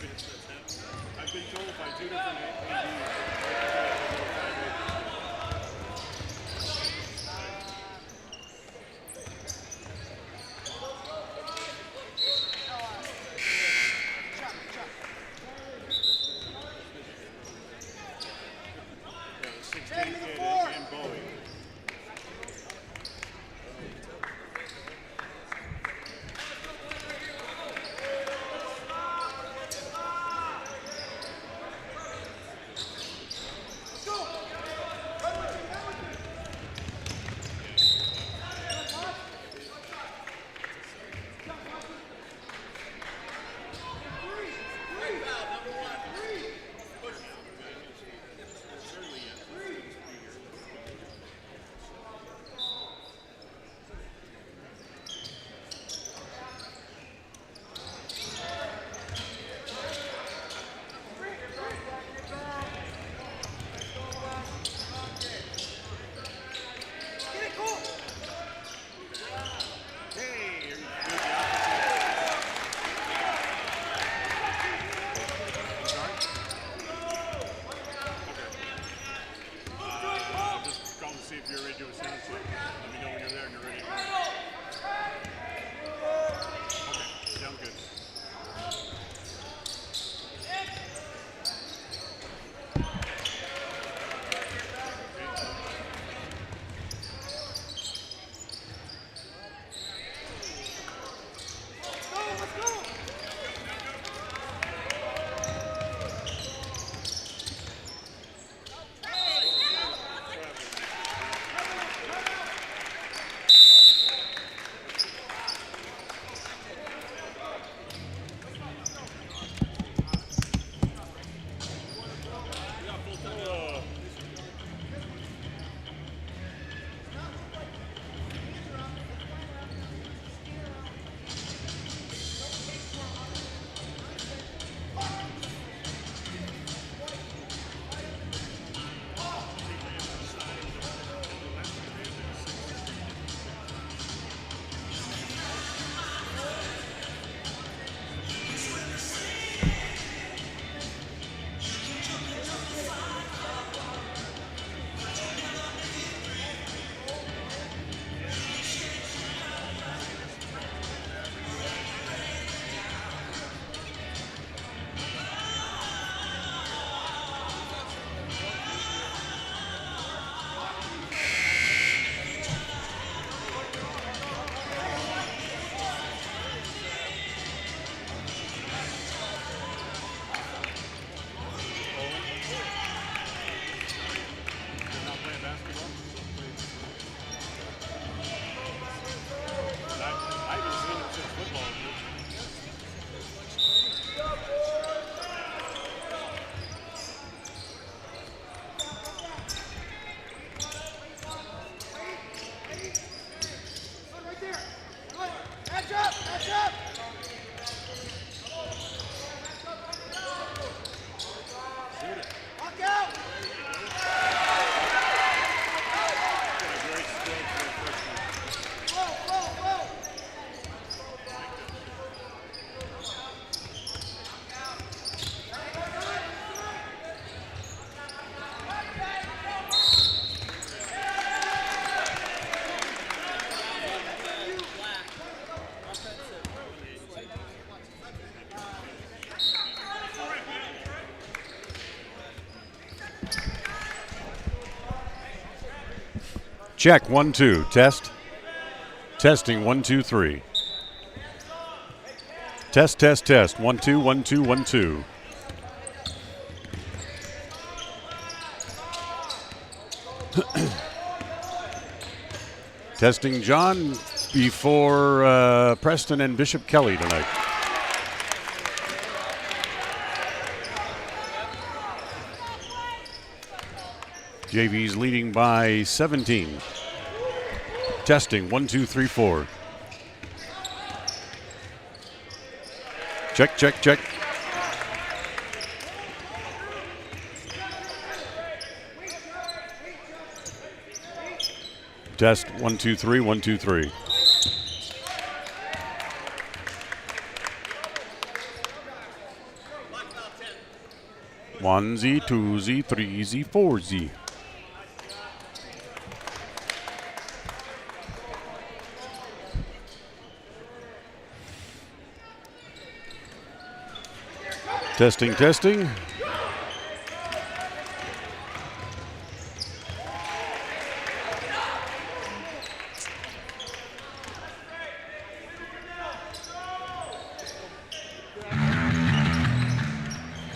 I've been told by 2 different ADs. Check, 1, 2, test. Testing, 1, 2, 3. Test, test, test, 1, 2, 1, 2, 1, 2. Testing John before Preston and Bishop Kelly tonight. JV's leading by 17. Testing, 1, 2, 3, 4. Check, check, check. Test, 1, 2, 3, 1, 2, 3. 1Z, 2Z, 3Z, 4Z. Testing, testing.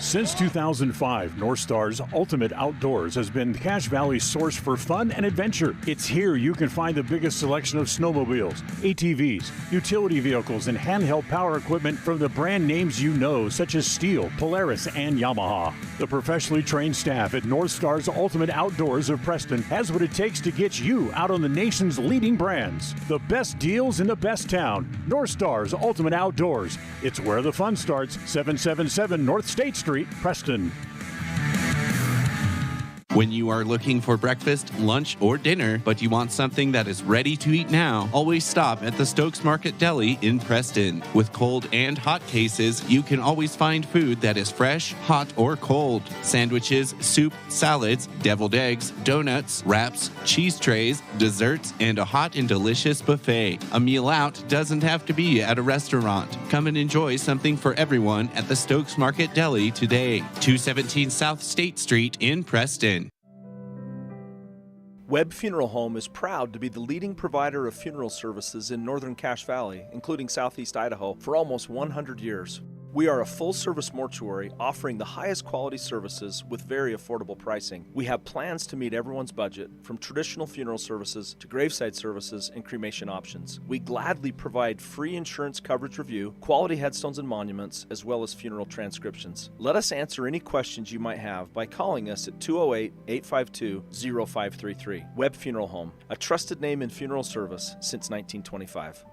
Since 2005, North Star's Ultimate Outdoors has been Cache Valley's source for fun and adventure. It's here you can find the biggest selection of snowmobiles, ATVs, utility vehicles, and handheld power equipment from the brand names you know, such as Steel, Polaris, and Yamaha. The professionally trained staff at North Star's Ultimate Outdoors of Preston has what it takes to get you out on the nation's leading brands. The best deals in the best town. North Star's Ultimate Outdoors. It's where the fun starts. 777 North State Street, Preston. When you are looking for breakfast, lunch, or dinner, but you want something that is ready to eat now, always stop at the Stokes Market Deli in Preston. With cold and hot cases, you can always find food that is fresh, hot, or cold. Sandwiches, soup, salads, deviled eggs, donuts, wraps, cheese trays, desserts, and a hot and delicious buffet. A meal out doesn't have to be at a restaurant. Come and enjoy something for everyone at the Stokes Market Deli today. 217 South State Street in Preston. Webb Funeral Home is proud to be the leading provider of funeral services in northern Cache Valley, including southeast Idaho, for almost 100 years. We are a full-service mortuary offering the highest quality services with very affordable pricing. We have plans to meet everyone's budget, from traditional funeral services to graveside services and cremation options. We gladly provide free insurance coverage review, quality headstones and monuments, as well as funeral transcriptions. Let us answer any questions you might have by calling us at 208-852-0533. Webb Funeral Home, a trusted name in funeral service since 1925.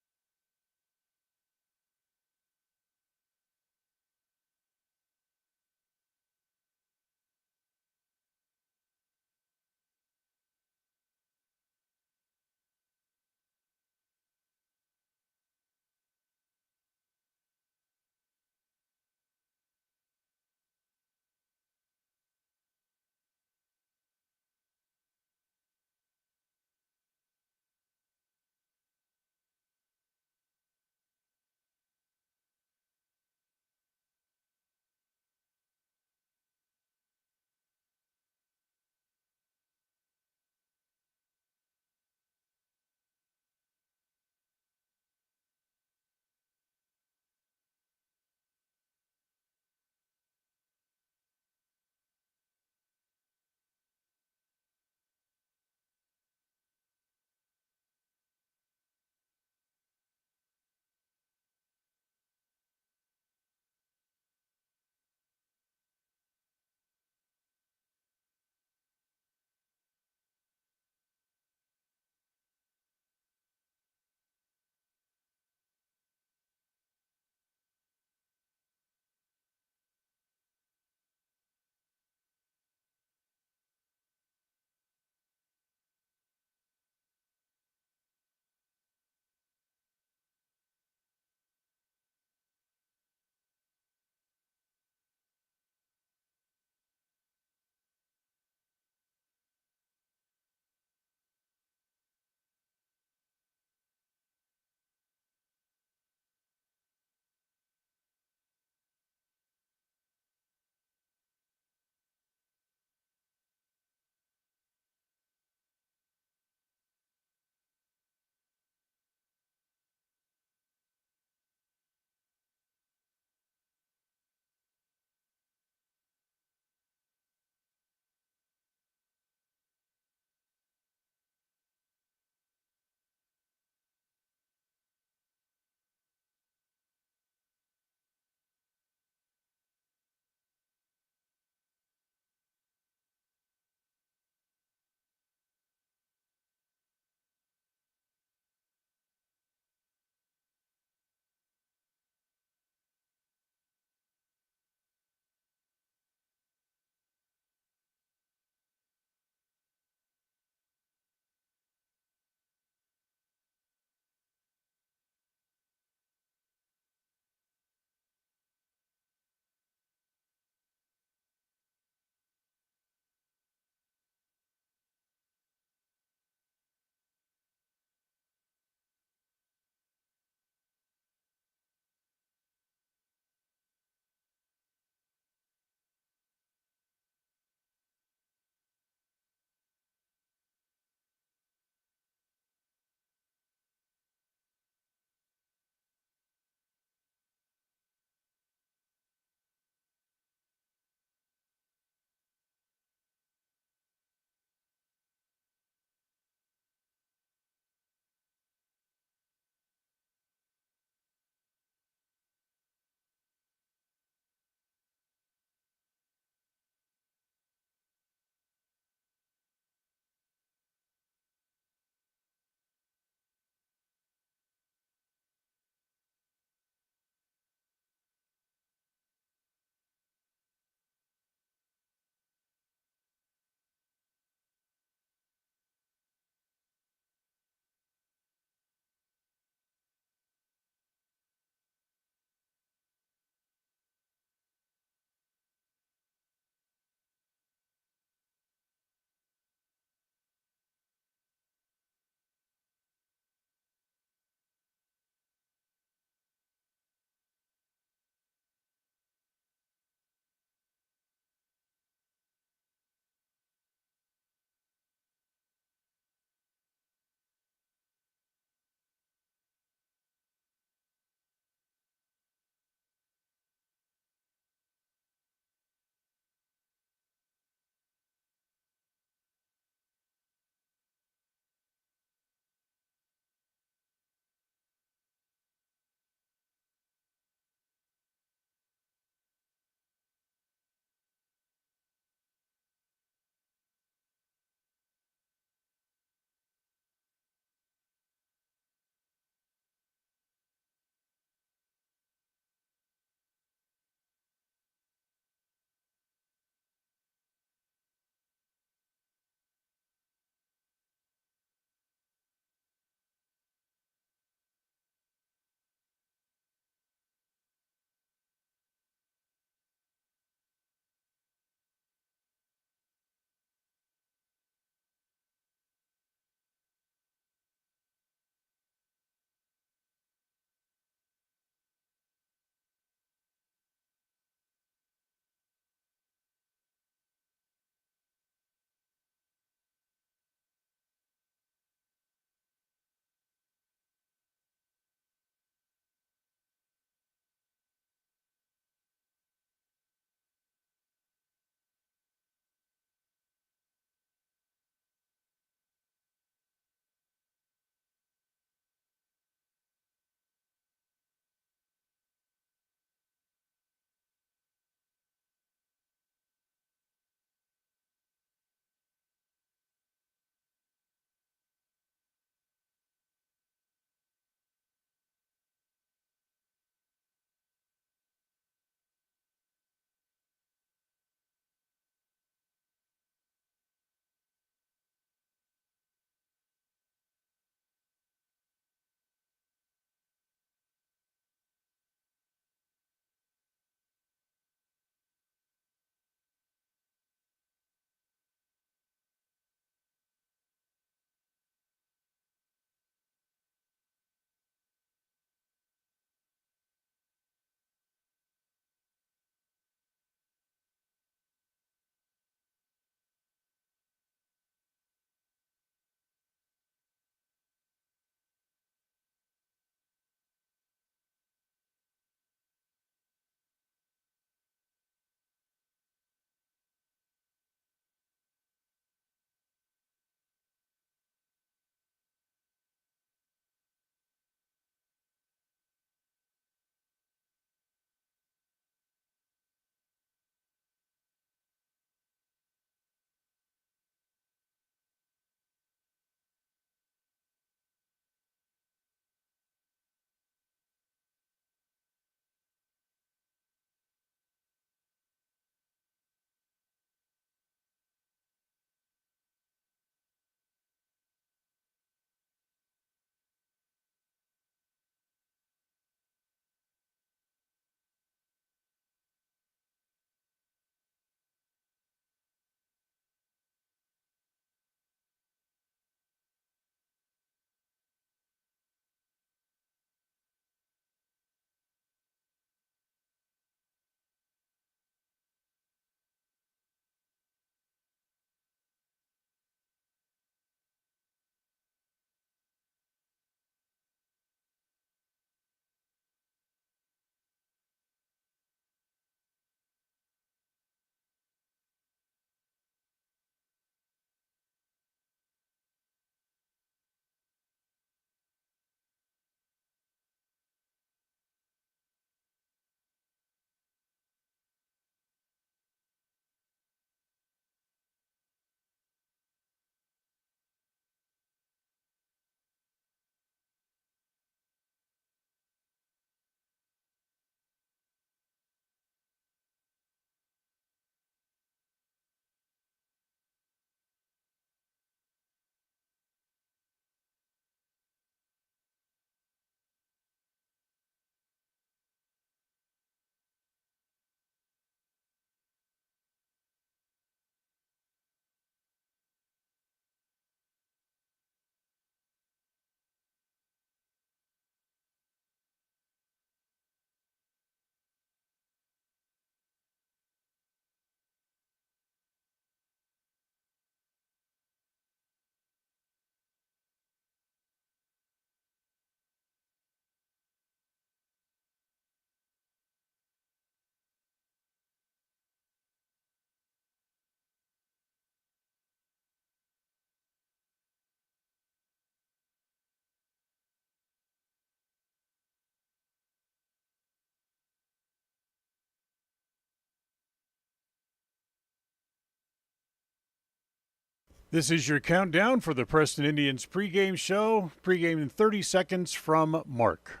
This is your countdown for the Preston Indians pregame show. Pregame in 30 seconds from Mark.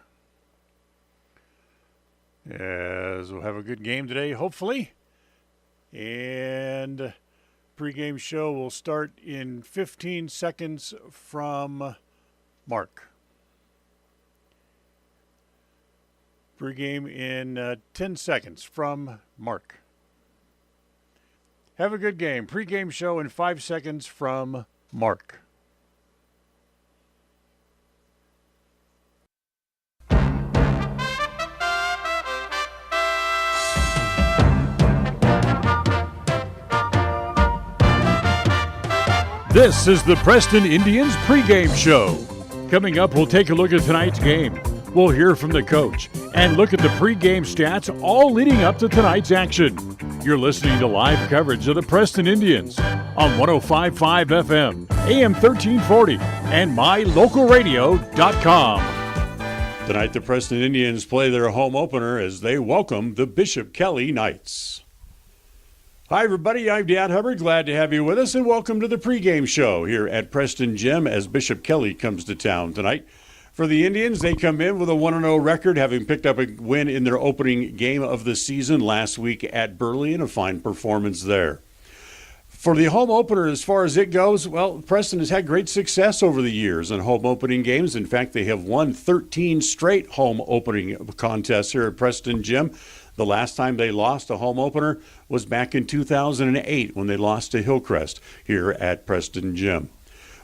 As we'll have a good game today, hopefully. And pregame show will start in 15 seconds from Mark. Pregame in 10 seconds from Mark. Have a good game. Pregame show in 5 seconds from Mark. This is the Preston Indians pregame show. Coming up, we'll take a look at tonight's game. We'll hear from the coach and look at the pregame stats, all leading up to tonight's action. You're listening to live coverage of the Preston Indians on 105.5 FM, AM 1340, and mylocalradio.com. Tonight, the Preston Indians play their home opener as they welcome the Bishop Kelly Knights. Hi, everybody. I'm Dan Hubbard. Glad to have you with us, and welcome to the pregame show here at Preston Gym as Bishop Kelly comes to town tonight. For the Indians, they come in with a 1-0 record, having picked up a win in their opening game of the season last week at Burley, and a fine performance there. For the home opener, as far as it goes, well, Preston has had great success over the years in home opening games. In fact, they have won 13 straight home opening contests here at Preston Gym. The last time they lost a home opener was back in 2008 when they lost to Hillcrest here at Preston Gym.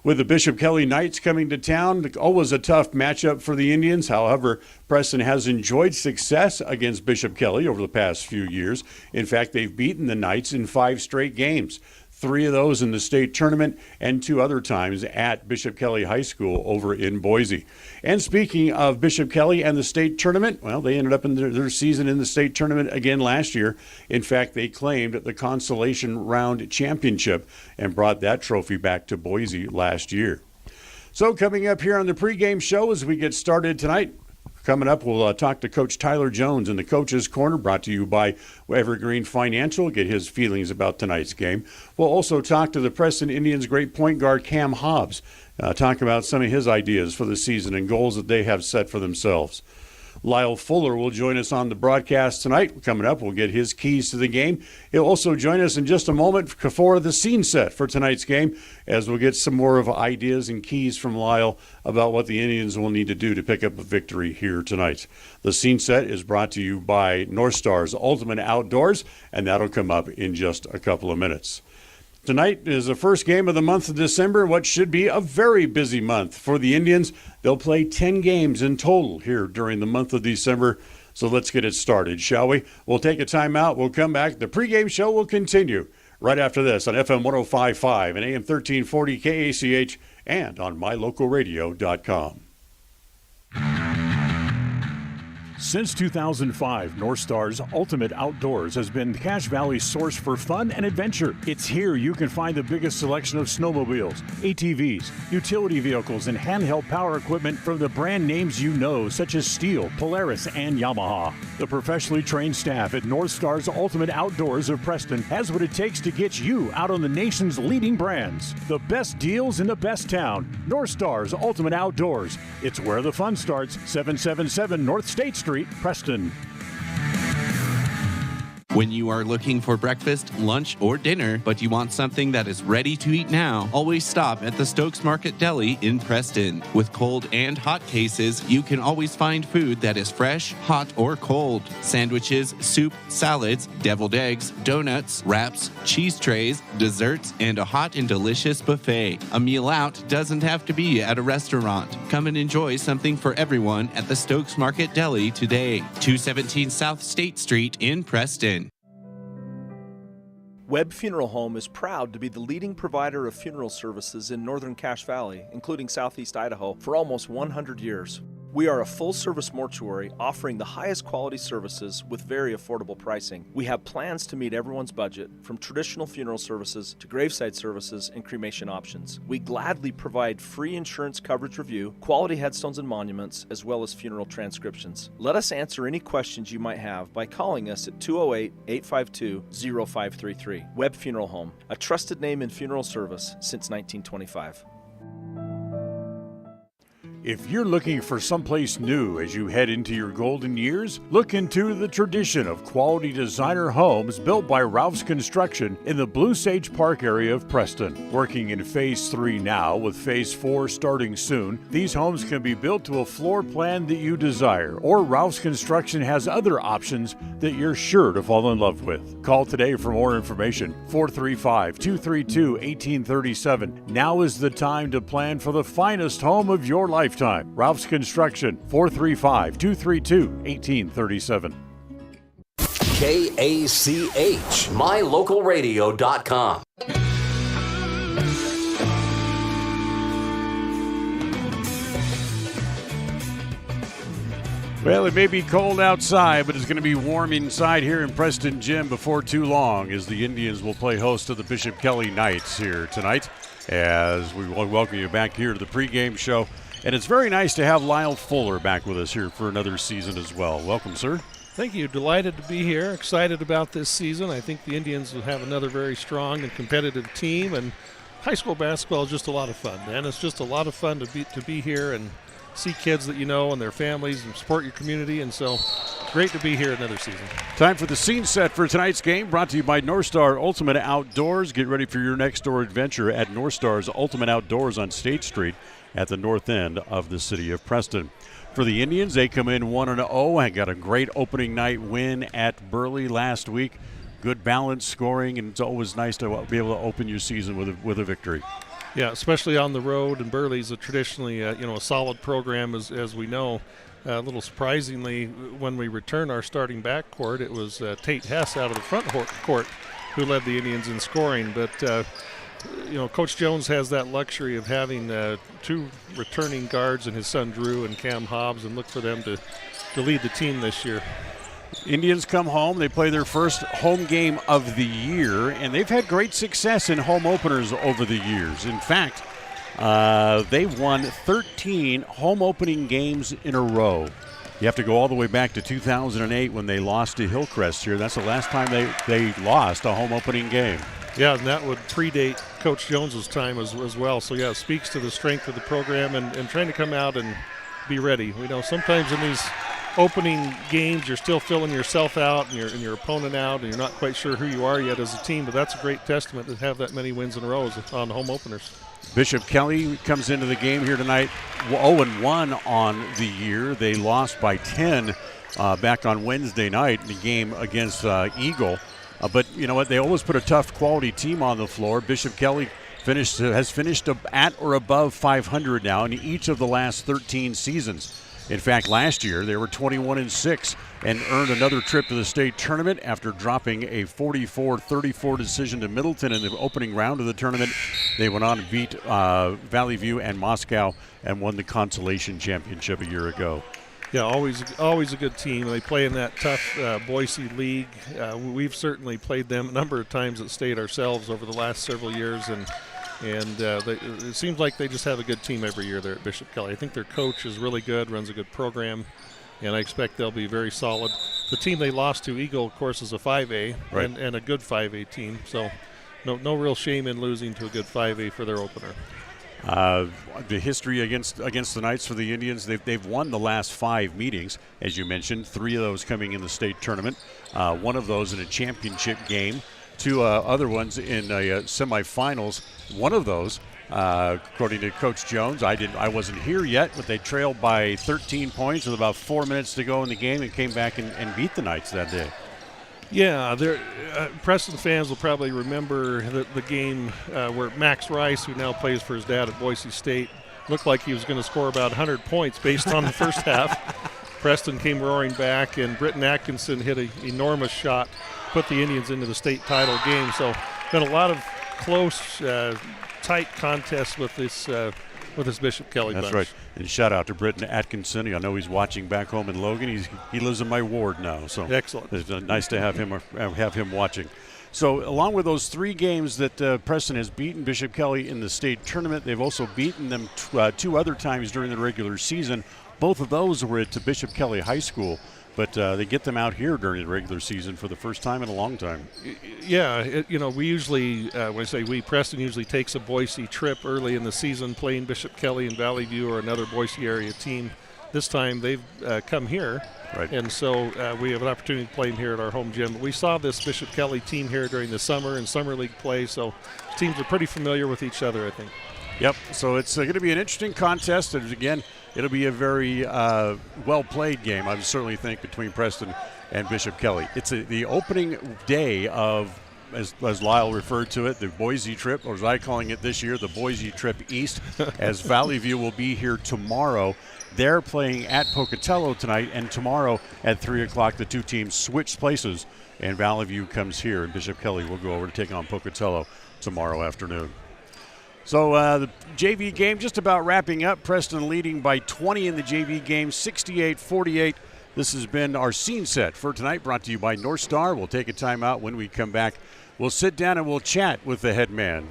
With the Bishop Kelly Knights coming to town, always a tough matchup for the Indians. However, Preston has enjoyed success against Bishop Kelly over the past few years. In fact, they've beaten the Knights in 5 straight games. 3 of those in the state tournament and 2 other times at Bishop Kelly High School over in Boise. And speaking of Bishop Kelly and the state tournament, well, they ended up in their season in the state tournament again last year. In fact, they claimed the consolation round championship and brought that trophy back to Boise last year. So coming up here on the pregame show as we get started tonight, coming up, we'll talk to Coach Tyler Jones in the Coach's Corner, brought to you by Evergreen Financial, get his feelings about tonight's game. We'll also talk to the Preston Indians' great point guard, Cam Hobbs, talk about some of his ideas for the season and goals that they have set for themselves. Lyle Fuller will join us on the broadcast tonight. Coming up, we'll get his keys to the game. He'll also join us in just a moment for the scene set for tonight's game, as we'll get some more of ideas and keys from Lyle about what the Indians will need to do to pick up a victory here tonight. The scene set is brought to you by North Star's Ultimate Outdoors, and that'll come up in just a couple of minutes. Tonight is the first game of the month of December, what should be a very busy month for the Indians. They'll play 10 games in total here during the month of December. So let's get it started, shall we? We'll take a timeout. We'll come back. The pregame show will continue right after this on FM 105.5 and AM 1340 KACH and on mylocalradio.com. Since 2005, North Star's Ultimate Outdoors has been Cache Valley's source for fun and adventure. It's here you can find the biggest selection of snowmobiles, ATVs, utility vehicles, and handheld power equipment from the brand names you know, such as Steel, Polaris, and Yamaha. The professionally trained staff at North Star's Ultimate Outdoors of Preston has what it takes to get you out on the nation's leading brands. The best deals in the best town. North Star's Ultimate Outdoors. It's where the fun starts. 777 North State Street, Preston. When you are looking for breakfast, lunch, or dinner, but you want something that is ready to eat now, always stop at the Stokes Market Deli in Preston. With cold and hot cases, you can always find food that is fresh, hot, or cold. Sandwiches, soup, salads, deviled eggs, donuts, wraps, cheese trays, desserts, and a hot and delicious buffet. A meal out doesn't have to be at a restaurant. Come and enjoy something for everyone at the Stokes Market Deli today. 217 South State Street in Preston. Webb Funeral Home is proud to be the leading provider of funeral services in northern Cache Valley, including southeast Idaho, for almost 100 years. We are a full-service mortuary offering the highest quality services with very affordable pricing. We have plans to meet everyone's budget, from traditional funeral services to graveside services and cremation options. We gladly provide free insurance coverage review, quality headstones and monuments, as well as funeral transcriptions. Let us answer any questions you might have by calling us at 208-852-0533. Webb Funeral Home, a trusted name in funeral service since 1925. If you're looking for someplace new as you head into your golden years, look into the tradition of quality designer homes built by Ralph's Construction in the Blue Sage Park area of Preston. Working in Phase 3 now, with Phase 4 starting soon, these homes can be built to a floor plan that you desire, or Ralph's Construction has other options that you're sure to fall in love with. Call today for more information, 435-232-1837. Now is the time to plan for the finest home of your lifetime. Ralph's Construction, 435-232-1837. KACH, mylocalradio.com. Well, it may be cold outside, but it's going to be warm inside here in Preston Gym before too long, as the Indians will play host to the Bishop Kelly Knights here tonight, as we welcome you back here to the pregame show. And it's very nice to have Lyle Fuller back with us here for another season as well. Welcome, sir. Thank you. Delighted to be here. Excited about this season. I think the Indians will have another very strong and competitive team. And high school basketball is just a lot of fun, man. It's just a lot of fun to be here and see kids that you know and their families and support your community. And so great to be here another season. Time for the scene set for tonight's game, brought to you by North Star Ultimate Outdoors. Get ready for your next door adventure at North Star's Ultimate Outdoors on State Street at the north end of the city of Preston. For the Indians, they come in 1-0 and got a great opening night win at Burley last week. Good balanced scoring, and it's always nice to be able to open your season with a victory. Yeah, especially on the road, and Burley's traditionally a solid program, as we know. A little surprisingly, when we returned our starting backcourt, it was Tate Hess out of the front court who led the Indians in scoring, but Coach Jones has that luxury of having two returning guards and his son Drew and Cam Hobbs, and look for them to lead the team this year. Indians come home. They play their first home game of the year, and they've had great success in home openers over the years. In fact, they've won 13 home opening games in a row. You have to go all the way back to 2008 when they lost to Hillcrest here. That's the last time they lost a home opening game. Yeah, and that would predate Coach Jones's time as well. So, yeah, it speaks to the strength of the program and trying to come out and be ready. We know sometimes in these opening games you're still filling yourself out and your opponent out, and you're not quite sure who you are yet as a team, but that's a great testament to have that many wins in a row on home openers. Bishop Kelly comes into the game here tonight 0-1 on the year. They lost by 10 back on Wednesday night in the game against Eagle. But you know what? They always put a tough quality team on the floor. Bishop Kelly has finished at or above 500 now in each of the last 13 seasons. In fact, last year they were 21-6 and earned another trip to the state tournament after dropping a 44-34 decision to Middleton in the opening round of the tournament. They went on to beat Valley View and Moscow and won the consolation championship a year ago. Yeah, always a good team. They play in that tough Boise league. We've certainly played them a number of times at state ourselves over the last several years, and it seems like they just have a good team every year there at Bishop Kelly. I think their coach is really good, runs a good program, and I expect they'll be very solid. The team they lost to, Eagle, of course, is a 5A, right, and a good 5A team. So no real shame in losing to a good 5A for their opener. The history against the Knights for the Indians, they've won the last 5 meetings, as you mentioned, 3 of those coming in the state tournament, one of those in a championship game, 2 other ones in semifinals. One of those, according to Coach Jones, I wasn't here yet, but they trailed by 13 points with about 4 minutes to go in the game and came back and beat the Knights that day. Yeah, Preston fans will probably remember the game where Max Rice, who now plays for his dad at Boise State, looked like he was going to score about 100 points based on the first half. Preston came roaring back, and Britton Atkinson hit an enormous shot, put the Indians into the state title game. So been a lot of close, tight contests with this with his Bishop Kelly That's bunch. right. And shout out to Britton Atkinson. I know he's watching back home in Logan. He lives in my ward now, so Excellent. it's nice to have him watching. So along with those 3 games that Preston has beaten Bishop Kelly in the state tournament, they've also beaten them 2 other times during the regular season. Both of those were at Bishop Kelly High School, but they get them out here during the regular season for the first time in a long time. Yeah, we usually, when I say we, Preston usually takes a Boise trip early in the season playing Bishop Kelly and Valley View or another Boise area team. This time they've come here. Right. And so we have an opportunity to play them here at our home gym. We saw this Bishop Kelly team here during the summer and summer league play, so teams are pretty familiar with each other, I think. Yep, so it's going to be an interesting contest. And again, it'll be a very well-played game, I certainly think, between Preston and Bishop Kelly. It's the opening day of, as Lyle referred to it, the Boise trip, or as I'm calling it this year, the Boise trip east, as Valley View will be here tomorrow. They're playing at Pocatello tonight, and tomorrow at 3 o'clock, the 2 teams switch places, and Valley View comes here, and Bishop Kelly will go over to take on Pocatello tomorrow afternoon. So the JV game just about wrapping up. Preston leading by 20 in the JV game, 68-48. This has been our scene set for tonight, brought to you by North Star. We'll take a timeout. When we come back, we'll sit down and we'll chat with the head man,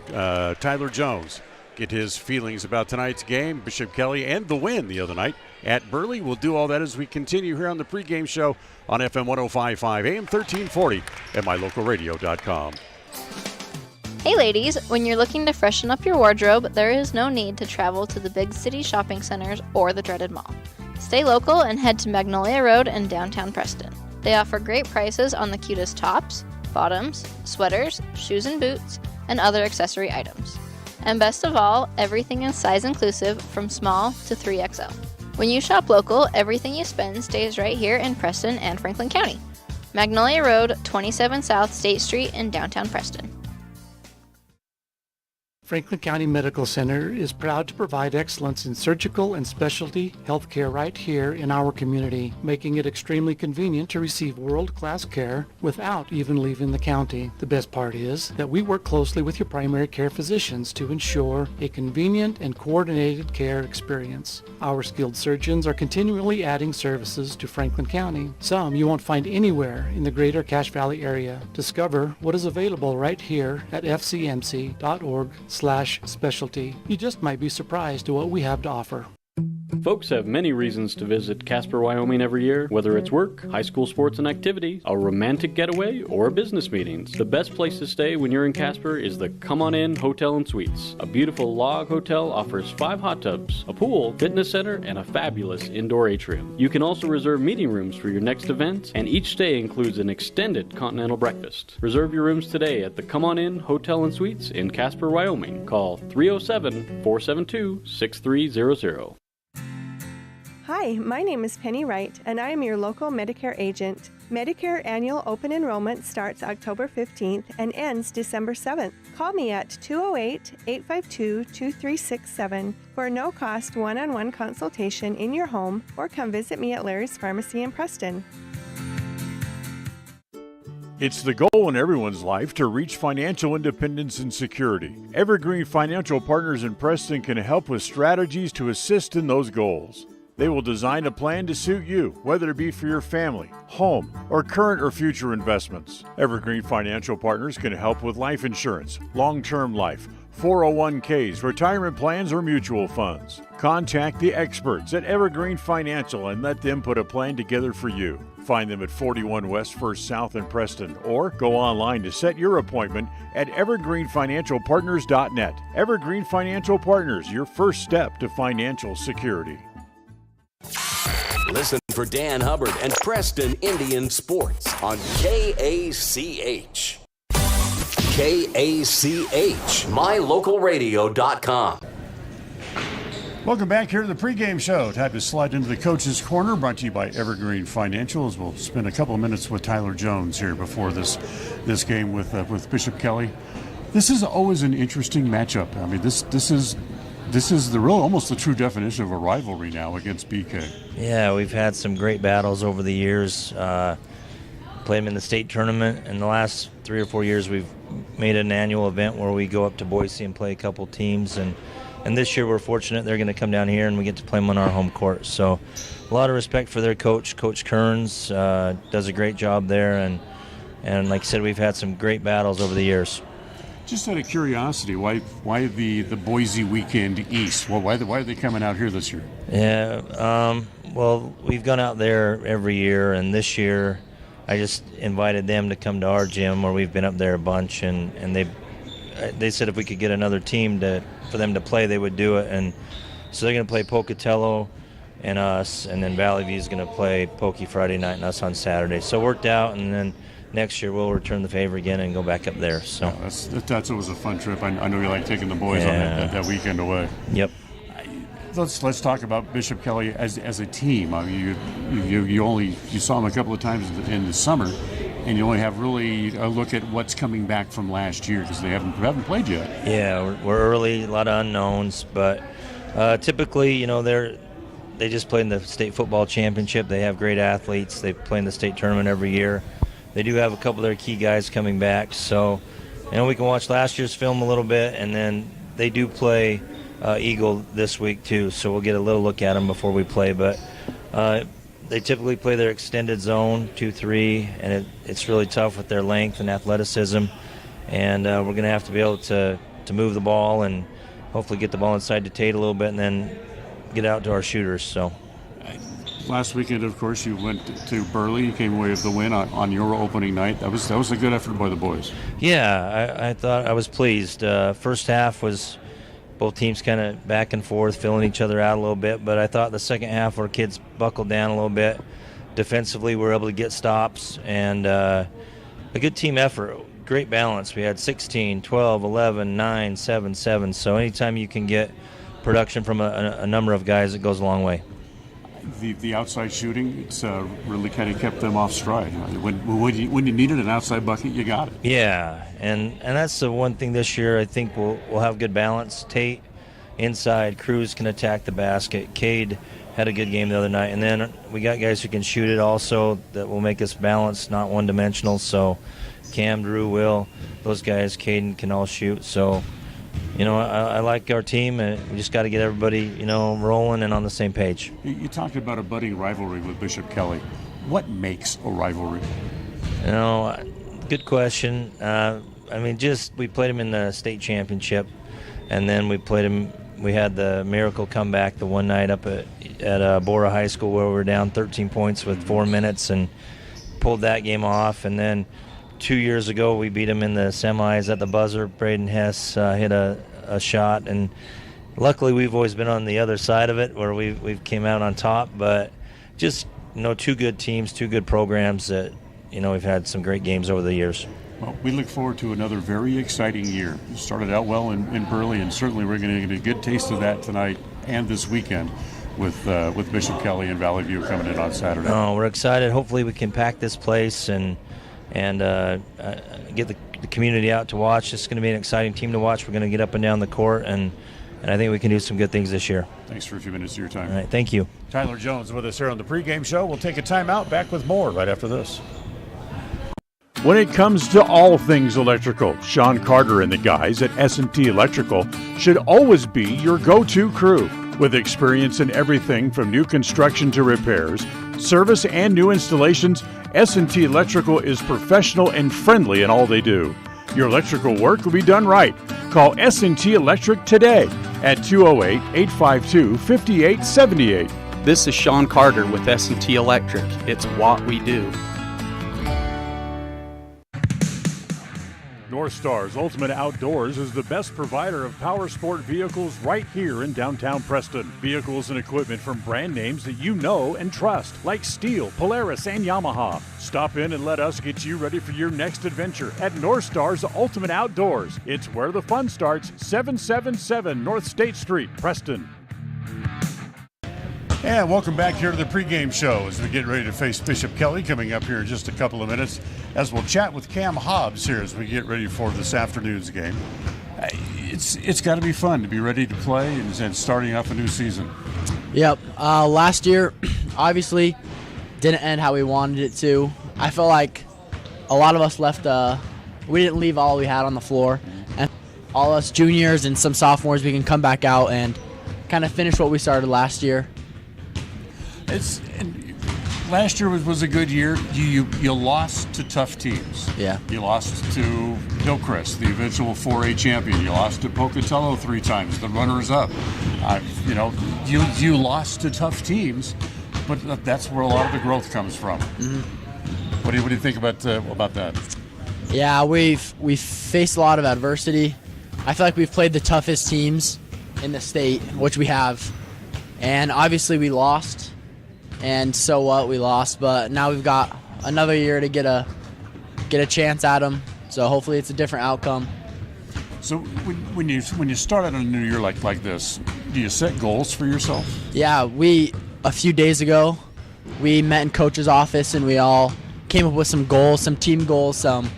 Tyler Jones. Get his feelings about tonight's game, Bishop Kelly, and the win the other night at Burley. We'll do all that as we continue here on the pregame show on FM 105.5, AM 1340 at mylocalradio.com. Hey ladies, when you're looking to freshen up your wardrobe, there is no need to travel to the big city shopping centers or the dreaded mall. Stay local and head to Magnolia Road in downtown Preston. They offer great prices on the cutest tops, bottoms, sweaters, shoes and boots, and other accessory items. And best of all, everything is size inclusive from small to 3XL. When you shop local, everything you spend stays right here in Preston and Franklin County. Magnolia Road, 27 South State Street in downtown Preston. Franklin County Medical Center is proud to provide excellence in surgical and specialty healthcare right here in our community, making it extremely convenient to receive world-class care without even leaving the county. The best part is that we work closely with your primary care physicians to ensure a convenient and coordinated care experience. Our skilled surgeons are continually adding services to Franklin County, some you won't find anywhere in the greater Cache Valley area. Discover what is available right here at fcmc.org/specialty. You just might be surprised at what we have to offer. Folks have many reasons to visit Casper, Wyoming every year, whether it's work, high school sports and activities, a romantic getaway, or business meetings. The best place to stay when you're in Casper is the Come On In Hotel and Suites. A beautiful log hotel offers 5 hot tubs, a pool, fitness center, and a fabulous indoor atrium. You can also reserve meeting rooms for your next event, and each stay includes an extended continental breakfast. Reserve your rooms today at the Come On In Hotel and Suites in Casper, Wyoming. Call 307-472-6300. Hi, my name is Penny Wright, and I am your local Medicare agent. Medicare annual open enrollment starts October 15th and ends December 7th. Call me at 208-852-2367 for a no-cost one-on-one consultation in your home, or come visit me at Larry's Pharmacy in Preston. It's the goal in everyone's life to reach financial independence and security. Evergreen Financial Partners in Preston can help with strategies to assist in those goals. They will design a plan to suit you, whether it be for your family, home, or current or future investments. Evergreen Financial Partners can help with life insurance, long-term life, 401ks, retirement plans, or mutual funds. Contact the experts at Evergreen Financial and let them put a plan together for you. Find them at 41 West 1st South in Preston, or go online to set your appointment at evergreenfinancialpartners.net. Evergreen Financial Partners, your first step to financial security. Listen for Dan Hubbard and Preston Indian Sports on KACH. KACH, mylocalradio.com. Welcome back here to the pregame show. Time to slide into the Coach's Corner, brought to you by Evergreen Financial, as we'll spend a couple of minutes with Tyler Jones here before this game with Bishop Kelly. This is always an interesting matchup. I mean, this is the real, almost the true definition of a rivalry now against BK. Yeah, we've had some great battles over the years. Played them in the state tournament. In the last 3 or 4 years, we've made an annual event where we go up to Boise and play a couple teams, and And this year we're fortunate they're going to come down here and we get to play them on our home court. So a lot of respect for their coach. Coach Kearns does a great job there. And like I said, we've had some great battles over the years. Just out of curiosity, why the Boise weekend east? Well, why are they coming out here this year? Yeah, well, we've gone out there every year, and this year I just invited them to come to our gym where we've been up there a bunch, and they said if we could get another team for them to play, they would do it. And so they're going to play Pocatello and us, and then Valley View is going to play Pokey Friday night and us on Saturday. So it worked out, and then next year we'll return the favor again and go back up there. So yeah, that's always a fun trip. I know you like taking the boys on that weekend away. Yep. Let's talk about Bishop Kelly as a team. I mean, you saw them a couple of times in the summer, and you only have really a look at what's coming back from last year because they haven't played yet. Yeah, we're early, a lot of unknowns, but typically, they just play in the state football championship. They have great athletes. They play in the state tournament every year. They do have a couple of their key guys coming back, so we can watch last year's film a little bit, and then they do play Eagle this week too, so we'll get a little look at them before we play. But they typically play their extended zone 2-3, and it's really tough with their length and athleticism, and we're going to have to be able to move the ball and hopefully get the ball inside to Tate a little bit, and then get out to our shooters. So. Last weekend, of course, you went to Burley. You came away with the win on your opening night. That was a good effort by the boys. Yeah, I thought I was pleased. First half was both teams kind of back and forth, filling each other out a little bit. But I thought the second half our kids buckled down a little bit. Defensively, we were able to get stops, and a good team effort. Great balance. We had 16, 12, 11, 9, 7, 7. So anytime you can get production from a number of guys, it goes a long way. The outside shooting, it's really kind of kept them off stride. When you needed an outside bucket, you got it. Yeah, and that's the one thing this year. I think we'll have good balance. Tate inside, Cruz can attack the basket. Cade had a good game the other night, and then we got guys who can shoot it also that will make us balanced, not one-dimensional. So Cam, Drew, Will, those guys, Caden can all shoot. So I like our team, and we just got to get everybody, rolling and on the same page. You talked about a budding rivalry with Bishop Kelly. What makes a rivalry? Good question. We played them in the state championship, and then we played them. We had the miracle comeback the one night up at Bora High School where we were down 13 points with 4 minutes and pulled that game off, and then 2 years ago, we beat them in the semis at the buzzer. Braden Hess hit a shot, and luckily we've always been on the other side of it where we've came out on top. But just two good teams, two good programs that we've had some great games over the years. Well, we look forward to another very exciting year. You started out well in Burley, and certainly we're going to get a good taste of that tonight and this weekend with Bishop Kelly and Valley View coming in on Saturday. Oh, we're excited. Hopefully we can pack this place and get the community out to watch. It's going to be an exciting team to watch. We're going to get up and down the court, and I think we can do some good things this year. Thanks for a few minutes of your time. All right, thank you. Tyler Jones with us here on the pregame show. We'll take a timeout. Back with more right after this. When it comes to all things electrical, Sean Carter and the guys at S&T Electrical should always be your go-to crew. With experience in everything from new construction to repairs, service, and new installations, S&T Electrical is professional and friendly in all they do. Your electrical work will be done right. Call S&T Electric today at 208-852-5878. This is Sean Carter with S&T Electric. It's what we do. North Star's Ultimate Outdoors is the best provider of power sport vehicles right here in downtown Preston. Vehicles and equipment from brand names that you know and trust, like Steel, Polaris, and Yamaha. Stop in and let us get you ready for your next adventure at North Star's Ultimate Outdoors. It's where the fun starts, 777 North State Street, Preston. And welcome back here to the pregame show as we get ready to face Bishop Kelly coming up here in just a couple of minutes, as we'll chat with Cam Hobbs here as we get ready for this afternoon's game. It's got to be fun to be ready to play and starting off a new season. Yep. Last year, obviously, didn't end how we wanted it to. I felt like a lot of us left. We didn't leave all we had on the floor. And all us juniors and some sophomores, we can come back out and kind of finish what we started last year. Last year was a good year. You lost to tough teams. Yeah. You lost to Hillcrest, the eventual 4A champion. You lost to Pocatello 3 times, the runners-up. You lost to tough teams, but that's where a lot of the growth comes from. Mm-hmm. What do you think about that? Yeah, we've faced a lot of adversity. I feel like we've played the toughest teams in the state, which we have, and obviously we lost. And so what? We lost, but now we've got another year to get a chance at them. So hopefully it's a different outcome. So when you start out a new year like this, do you set goals for yourself? Yeah, a few days ago, we met in coach's office and we all came up with some goals, some team goals, some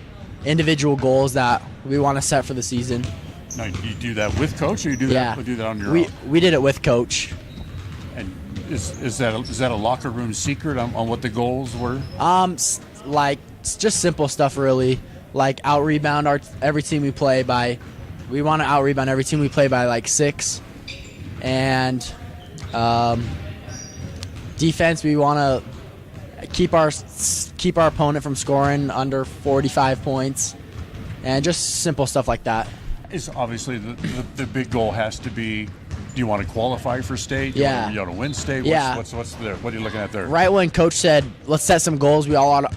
individual goals that we want to set for the season. Now, do you do that with coach, or you do that on your own? We did it with coach. And is that a locker room secret on what the goals were? Like just simple stuff really. Like out rebound every team we play by. We want to out rebound every team we play by like 6, and defense we want to keep our opponent from scoring under 45 points, and just simple stuff like that. Is obviously the big goal has to be. Do you want to qualify for state? Yeah. You want to win state? What's there? What are you looking at there? Right when coach said, let's set some goals, we all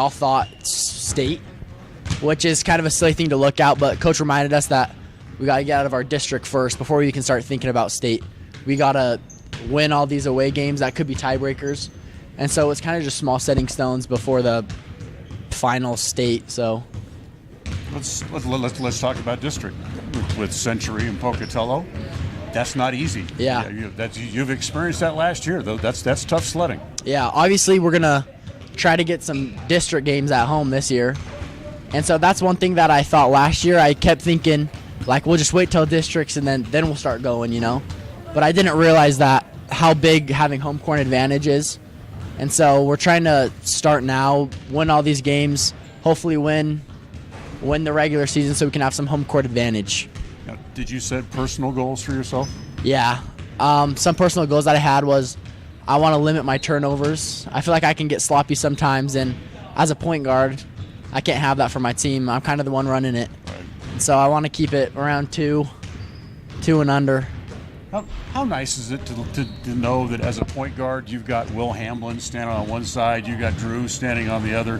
thought state, which is kind of a silly thing to look at, but coach reminded us that we got to get out of our district first before we can start thinking about state. We got to win all these away games that could be tiebreakers. And so it's kind of just small setting stones before the final state. So let's talk about district with Century and Pocatello. That's not easy. Yeah. You've experienced that last year, though. That's tough sledding. Yeah, obviously we're going to try to get some district games at home this year. And so that's one thing that I thought last year. I kept thinking, like, we'll just wait till districts and then we'll start going, But I didn't realize that how big having home court advantage is. And so we're trying to start now, win all these games, hopefully win the regular season so we can have some home court advantage. Now, did you set personal goals for yourself? Yeah. Some personal goals that I had was I want to limit my turnovers. I feel like I can get sloppy sometimes, and as a point guard, I can't have that for my team. I'm kind of the one running it. Right. So I want to keep it around 2 and under. How nice is it to know that as a point guard, you've got Will Hamlin standing on one side, you got Drew standing on the other,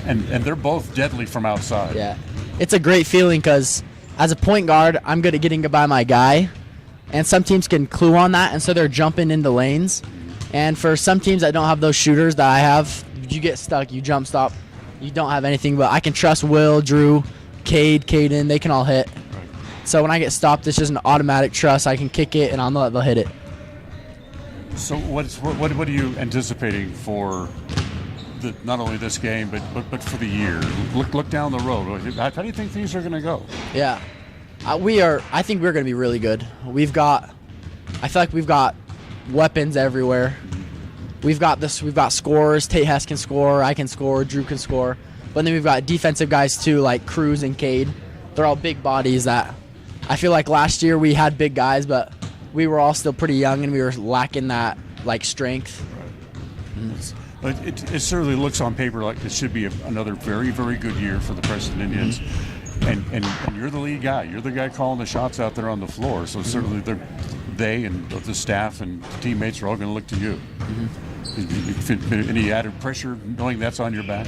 and they're both deadly from outside. Yeah. It's a great feeling because as a point guard, I'm good at getting by my guy, and some teams can clue on that, and so they're jumping into lanes. And for some teams that don't have those shooters that I have, you get stuck, you jump stop, you don't have anything. But I can trust Will, Drew, Caden, they can all hit. Right. So when I get stopped, it's just an automatic trust. I can kick it, and I'll know that they'll hit it. So what are you anticipating for not only this game, but for the year? Look down the road. How do you think things are going to go? Yeah, I think we're going to be really good. I feel like we've got weapons everywhere. We've got scorers. Tate Hess can score. I can score. Drew can score. But then we've got defensive guys too, like Cruz and Cade. They're all big bodies that I feel like last year we had big guys, but we were all still pretty young and we were lacking that like strength. Right. It certainly looks on paper like it should be another very, very good year for the Preston Indians. Mm-hmm. And you're the lead guy. You're the guy calling the shots out there on the floor. So certainly they and the staff and the teammates are all going to look to you. Mm-hmm. Any added pressure knowing that's on your back?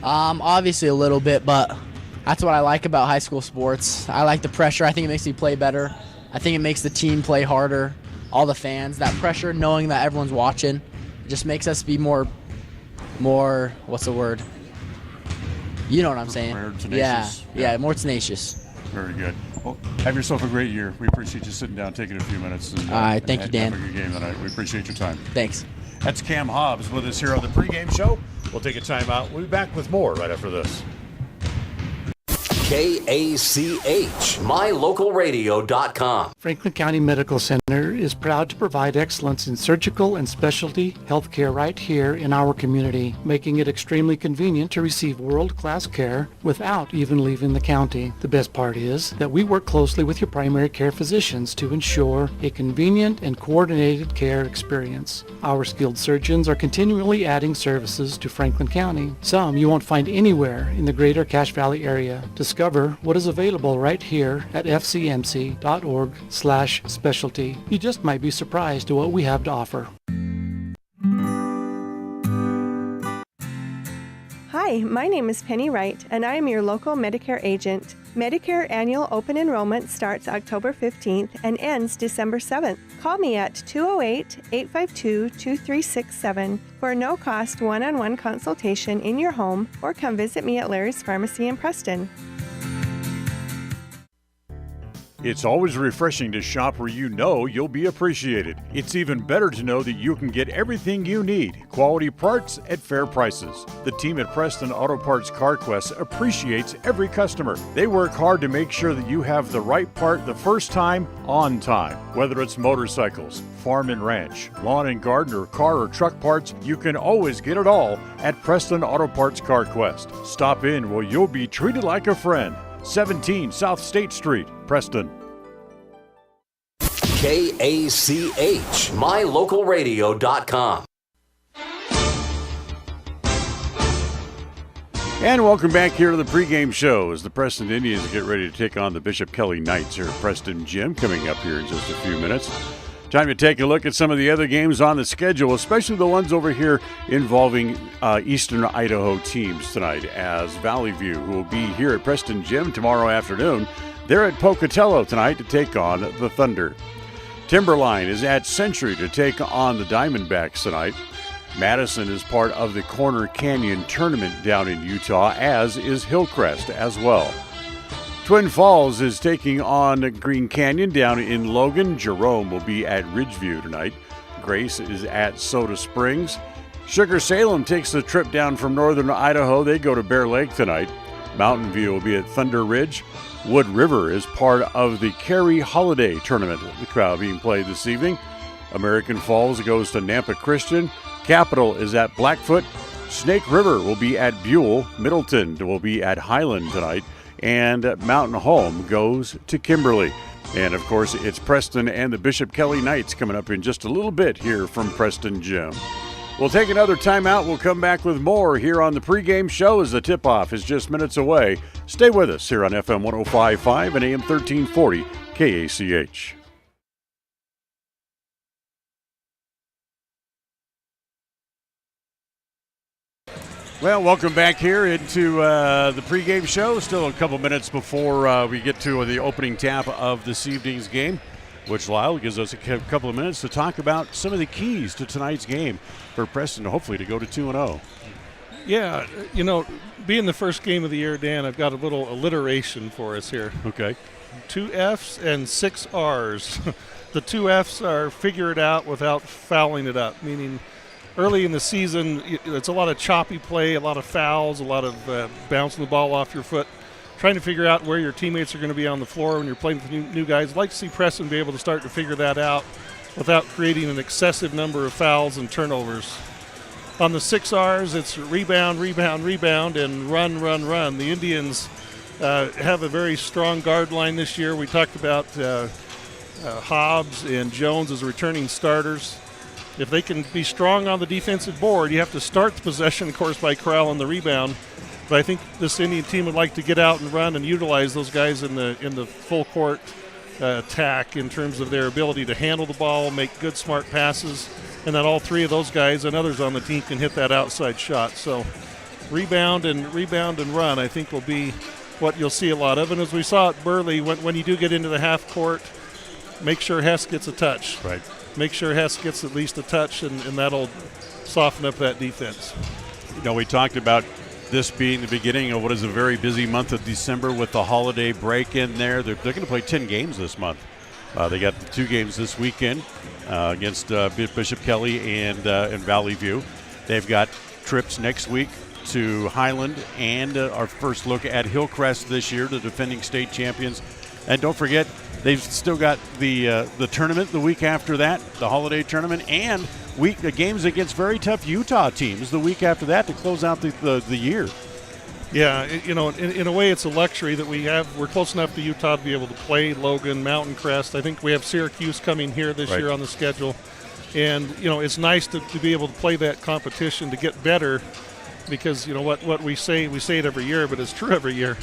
Obviously a little bit, but that's what I like about high school sports. I like the pressure. I think it makes me play better. I think it makes the team play harder. All the fans, that pressure, knowing that everyone's watching, just makes us be more, what's the word? You know what I'm saying? More tenacious. Yeah, more tenacious. Very good. Well, have yourself a great year. We appreciate you sitting down, taking a few minutes. And, all right, thank you, Dan. Have a good game tonight. We appreciate your time. Thanks. That's Cam Hobbs with us here on the pregame show. We'll take a time out. We'll be back with more right after this. KACH, mylocalradio.com. Franklin County Medical Center is proud to provide excellence in surgical and specialty healthcare right here in our community, making it extremely convenient to receive world-class care without even leaving the county. The best part is that we work closely with your primary care physicians to ensure a convenient and coordinated care experience. Our skilled surgeons are continually adding services to Franklin County. Some you won't find anywhere in the greater Cache Valley area. Discover what is available right here at fcmc.org/specialty. You just might be surprised at what we have to offer. Hi, my name is Penny Wright, and I am your local Medicare agent. Medicare annual open enrollment starts October 15th and ends December 7th. Call me at 208-852-2367 for a no-cost one-on-one consultation in your home, or come visit me at Larry's Pharmacy in Preston. It's always refreshing to shop where you know you'll be appreciated. It's even better to know that you can get everything you need, quality parts at fair prices. The team at Preston Auto Parts CarQuest appreciates every customer. They work hard to make sure that you have the right part the first time, on time. Whether it's motorcycles, farm and ranch, lawn and garden, or car or truck parts, you can always get it all at Preston Auto Parts CarQuest. Stop in where you'll be treated like a friend. 17 South State Street, Preston. KACH, mylocalradio.com. And welcome back here to the pregame show as the Preston Indians get ready to take on the Bishop Kelly Knights here at Preston Gym, coming up here in just a few minutes. Time to take a look at some of the other games on the schedule, especially the ones over here involving Eastern Idaho teams tonight, as Valley View, who will be here at Preston Gym tomorrow afternoon, they're at Pocatello tonight to take on the Thunder. Timberline is at Century to take on the Diamondbacks tonight. Madison is part of the Corner Canyon tournament down in Utah, as is Hillcrest as well. Twin Falls is taking on Green Canyon down in Logan. Jerome will be at Ridgeview tonight. Grace is at Soda Springs. Sugar Salem takes the trip down from northern Idaho. They go to Bear Lake tonight. Mountain View will be at Thunder Ridge. Wood River is part of the Carey Holiday Tournament, the crowd being played this evening. American Falls goes to Nampa Christian. Capital is at Blackfoot. Snake River will be at Buell. Middleton will be at Highland tonight. And Mountain Home goes to Kimberly. And, of course, it's Preston and the Bishop Kelly Knights coming up in just a little bit here from Preston Gym. We'll take another timeout. We'll come back with more here on the pregame show as the tip-off is just minutes away. Stay with us here on FM 105.5 and AM 1340 KACH. Well, welcome back here into the pregame show. Still a couple minutes before we get to the opening tap of this evening's game, which Lyle gives us a couple of minutes to talk about some of the keys to tonight's game for Preston, hopefully to go to 2-0. Yeah, you know, being the first game of the year, Dan, I've got a little alliteration for us here. Okay. 2 F's and 6 R's. The 2 F's are figure it out without fouling it up, meaning early in the season, it's a lot of choppy play, a lot of fouls, a lot of bouncing the ball off your foot, trying to figure out where your teammates are going to be on the floor when you're playing with new guys. I'd like to see Preston be able to start to figure that out without creating an excessive number of fouls and turnovers. On the 6 R's, it's rebound, rebound, rebound, and run, run, run. The Indians have a very strong guard line this year. We talked about Hobbs and Jones as returning starters. If they can be strong on the defensive board, you have to start the possession, of course, by corralling the rebound. But I think this Indian team would like to get out and run and utilize those guys in the full court attack in terms of their ability to handle the ball, make good, smart passes, and that all three of those guys and others on the team can hit that outside shot. So rebound and run, I think, will be what you'll see a lot of. And as we saw at Burley, when you do get into the half court, make sure Hess gets a touch. Right. Make sure Hess gets at least a touch, and that'll soften up that defense. You know, we talked about this being the beginning of what is a very busy month of December with the holiday break in there. They're going to play 10 games this month. They got the 2 games this weekend against Bishop Kelly and Valley View. They've got trips next week to Highland and our first look at Hillcrest this year, the defending state champions. And don't forget, they've still got the tournament the week after that, the holiday tournament, and the games against very tough Utah teams the week after that to close out the year. Yeah, in a way it's a luxury that we have. We're close enough to Utah to be able to play Logan, Mountain Crest. I think we have Syracuse coming here this year on the schedule. And, it's nice to be able to play that competition to get better because, what we say it every year, but it's true every year.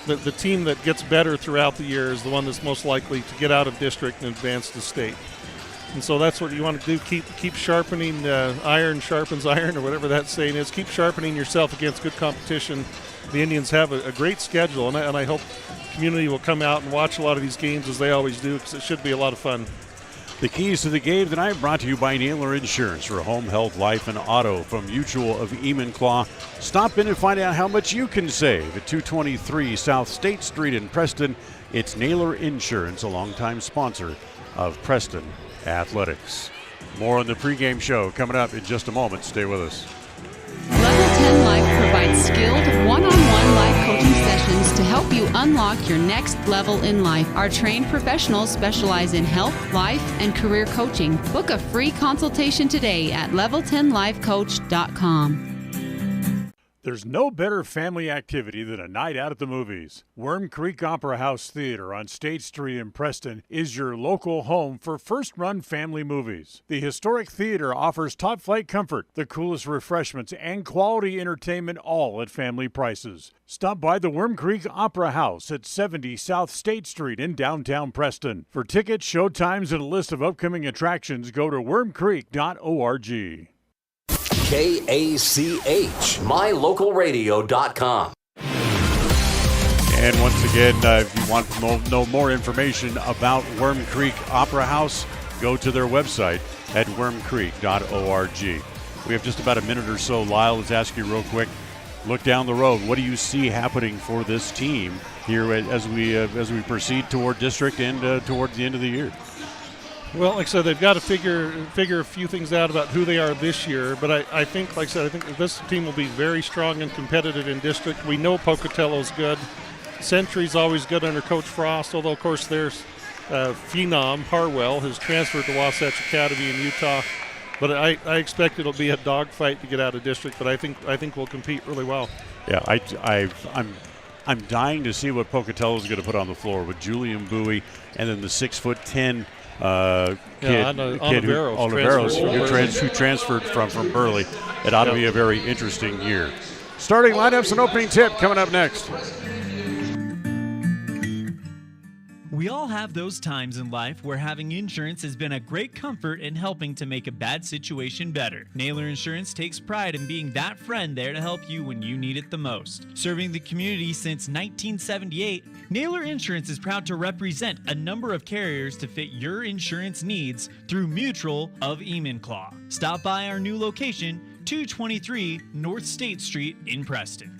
The team that gets better throughout the year is the one that's most likely to get out of district and advance to state. And so that's what you want to do, keep sharpening, iron sharpens iron, or whatever that saying is. Keep sharpening yourself against good competition. The Indians have a great schedule, and I hope the community will come out and watch a lot of these games as they always do, because it should be a lot of fun. The keys to the game tonight brought to you by Naylor Insurance for home, health, life, and auto from Mutual of Enumclaw. Stop in and find out how much you can save at 223 South State Street in Preston. It's Naylor Insurance, a longtime sponsor of Preston Athletics. More on the pregame show coming up in just a moment. Stay with us. Level 10 Life provides skilled one-on-one life coaching sessions to help you unlock your next level in life. Our trained professionals specialize in health, life, and career coaching. Book a free consultation today at level10lifecoach.com. There's no better family activity than a night out at the movies. Worm Creek Opera House Theater on State Street in Preston is your local home for first-run family movies. The historic theater offers top-flight comfort, the coolest refreshments, and quality entertainment, all at family prices. Stop by the Worm Creek Opera House at 70 South State Street in downtown Preston. For tickets, show times, and a list of upcoming attractions, go to wormcreek.org. KACH, mylocalradio.com. And once again, if you want to know more information about Worm Creek Opera House, go to their website at wormcreek.org. We have just about a minute or so. Lyle, let's ask you real quick. Look down the road. What do you see happening for this team here as we proceed toward district and toward the end of the year? Well, like I said, they've got to figure a few things out about who they are this year. But I think this team will be very strong and competitive in district. We know Pocatello's good. Century's always good under Coach Frost, although, of course, there's Phenom Harwell has transferred to Wasatch Academy in Utah. But I expect it'll be a dogfight to get out of district. But I think we'll compete really well. Yeah, I'm dying to see what Pocatello's going to put on the floor with Julian Bowie and then the 6'10" kid who transferred from Burley. It ought to be a very interesting year. Starting lineups and opening tip coming up next. We all have those times in life where having insurance has been a great comfort in helping to make a bad situation better. Naylor Insurance takes pride in being that friend there to help you when you need it the most. Serving the community since 1978, Naylor Insurance is proud to represent a number of carriers to fit your insurance needs through Mutual of Enumclaw. Stop by our new location, 223 North State Street in Preston.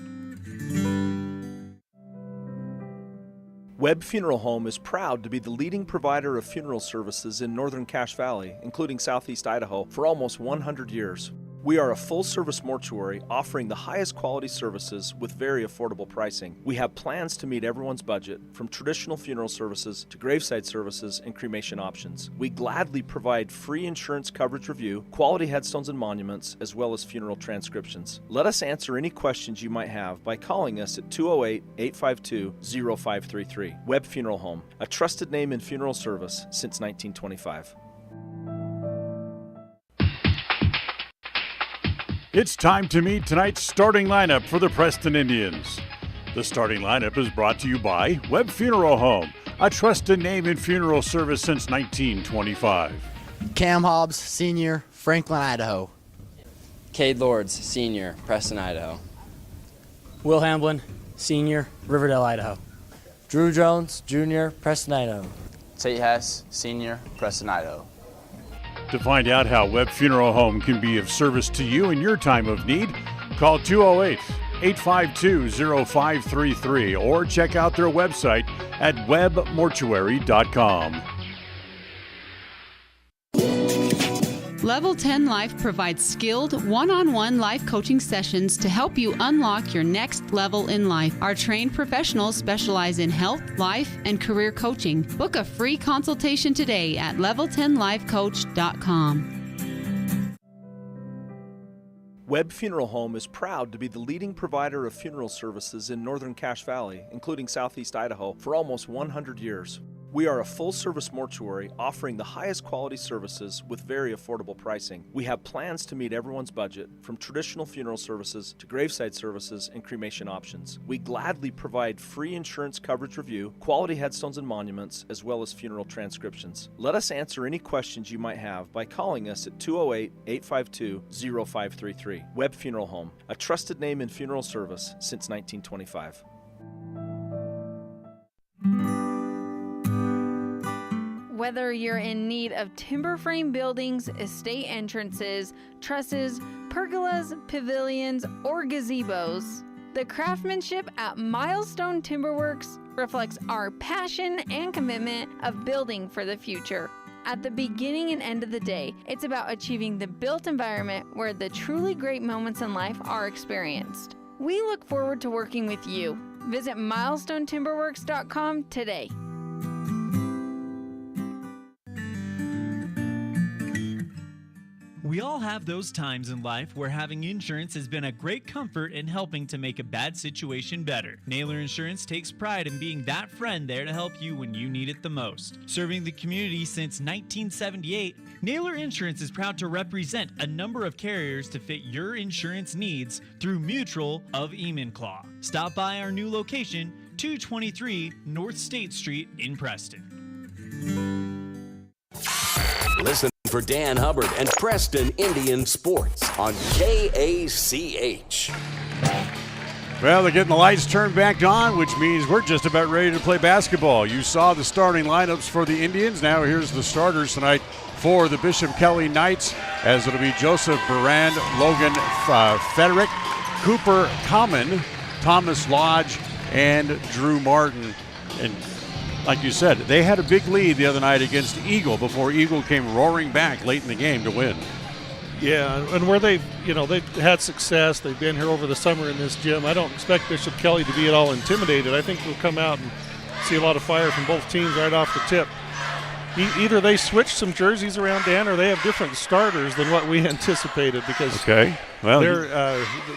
Webb Funeral Home is proud to be the leading provider of funeral services in northern Cache Valley, including southeast Idaho, for almost 100 years. We are a full-service mortuary offering the highest quality services with very affordable pricing. We have plans to meet everyone's budget, from traditional funeral services to graveside services and cremation options. We gladly provide free insurance coverage review, quality headstones and monuments, as well as funeral transcriptions. Let us answer any questions you might have by calling us at 208-852-0533. Webb Funeral Home, a trusted name in funeral service since 1925. It's time to meet tonight's starting lineup for the Preston Indians. The starting lineup is brought to you by Webb Funeral Home, a trusted name in funeral service since 1925. Cam Hobbs, Senior, Franklin, Idaho. Cade Lords, Senior, Preston, Idaho. Will Hamblin, Senior, Riverdale, Idaho. Drew Jones, Junior, Preston, Idaho. Tate Hess, Senior, Preston, Idaho. To find out how Webb Funeral Home can be of service to you in your time of need, call 208-852-0533 or check out their website at webbmortuary.com. Level 10 Life provides skilled one-on-one life coaching sessions to help you unlock your next level in life. Our trained professionals specialize in health, life, and career coaching. Book a free consultation today at level10lifecoach.com. Webb Funeral Home is proud to be the leading provider of funeral services in northern Cache Valley, including southeast Idaho, for almost 100 years. We are a full-service mortuary offering the highest quality services with very affordable pricing. We have plans to meet everyone's budget, from traditional funeral services to graveside services and cremation options. We gladly provide free insurance coverage review, quality headstones and monuments, as well as funeral transcriptions. Let us answer any questions you might have by calling us at 208-852-0533. Webb Funeral Home, a trusted name in funeral service since 1925. Whether you're in need of timber frame buildings, estate entrances, trusses, pergolas, pavilions, or gazebos, the craftsmanship at Milestone Timberworks reflects our passion and commitment of building for the future. At the beginning and end of the day, it's about achieving the built environment where the truly great moments in life are experienced. We look forward to working with you. Visit milestonetimberworks.com today. We all have those times in life where having insurance has been a great comfort in helping to make a bad situation better. Naylor Insurance takes pride in being that friend there to help you when you need it the most. Serving the community since 1978, Naylor Insurance is proud to represent a number of carriers to fit your insurance needs through Mutual of Enumclaw. Stop by our new location, 223 North State Street in Preston. Listen for Dan Hubbard and Preston Indian Sports on KACH. Well, they're getting the lights turned back on, which means we're just about ready to play basketball. You saw the starting lineups for the Indians. Now here's the starters tonight for the Bishop Kelly Knights, as it'll be Joseph Barand, Logan Federick, Cooper Common, Thomas Lodge, and Drew Martin. And like you said, they had a big lead the other night against Eagle before Eagle came roaring back late in the game to win. Yeah, and where they've had success, they've been here over the summer in this gym. I don't expect Bishop Kelly to be at all intimidated. I think we'll come out and see a lot of fire from both teams right off the tip. Either they switch some jerseys around, Dan, or they have different starters than what we anticipated, because the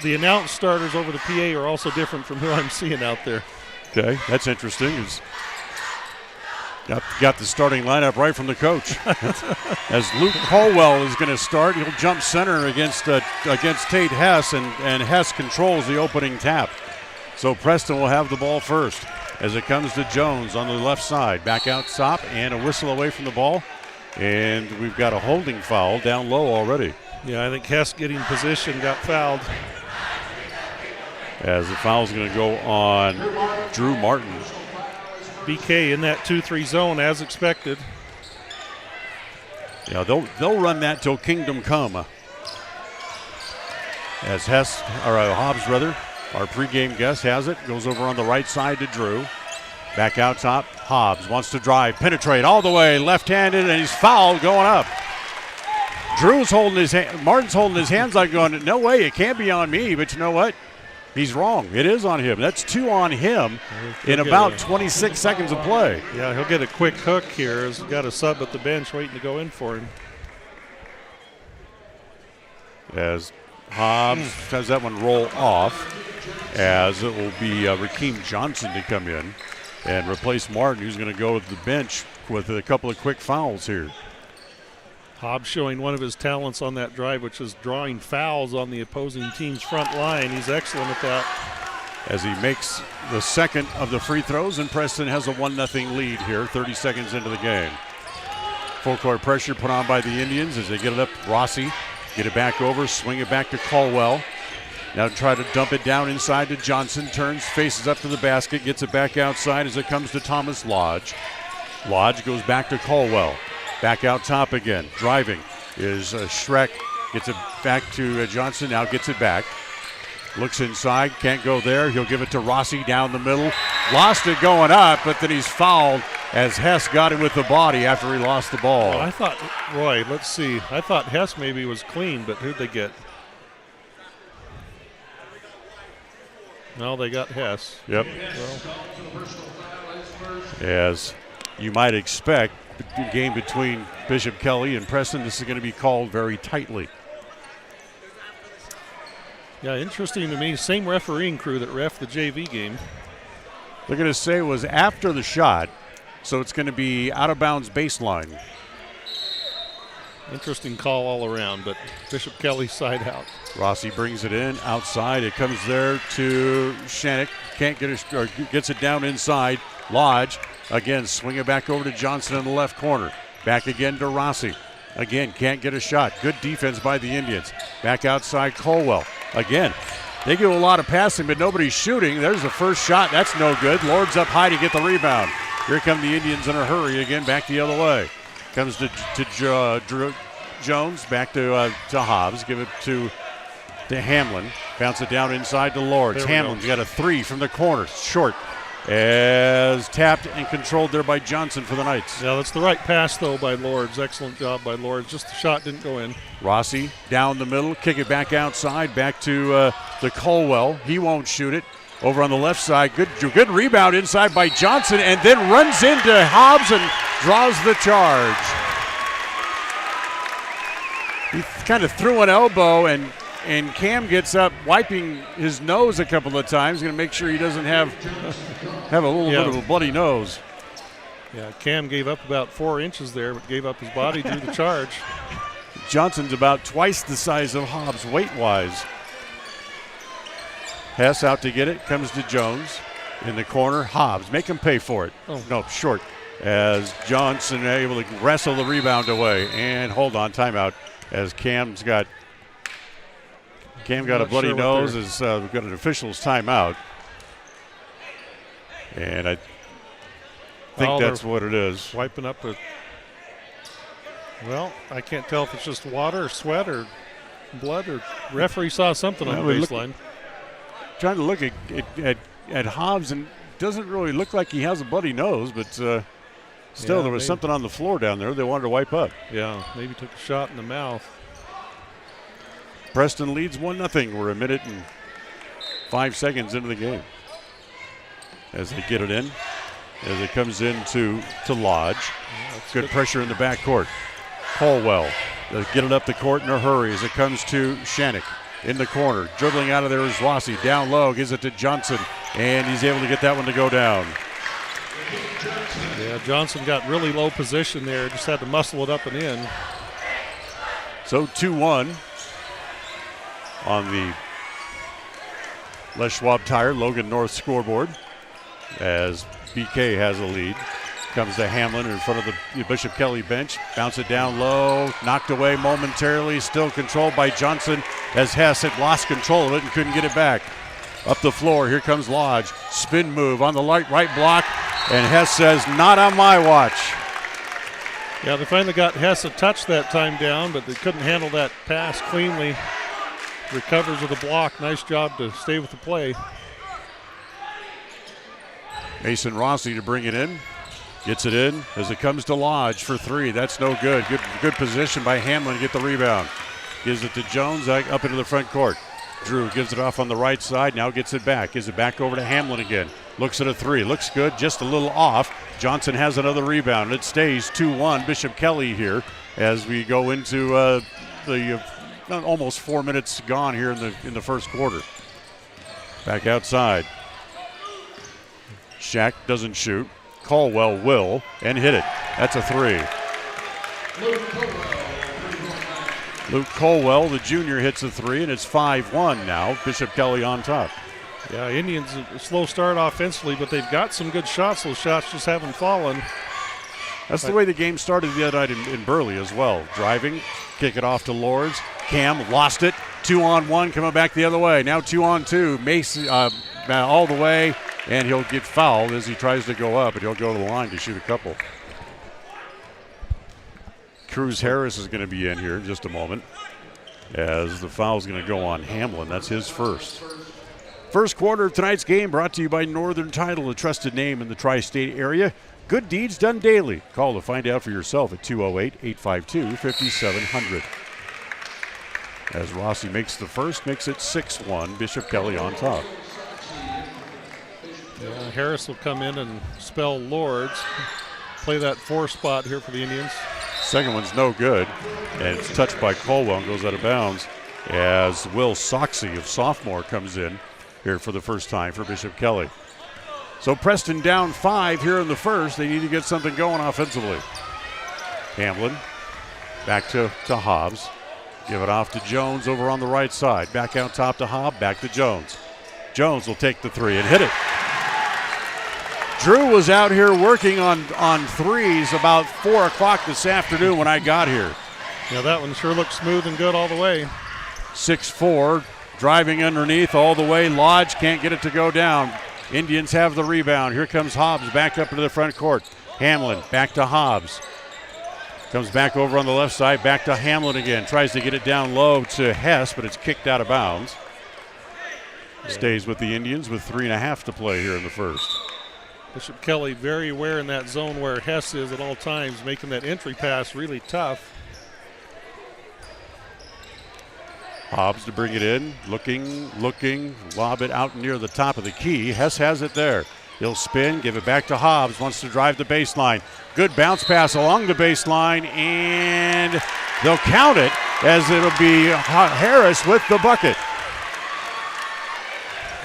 announced starters over the PA are also different from who I'm seeing out there. Okay, that's interesting. Got the starting lineup right from the coach. As Luke Colwell is going to start, he'll jump center against Tate Hess, and Hess controls the opening tap. So Preston will have the ball first as it comes to Jones on the left side. Back out top, and a whistle away from the ball. And we've got a holding foul down low already. Yeah, I think Hess getting position got fouled. As the foul's going to go on Drew Martin. BK in that 2-3 zone as expected. Yeah, they'll run that till kingdom come. As Hobbs, our pregame guest, has it. Goes over on the right side to Drew. Back out top. Hobbs wants to drive, penetrate all the way, left-handed, and he's fouled going up. Drew's holding his hand. Martin's holding his hands like going, no way, it can't be on me. But you know what? He's wrong. It is on him. That's 2 on him in about 26 seconds of play. Yeah, he'll get a quick hook here. He's got a sub at the bench waiting to go in for him. As Hobbs has that one roll off, as it will be Rakeem Johnson to come in and replace Martin, who's going to go to the bench with a couple of quick fouls here. Hobbs showing one of his talents on that drive, which is drawing fouls on the opposing team's front line. He's excellent at that. As he makes the second of the free throws, and Preston has a 1-0 lead here, 30 seconds into the game. Full court pressure put on by the Indians as they get it up. Rossi, get it back over, swing it back to Caldwell. Now try to dump it down inside to Johnson. Turns, faces up to the basket, gets it back outside as it comes to Thomas Lodge. Lodge goes back to Caldwell. Back out top again. Driving is Schreck. Gets it back to Johnson. Now gets it back. Looks inside. Can't go there. He'll give it to Rossi down the middle. Lost it going up, but then he's fouled as Hess got him with the body after he lost the ball. Well, I thought, Roy, let's see. I thought Hess maybe was clean, but who'd they get? No, they got Hess. Yep. Well, as you might expect, the game between Bishop Kelly and Preston, this is going to be called very tightly. yeah, interesting to me. Same refereeing crew that ref the JV game. They're going to say it was after the shot, so it's going to be out of bounds baseline. Interesting call all around, but Bishop Kelly's side out. Rossi brings it in outside. It comes there to Shannick. Can't get it, or gets it down inside. Lodge again, swing it back over to Johnson in the left corner. Back again to Rossi. Again, can't get a shot. Good defense by the Indians. Back outside, Colwell. Again, they do a lot of passing, but nobody's shooting. There's the first shot. That's no good. Lord's up high to get the rebound. Here come the Indians in a hurry again, back the other way. Comes to Drew Jones, back to Hobbs. Give it to Hamlin. Bounce it down inside to Lords. Hamlin's got a three from the corner. Short. As tapped and controlled there by Johnson for the Knights. Yeah, that's the right pass, though, by Lords. Excellent job by Lords. Just the shot didn't go in. Rossi down the middle. Kick it back outside. Back to Colwell. He won't shoot it. Over on the left side. Good rebound inside by Johnson, and then runs into Hobbs and draws the charge. He kind of threw an elbow, and Cam gets up, wiping his nose a couple of times. Going to make sure he doesn't have a little bit of a bloody nose. Yeah, Cam gave up about 4 inches there, but gave up his body, drew the charge. Johnson's about twice the size of Hobbs weight-wise. Hess out to get it, comes to Jones. In the corner, Hobbs, make him pay for it. Oh. No, short. As Johnson able to wrestle the rebound away. And hold on, timeout. As Cam got a bloody nose, as we've got an official's timeout. And I think that's what it is. Wiping up well, I can't tell if it's just water or sweat or blood, or referee saw something on the baseline. Trying to look at Hobbs, and doesn't really look like he has a bloody nose, but still there was something on the floor down there they wanted to wipe up. Yeah, maybe took a shot in the mouth. Preston leads 1-0. We're a minute and 5 seconds into the game. As they get it in, as it comes into Lodge. Yeah, good pressure in the backcourt. Colwell, they get it up the court in a hurry as it comes to Shannick. In the corner, dribbling out of there is Rossi. Down low, gives it to Johnson, and he's able to get that one to go down. Yeah, Johnson got really low position there, just had to muscle it up and in. So 2-1 on the Les Schwab Tire Logan North scoreboard as BK has a lead. Comes to Hamlin in front of the Bishop Kelly bench. Bounce it down low. Knocked away momentarily. Still controlled by Johnson as Hess had lost control of it and couldn't get it back. Up the floor. Here comes Lodge. Spin move on the right block. And Hess says, not on my watch. Yeah, they finally got Hess a touch that time down, but they couldn't handle that pass cleanly. Recovers with the block. Nice job to stay with the play. Mason Rossi to bring it in. Gets it in as it comes to Lodge for three. That's no good. Good position by Hamlin to get the rebound. Gives it to Jones up into the front court. Drew gives it off on the right side. Now gets it back. Gives it back over to Hamlin again. Looks at a three. Looks good. Just a little off. Johnson has another rebound. It stays 2-1 Bishop Kelly here as we go into the almost 4 minutes gone here in the first quarter. Back outside. Shack doesn't shoot. Colwell will and hit it. That's a three. Luke Colwell, the junior, hits a three, and it's 5-1 now. Bishop Kelly on top. Yeah, Indians a slow start offensively, but they've got some good shots. Those shots just haven't fallen. That's the way the game started the other night in Burley as well. Driving, kick it off to Lords. Cam lost it. 2-on-1 coming back the other way. Now 2-on-2. Mason all the way. And he'll get fouled as he tries to go up, and he'll go to the line to shoot a couple. Cruz Harris is going to be in here in just a moment as the foul is going to go on Hamlin. That's his first. First quarter of tonight's game brought to you by Northern Title, a trusted name in the tri-state area. Good deeds done daily. Call to find out for yourself at 208-852-5700. As Rossi makes the first, makes it 6-1. Bishop Kelly on top. Yeah, Harris will come in and spell Lords. Play that 4 spot here for the Indians. Second one's no good, and it's touched by Colwell and goes out of bounds as Will Soxie of sophomore comes in here for the first time for Bishop Kelly. So Preston down 5 here in the first. They need to get something going offensively. Hamlin back to Hobbs. Give it off to Jones over on the right side. Back out top to Hobbs, back to Jones. Jones will take the 3 and hit it. Drew was out here working on threes about 4 o'clock this afternoon when I got here. Yeah, that one sure looks smooth and good all the way. 6'4", driving underneath all the way. Lodge can't get it to go down. Indians have the rebound. Here comes Hobbs back up into the front court. Hamlin back to Hobbs. Comes back over on the left side, back to Hamlin again. Tries to get it down low to Hess, but it's kicked out of bounds. Stays with the Indians with 3.5 to play here in the first. Bishop Kelly very aware in that zone where Hess is at all times, making that entry pass really tough. Hobbs to bring it in, looking, lob it out near the top of the key. Hess has it there. He'll spin, give it back to Hobbs, wants to drive the baseline. Good bounce pass along the baseline, and they'll count it as it'll be Harris with the bucket.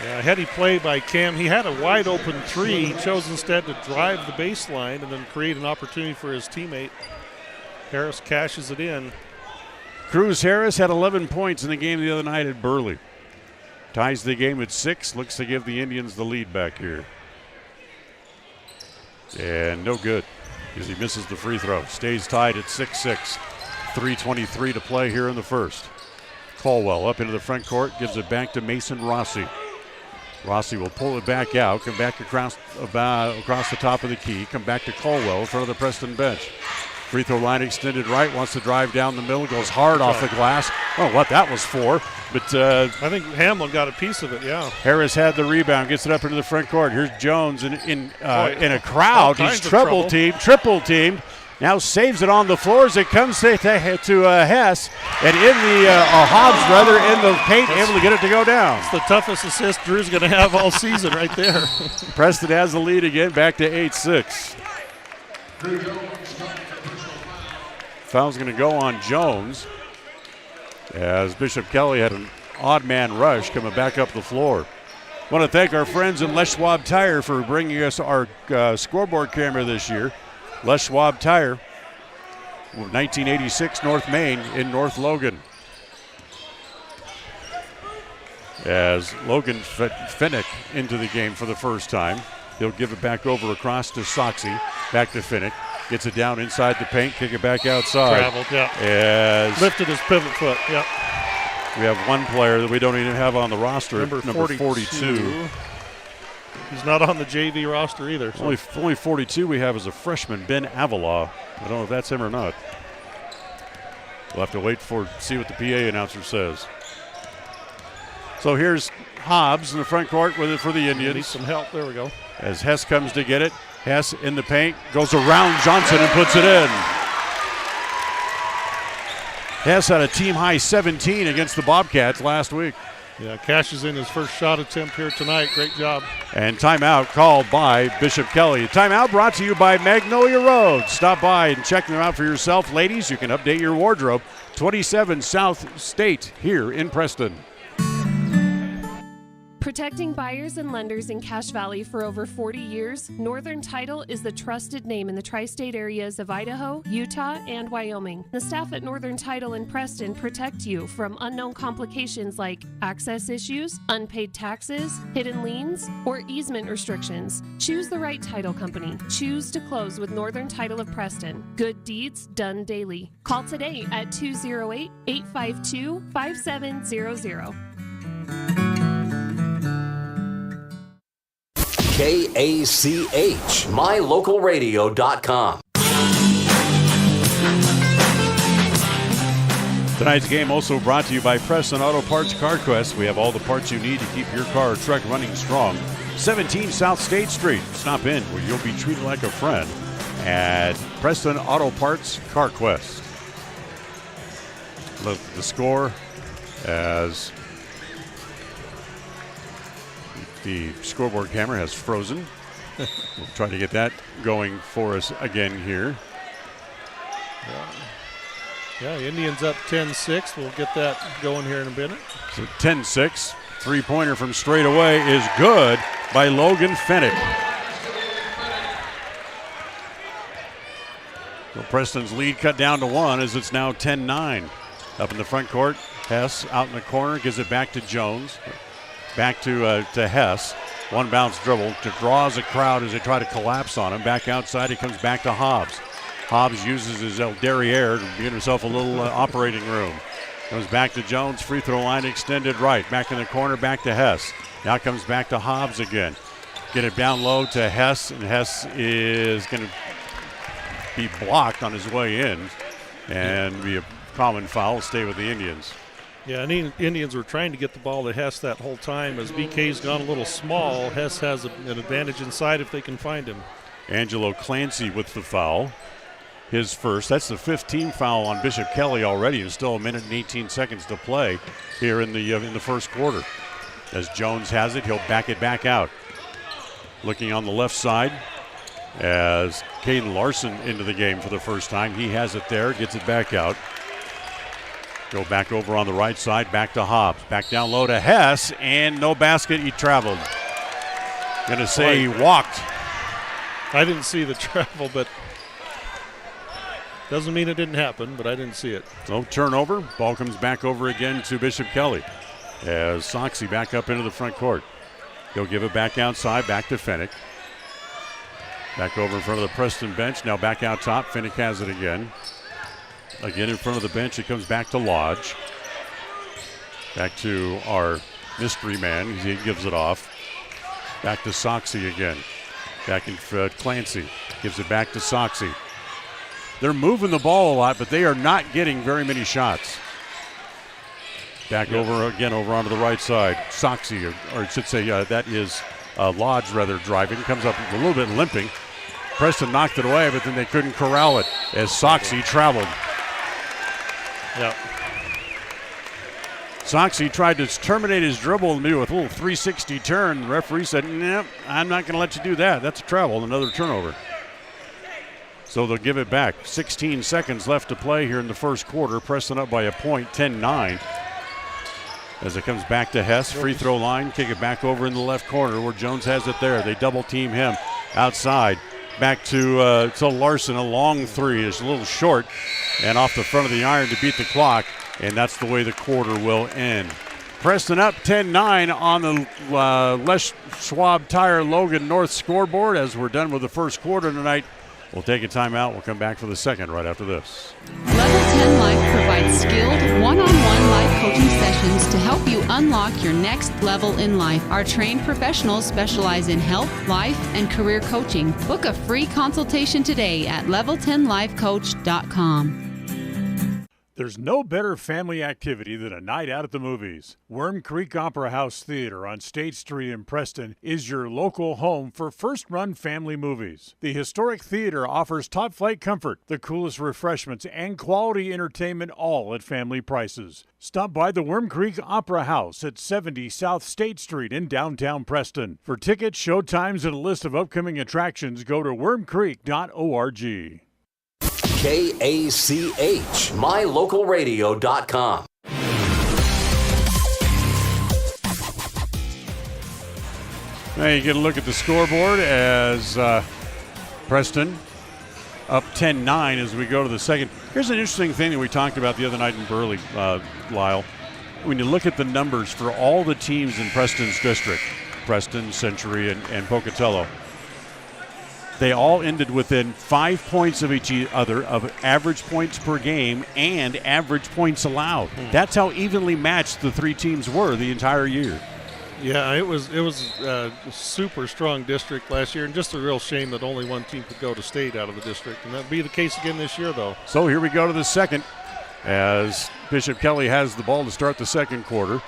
Yeah, heady play by Cam. He had a wide open 3. He chose instead to drive the baseline and then create an opportunity for his teammate. Harris cashes it in. Cruz Harris had 11 points in the game the other night at Burley. Ties the game at 6. Looks to give the Indians the lead back here. And no good because he misses the free throw. Stays tied at 6-6. 3:23 to play here in the first. Caldwell up into the front court. Gives it back to Mason Rossi. Rossi will pull it back out. Come back across the top of the key. Come back to Caldwell in front of the Preston bench. Free throw line extended right, wants to drive down the middle, goes hard off the glass. I don't know what that was for, but I think Hamlin got a piece of it, yeah. Harris had the rebound, gets it up into the front court. Here's Jones in a crowd. He's triple teamed. Now saves it on the floor as it comes to Hess, and in Hobbs in the paint, able to get it to go down. It's the toughest assist Drew's going to have all season right there. Preston has the lead again, back to 8-6. Foul's going to go on Jones as Bishop Kelly had an odd man rush coming back up the floor. Want to thank our friends in Les Schwab Tire for bringing us our scoreboard camera this year. Les Schwab Tire, 1986 North Main in North Logan. As Logan Finnick into the game for the first time. He'll give it back over across to Soxie. Back to Finnick. Gets it down inside the paint, kick it back outside. Traveled, yeah. Lifted his pivot foot, yeah. We have one player that we don't even have on the roster, number 42. He's not on the JV roster either. So. Only 42 we have is a freshman, Ben Avila. I don't know if that's him or not. We'll have to wait see what the PA announcer says. So here's Hobbs in the front court with it for the Indians. Needs some help. There we go. As Hess comes to get it. Hess in the paint, goes around Johnson and puts it in. Hess had a team-high 17 against the Bobcats last week. Yeah, cashes in his first shot attempt here tonight. Great job. And timeout called by Bishop Kelly. Timeout brought to you by Magnolia Road. Stop by and check them out for yourself. Ladies, you can update your wardrobe. 27 South State here in Preston. Protecting buyers and lenders in Cache Valley for over 40 years, Northern Title is the trusted name in the tri-state areas of Idaho, Utah, and Wyoming. The staff at Northern Title in Preston protect you from unknown complications like access issues, unpaid taxes, hidden liens, or easement restrictions. Choose the right title company. Choose to close with Northern Title of Preston. Good deeds done daily. Call today at 208-852-5700. KACH, mylocalradio.com. Tonight's game also brought to you by Preston Auto Parts Car Quest. We have all the parts you need to keep your car or truck running strong. 17 South State Street. Stop in where you'll be treated like a friend. at Preston Auto Parts CarQuest. Look at the score as the scoreboard camera has frozen. We'll try to get that going for us again here. Yeah, Indians up 10-6. We'll get that going here in a minute. So 10-6. Three-pointer from straight away is good by Logan Fennick. So Preston's lead cut down to 1 as it's now 10-9. Up in the front court, Hess out in the corner, gives it back to Jones. Back to Hess. One bounce dribble to draws a crowd as they try to collapse on him. Back outside, he comes back to Hobbs. Hobbs uses his derriere to get himself a little operating room. Goes back to Jones, free throw line extended right. Back in the corner, back to Hess. Now comes back to Hobbs again. Get it down low to Hess, and Hess is going to be blocked on his way in and be a common foul. Stay with the Indians. Yeah, and the Indians were trying to get the ball to Hess that whole time. As BK's gone a little small, Hess has an advantage inside if they can find him. Angelo Clancy with the foul. His first. That's the 15th foul on Bishop Kelly already, and still 1 minute and 18 seconds to play here in the first quarter. As Jones has it, he'll back it back out. Looking on the left side as Caden Larson into the game for the first time. He has it there, gets it back out. Go back over on the right side, back to Hobbs. Back down low to Hess, and no basket. He traveled. Gonna say he walked. I didn't see the travel, but doesn't mean it didn't happen, but I didn't see it. So turnover. Ball comes back over again to Bishop Kelly as Soxie back up into the front court. He'll give it back outside, back to Fennick. Back over in front of the Preston bench. Now back out top. Fennick has it again. Again in front of the bench, it comes back to Lodge. Back to our mystery man. He gives it off. Back to Soxie again. Back in Clancy. Gives it back to Soxie. They're moving the ball a lot, but they are not getting very many shots. Back over again, over onto the right side. Soxie, or I should say, that is Lodge rather driving. Comes up a little bit limping. Preston knocked it away, but then they couldn't corral it as Soxie traveled. Yep. Soxie tried to terminate his dribble with a little 360 turn. The referee said, "Nope, I'm not going to let you do that. That's a travel." Another turnover. So they'll give it back. 16 seconds left to play here in the first quarter. Preston up by a point, 10-9. As it comes back to Hess, free throw line. Kick it back over in the left corner where Jones has it there. They double team him outside. Back to Larson, a long three. It's a little short and off the front of the iron to beat the clock, and that's the way the quarter will end. Preston up 10-9 on the Les Schwab Tire Logan North scoreboard as we're done with the first quarter tonight. We'll take a timeout. We'll come back for the second right after this. Level 10 Life provides skilled one-on-one life coaching sessions to help you unlock your next level in life. Our trained professionals specialize in health, life, and career coaching. Book a free consultation today at level10lifecoach.com. There's no better family activity than a night out at the movies. Worm Creek Opera House Theater on State Street in Preston is your local home for first-run family movies. The historic theater offers top-flight comfort, the coolest refreshments, and quality entertainment, all at family prices. Stop by the Worm Creek Opera House at 70 South State Street in downtown Preston. For tickets, show times, and a list of upcoming attractions, go to wormcreek.org. KACH, mylocalradio.com. Now you get a look at the scoreboard as Preston up 10-9 as we go to the second. Here's an interesting thing that we talked about the other night in Burley, Lyle. When you look at the numbers for all the teams in Preston's district, Preston, Century, and Pocatello, they all ended within 5 points of each other of average points per game and average points allowed. That's how evenly matched the three teams were the entire year. Yeah, it was a super strong district last year, and just a real shame that only one team could go to state out of the district, and that'll be the case again this year, though. So here we go to the second as Bishop Kelly has the ball to start the second quarter.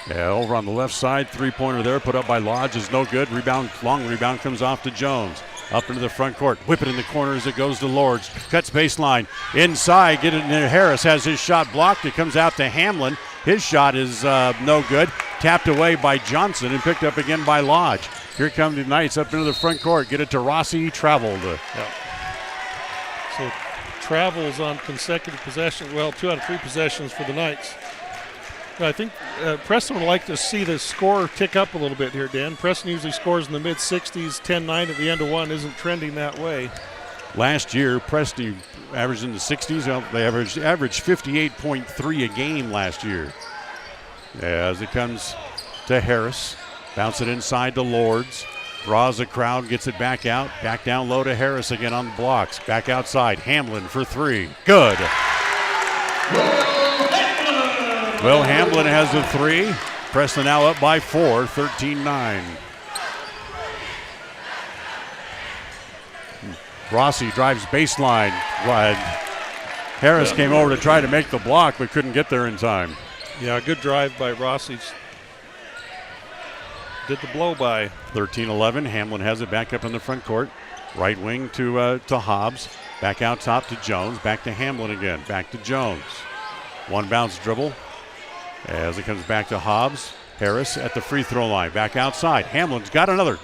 Over on the left side, three-pointer there put up by Lodge is no good. Long rebound comes off to Jones. Up into the front court. Whip it in the corner as it goes to Lords. Cuts baseline. Inside. Get it in there. Harris has his shot blocked. It comes out to Hamlin. His shot is no good. Tapped away by Johnson and picked up again by Lodge. Here come the Knights up into the front court. Get it to Rossi. Traveled. So travels on consecutive possessions. Well, 2 out of 3 possessions for the Knights. I think Preston would like to see the score tick up a little bit here, Dan. Preston usually scores in the mid-60s. 10-9 at the end of one isn't trending that way. Last year, Preston averaged in the 60s. They averaged 58.3 a game last year. As it comes to Harris. Bounce it inside to Lords. Draws the crowd, gets it back out. Back down low to Harris again on the blocks. Back outside. Hamlin for 3. Good. Will Hamlin has the 3. Preston now up by 4, 13-9. Rossi drives baseline. Harris came over to try to make the block, but couldn't get there in time. Yeah, good drive by Rossi. Did the blow by. 13-11. Hamlin has it back up in the front court. Right wing to Hobbs. Back out top to Jones. Back to Hamlin again. Back to Jones. One bounce dribble. As it comes back to Hobbs. Harris at the free throw line. Back outside. Hamlin's got another.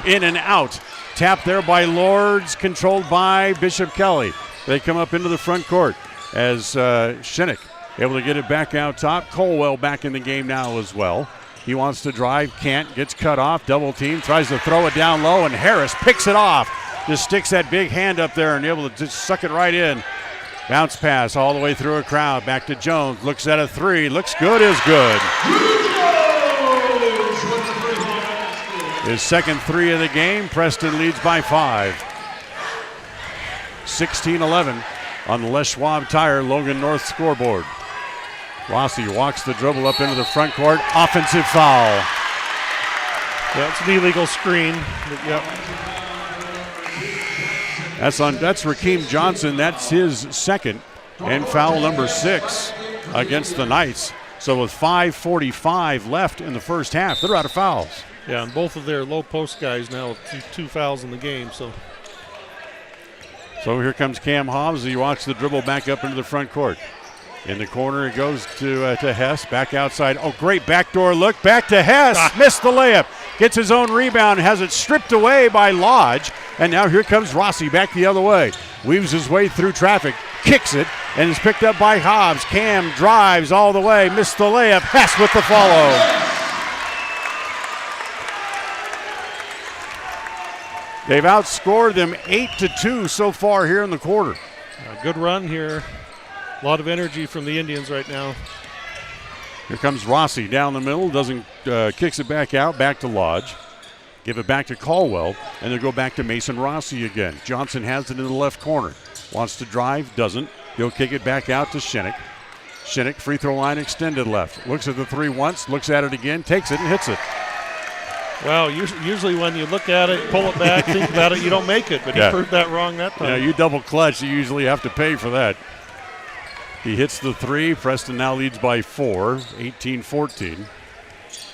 In and out. Tapped there by Lords. Controlled by Bishop Kelly. They come up into the front court as Shinnick able to get it back out top. Colwell back in the game now as well. He wants to drive. Can't. Gets cut off. Double team. Tries to throw it down low. And Harris picks it off. Just sticks that big hand up there and able to just suck it right in. Bounce pass all the way through a crowd. Back to Jones. Looks at a 3. Looks good is good. His second 3 of the game. Preston leads by 5. 16-11 on the Les Schwab Tire Logan North scoreboard. Rossi walks the dribble up into the front court. Offensive foul. Yeah, it's an illegal screen. Yep. That's Rakeem Johnson. That's his second and foul number 6 against the Knights. So with 5:45 left in the first half, they're out of fouls. Yeah, and both of their low post guys now with 2 fouls in the game. So here comes Cam Hobbs. He walks the dribble back up into the front court. In the corner, it goes to Hess. Back outside. Oh, great backdoor look. Back to Hess. Missed the layup. Gets his own rebound. Has it stripped away by Lodge. And now here comes Rossi back the other way. Weaves his way through traffic. Kicks it. And is picked up by Hobbs. Cam drives all the way. Missed the layup. Hess with the follow. They've outscored them 8-2 so far here in the quarter. Good run here. A lot of energy from the Indians right now. Here comes Rossi down the middle. Kicks it back out. Back to Lodge. Give it back to Caldwell. And they go back to Mason Rossi again. Johnson has it in the left corner. Wants to drive. Doesn't. He'll kick it back out to Shinnick. Shinnick, free throw line extended left. Looks at the 3 once. Looks at it again. Takes it and hits it. Well, usually when you look at it, pull it back, think about it, you don't make it. But he proved that wrong that time. Yeah, you double clutch. You usually have to pay for that. He hits the 3. Preston now leads by 4, 18-14.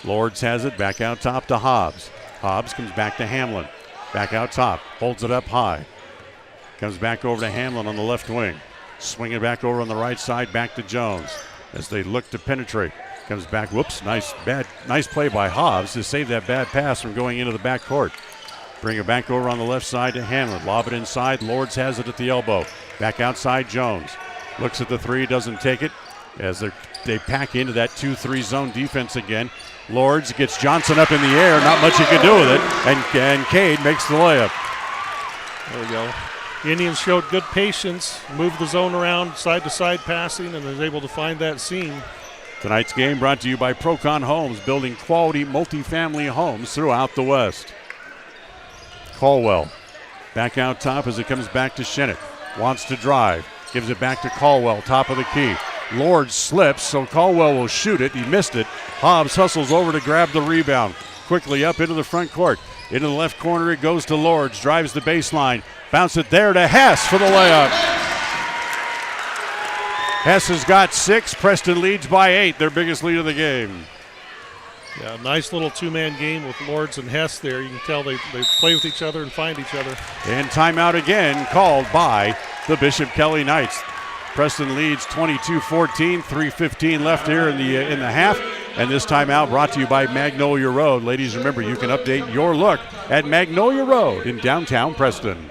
Lords has it back out top to Hobbs. Hobbs comes back to Hamlin. Back out top. Holds it up high. Comes back over to Hamlin on the left wing. Swing it back over on the right side. Back to Jones as they look to penetrate. Comes back. Whoops. Nice play by Hobbs to save that bad pass from going into the back court. Bring it back over on the left side to Hamlin. Lob it inside. Lords has it at the elbow. Back outside Jones. Looks at the 3, doesn't take it as they pack into that 2-3 zone defense again. Lords gets Johnson up in the air. Not much he can do with it. And Cade makes the layup. There we go. The Indians showed good patience, moved the zone around side-to-side passing, and was able to find that seam. Tonight's game brought to you by Procon Homes, building quality multifamily homes throughout the West. Caldwell back out top as it comes back to Shinnick. Wants to drive. Gives it back to Caldwell, top of the key. Lord slips, so Caldwell will shoot it. He missed it. Hobbs hustles over to grab the rebound. Quickly up into the front court. Into the left corner it goes to Lords. Drives the baseline. Bounce it there to Hess for the layup. Hess has got 6. Preston leads by 8, their biggest lead of the game. Yeah, nice little two-man game with Lords and Hess there. You can tell they play with each other and find each other. And timeout again called by the Bishop Kelly Knights. Preston leads 22-14, 3:15 left here in the half. And this timeout brought to you by Magnolia Road. Ladies, remember, you can update your look at Magnolia Road in downtown Preston.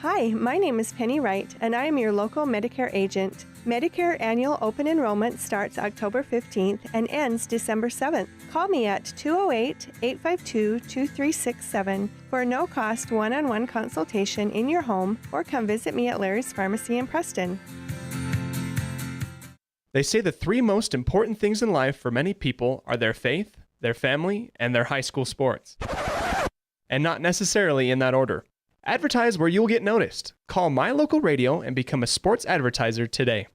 Hi, my name is Penny Wright, and I am your local Medicare agent. Medicare annual open enrollment starts October 15th and ends December 7th. Call me at 208-852-2367 for a no-cost one-on-one consultation in your home, or come visit me at Larry's Pharmacy in Preston. They say the three most important things in life for many people are their faith, their family, and their high school sports. And not necessarily in that order. Advertise where you will get noticed. Call My Local Radio and become a sports advertiser today.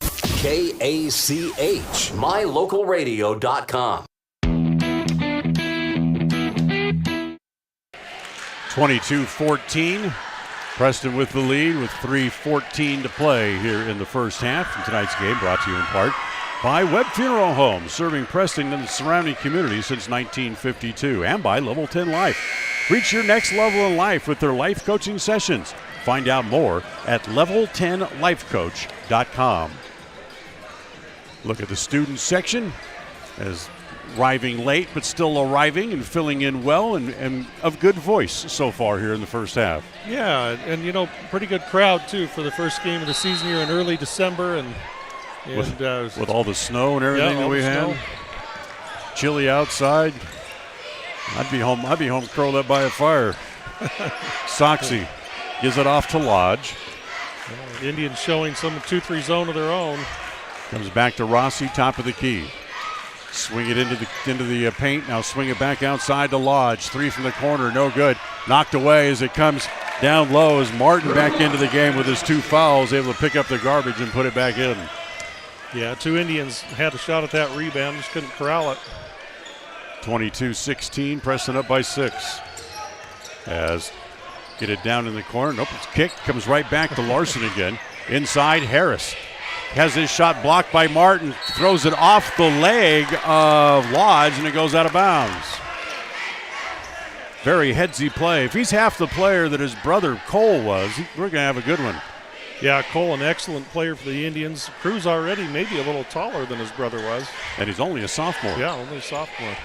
KACH, mylocalradio.com. 22-14. Preston with the lead with 3:14 to play here in the first half. And tonight's game brought to you in part by Webb Funeral Home, serving Preston and the surrounding community since 1952, and by Level 10 Life. Reach your next level in life with their life coaching sessions. Find out more at level10lifecoach.com. Look at the student section as arriving late, but still arriving and filling in well and of good voice so far here in the first half. Yeah, and pretty good crowd too for the first game of the season here in early December, and with all the snow and everything that we had. Chilly outside. I'd be home curled up by a fire. Soxy gives it off to Lodge. The Indians showing some 2-3 zone of their own. Comes back to Rossi, top of the key. Swing it into the paint. Now swing it back outside to Lodge. Three from the corner, no good. Knocked away as it comes down low as Martin back into the game with his 2 fouls, able to pick up the garbage and put it back in. Yeah, 2 Indians had a shot at that rebound, just couldn't corral it. 22-16, Preston up by 6. As get it down in the corner. Nope, it's kicked. Comes right back to Larson again. Inside, Harris has his shot blocked by Martin. Throws it off the leg of Lodge, and it goes out of bounds. Very headsy play. If he's half the player that his brother Cole was, we're going to have a good one. Yeah, Cole, an excellent player for the Indians. Cruz already maybe a little taller than his brother was. And he's only a sophomore. Yeah, only a sophomore.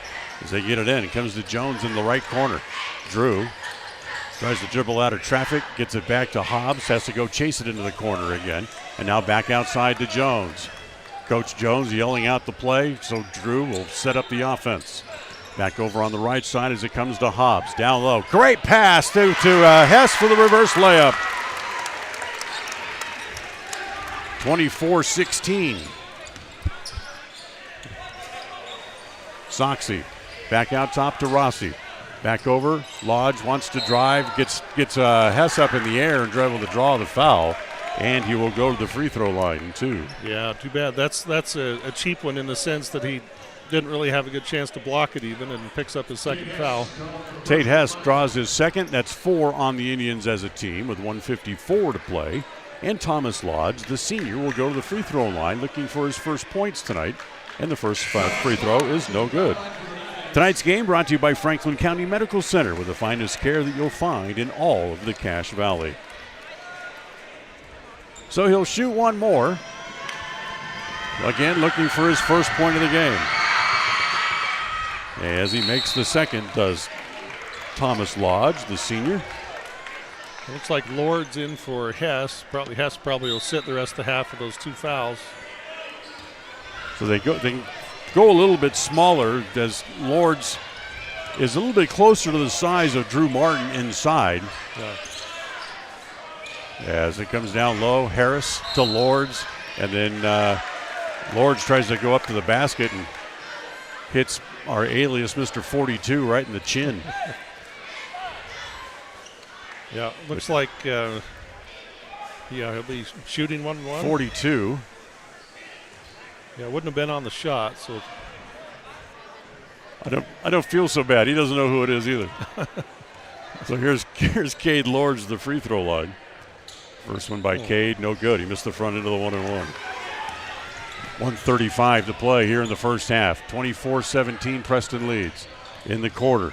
As they get it in, it comes to Jones in the right corner. Drew tries to dribble out of traffic, gets it back to Hobbs, has to go chase it into the corner again. And now back outside to Jones. Coach Jones yelling out the play, so Drew will set up the offense. Back over on the right side as it comes to Hobbs. Down low. Great pass to Hess for the reverse layup. 24-16. Soxy back out top to Rossi. Back over. Lodge wants to drive. Gets Hess up in the air and able to draw the foul. And he will go to the free throw line, too. Yeah, too bad. That's a cheap one in the sense that he didn't really have a good chance to block it even, and picks up his second foul. Tate Hess draws his second. That's 4 on the Indians as a team with 1:54 to play. And Thomas Lodge, the senior, will go to the free throw line looking for his first points tonight. And the first free throw is no good. Tonight's game brought to you by Franklin County Medical Center, with the finest care that you'll find in all of the Cache Valley. So he'll shoot one more. Again, looking for his first point of the game. As he makes the second, does Thomas Lodge, the senior. It looks like Lord's in for Hess. Hess probably will sit the rest of the half of those 2 fouls. So they go a little bit smaller, as Lord's is a little bit closer to the size of Drew Martin inside. Yeah. As it comes down low, Harris to Lords, and then Lords tries to go up to the basket and hits our alias Mr. 42 right in the chin. Yeah, looks like he'll be shooting 1-1. 42. Yeah, wouldn't have been on the shot, so I don't feel so bad. He doesn't know who it is either. So here's Cade Lords, the free throw line. First one by Cade, no good. He missed the front end of the 1-and-1. 1:35 to play here in the first half. 24-17, Preston leads in the quarter.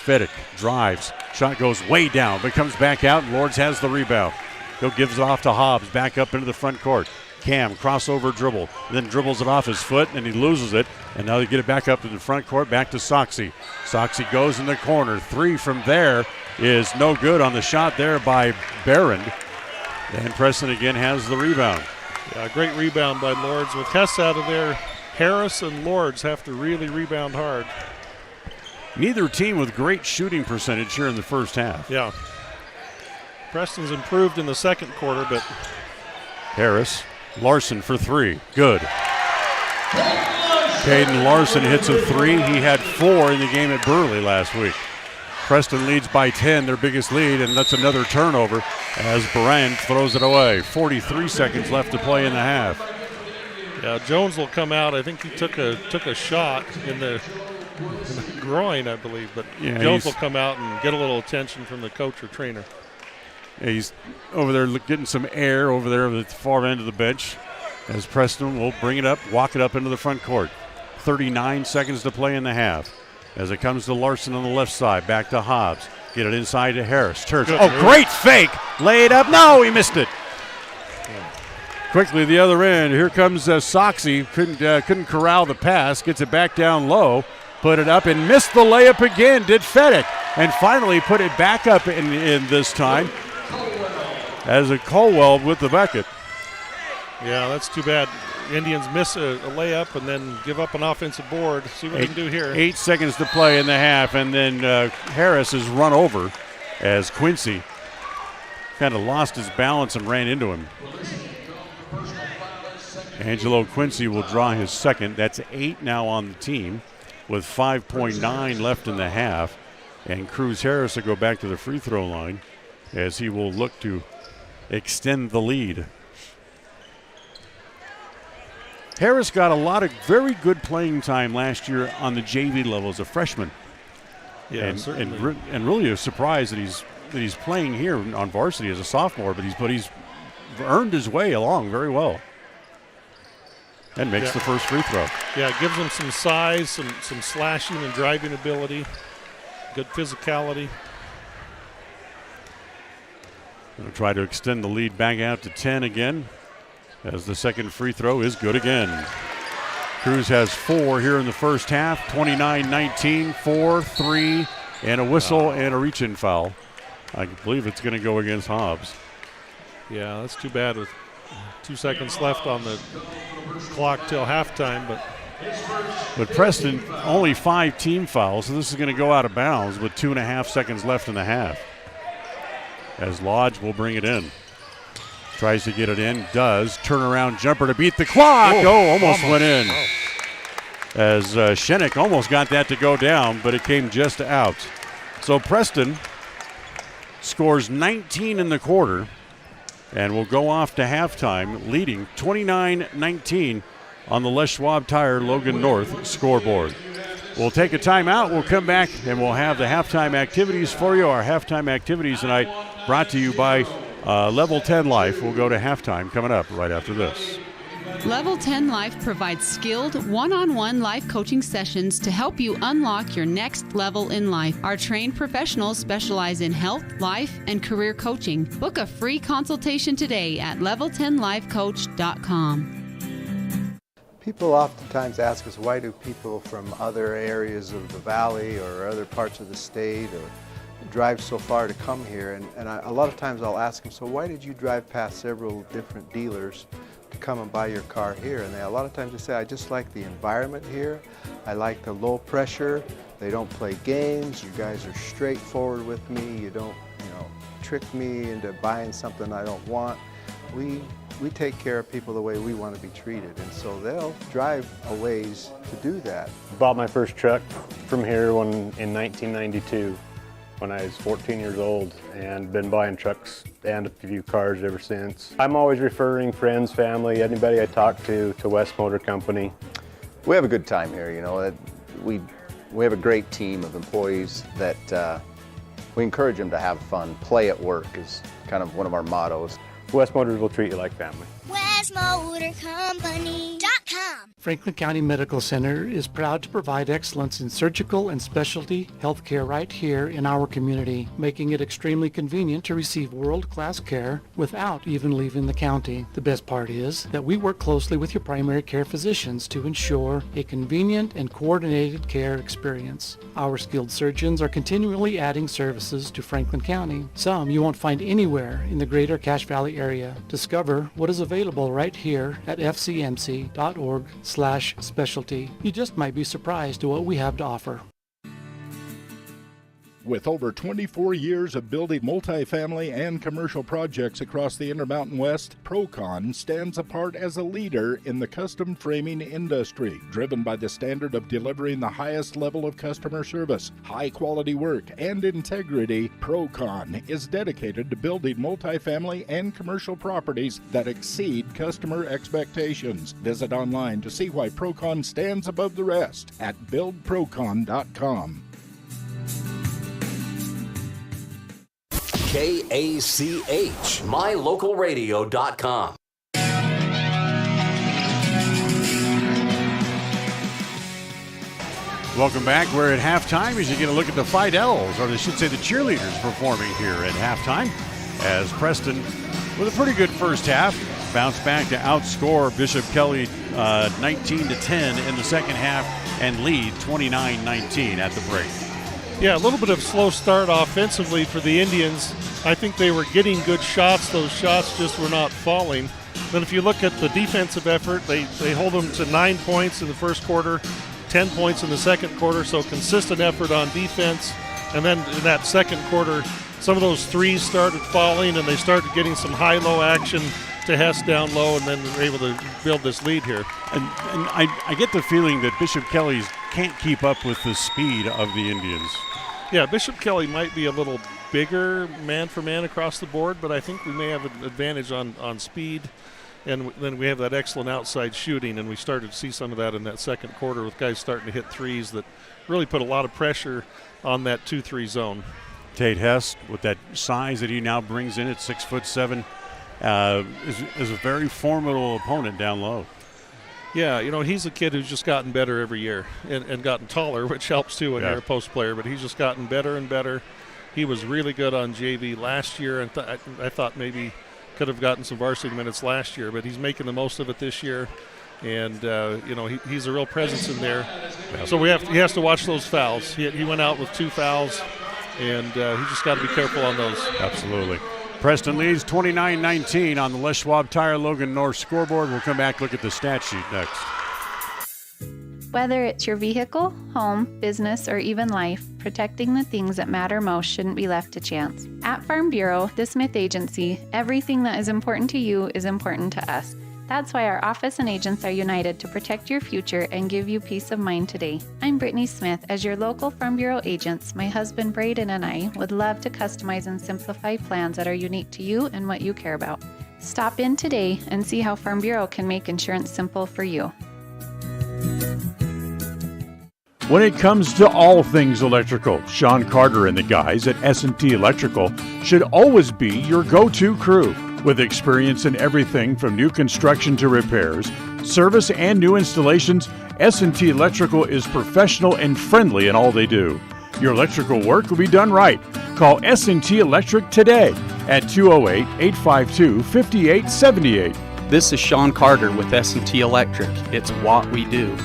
Fedek drives. Shot goes way down, but comes back out, and Lords has the rebound. He'll gives it off to Hobbs, back up into the front court. Cam, crossover dribble, then dribbles it off his foot, and he loses it. And now they get it back up to the front court, back to Soxy. Soxy goes in the corner. 3 from there is no good on the shot there by Barron. And Preston again has the rebound. Yeah, great rebound by Lords. With Hess out of there, Harris and Lords have to really rebound hard. Neither team with great shooting percentage here in the first half. Yeah. Preston's improved in the second quarter, but Harris, Larson for 3. Good. Caden Larson hits a 3. He had 4 in the game at Burley last week. Preston leads by 10, their biggest lead, and that's another turnover as Bryant throws it away. 43 seconds left to play in the half. Yeah, Jones will come out. I think he took a shot in the groin, I believe, but yeah, Jones will come out and get a little attention from the coach or trainer. Yeah, he's over there getting some air over there at the far end of the bench as Preston will bring it up, walk it up into the front court. 39 seconds to play in the half as it comes to Larson on the left side, back to Hobbs. Get it inside to Harris. Turns. Great fake. Lay it up. No, he missed it. Quickly the other end. Here comes Soxy. Couldn't corral the pass. Gets it back down low. Put it up and missed the layup again, did Fedek. And finally put it back up in this time as a Colwell with the bucket. Yeah, that's too bad. Indians miss a layup and then give up an offensive board. See what they can do here. 8 seconds to play in the half, and then Harris is run over as Quincy kind of lost his balance and ran into him. Angelo Quincy will draw his second. That's 8 now on the team with 5.9 left in the half. And Cruz Harris will go back to the free throw line as he will look to extend the lead. Harris got a lot of very good playing time last year on the JV level as a freshman. Yeah, and really a surprise that he's playing here on varsity as a sophomore, but he's earned his way along very well. And makes the first free throw. Yeah, it gives him some size, some slashing and driving ability, good physicality. Going to try to extend the lead back out to 10 again, as the second free throw is good again. Cruz has 4 here in the first half, 29-19, 4-3, and a whistle and a reach-in foul. I believe it's going to go against Hobbs. Yeah, that's too bad with 2 seconds left on the clock till halftime. But Preston, only 5 team fouls, so this is going to go out of bounds with 2.5 seconds left in the half. As Lodge will bring it in. Tries to get it in, does. Turnaround jumper to beat the clock. Almost went in. As Shenik almost got that to go down, but it came just out. So Preston scores 19 in the quarter and will go off to halftime, leading 29-19 on the Les Schwab Tire Logan North scoreboard. We'll take a timeout. We'll come back and we'll have the halftime activities for you. Our halftime activities tonight brought to you by Level 10 Life. We'll go to halftime coming up right after this. Level 10 Life provides skilled one-on-one life coaching sessions to help you unlock your next level in life. Our trained professionals specialize in health, life, and career coaching. Book a free consultation today at level10lifecoach.com. People oftentimes ask us, why do people from other areas of the valley or other parts of the state or drive so far to come here? And a lot of times I'll ask them, so why did you drive past several different dealers to come and buy your car here? And a lot of times they say, I just like the environment here. I like the low pressure. They don't play games. You guys are straightforward with me. You don't, trick me into buying something I don't want. We take care of people the way we want to be treated, and so they'll drive a ways to do that. Bought my first truck from here in 1992 when I was 14 years old, and been buying trucks and a few cars ever since. I'm always referring friends, family, anybody I talk to West Motor Company. We have a good time here, We have a great team of employees that we encourage them to have fun. Play at work is kind of one of our mottos. West Motors will treat you like family. WestMotorCompany.com Franklin County Medical Center is proud to provide excellence in surgical and specialty healthcare right here in our community, making it extremely convenient to receive world-class care without even leaving the county. The best part is that we work closely with your primary care physicians to ensure a convenient and coordinated care experience. Our skilled surgeons are continually adding services to Franklin County. Some you won't find anywhere in the greater Cache Valley area. Discover what is available right here at fcmc.org/specialty. You just might be surprised at what we have to offer. With over 24 years of building multifamily and commercial projects across the Intermountain West, Procon stands apart as a leader in the custom framing industry, driven by the standard of delivering the highest level of customer service, high-quality work, and integrity. Procon is dedicated to building multifamily and commercial properties that exceed customer expectations. Visit online to see why Procon stands above the rest at buildprocon.com. KACH, mylocalradio.com. Welcome back. We're at halftime as you get a look at the Fidels, or I should say the cheerleaders, performing here at halftime, as Preston, with a pretty good first half, bounced back to outscore Bishop Kelly 19-10 in the second half and lead 29-19 at the break. Yeah, a little bit of slow start offensively for the Indians. I think they were getting good shots. Those shots just were not falling. Then if you look at the defensive effort, they hold them to 9 points in the first quarter, 10 points in the second quarter, so consistent effort on defense. And then in that second quarter, some of those threes started falling, and they started getting some high-low action to Hess down low, and then they were able to build this lead here. And I get the feeling that Bishop Kelly's can't keep up with the speed of the Indians. Yeah, Bishop Kelly might be a little bigger man-for-man across the board, but I think we may have an advantage on speed, and then we have that excellent outside shooting, and we started to see some of that in that second quarter with guys starting to hit threes that really put a lot of pressure on that 2-3 zone. Tate Hess, with that size that he now brings in at 6'7", is a very formidable opponent down low. Yeah, you know, he's a kid who's just gotten better every year and gotten taller, which helps too when you're a post player, but he's just gotten better and better. He was really good on JV last year, and I thought maybe could have gotten some varsity minutes last year, but he's making the most of it this year. And, you know, he's a real presence in there. So he has to watch those fouls. He went out with 2 fouls, and he just got to be careful on those. Absolutely. Preston leads 29-19 on the Les Schwab Tire Logan North scoreboard. We'll come back, look at the stat sheet next. Whether it's your vehicle, home, business, or even life, protecting the things that matter most shouldn't be left to chance. At Farm Bureau, the Smith Agency, everything that is important to you is important to us. That's why our office and agents are united to protect your future and give you peace of mind today. I'm Brittany Smith. As your local Farm Bureau agents, my husband Braden and I would love to customize and simplify plans that are unique to you and what you care about. Stop in today and see how Farm Bureau can make insurance simple for you. When it comes to all things electrical, Sean Carter and the guys at S&T Electrical should always be your go-to crew. With experience in everything from new construction to repairs, service, and new installations, S&T Electrical is professional and friendly in all they do. Your electrical work will be done right. Call S&T Electric today at 208-852-5878. This is Sean Carter with S&T Electric. It's what we do.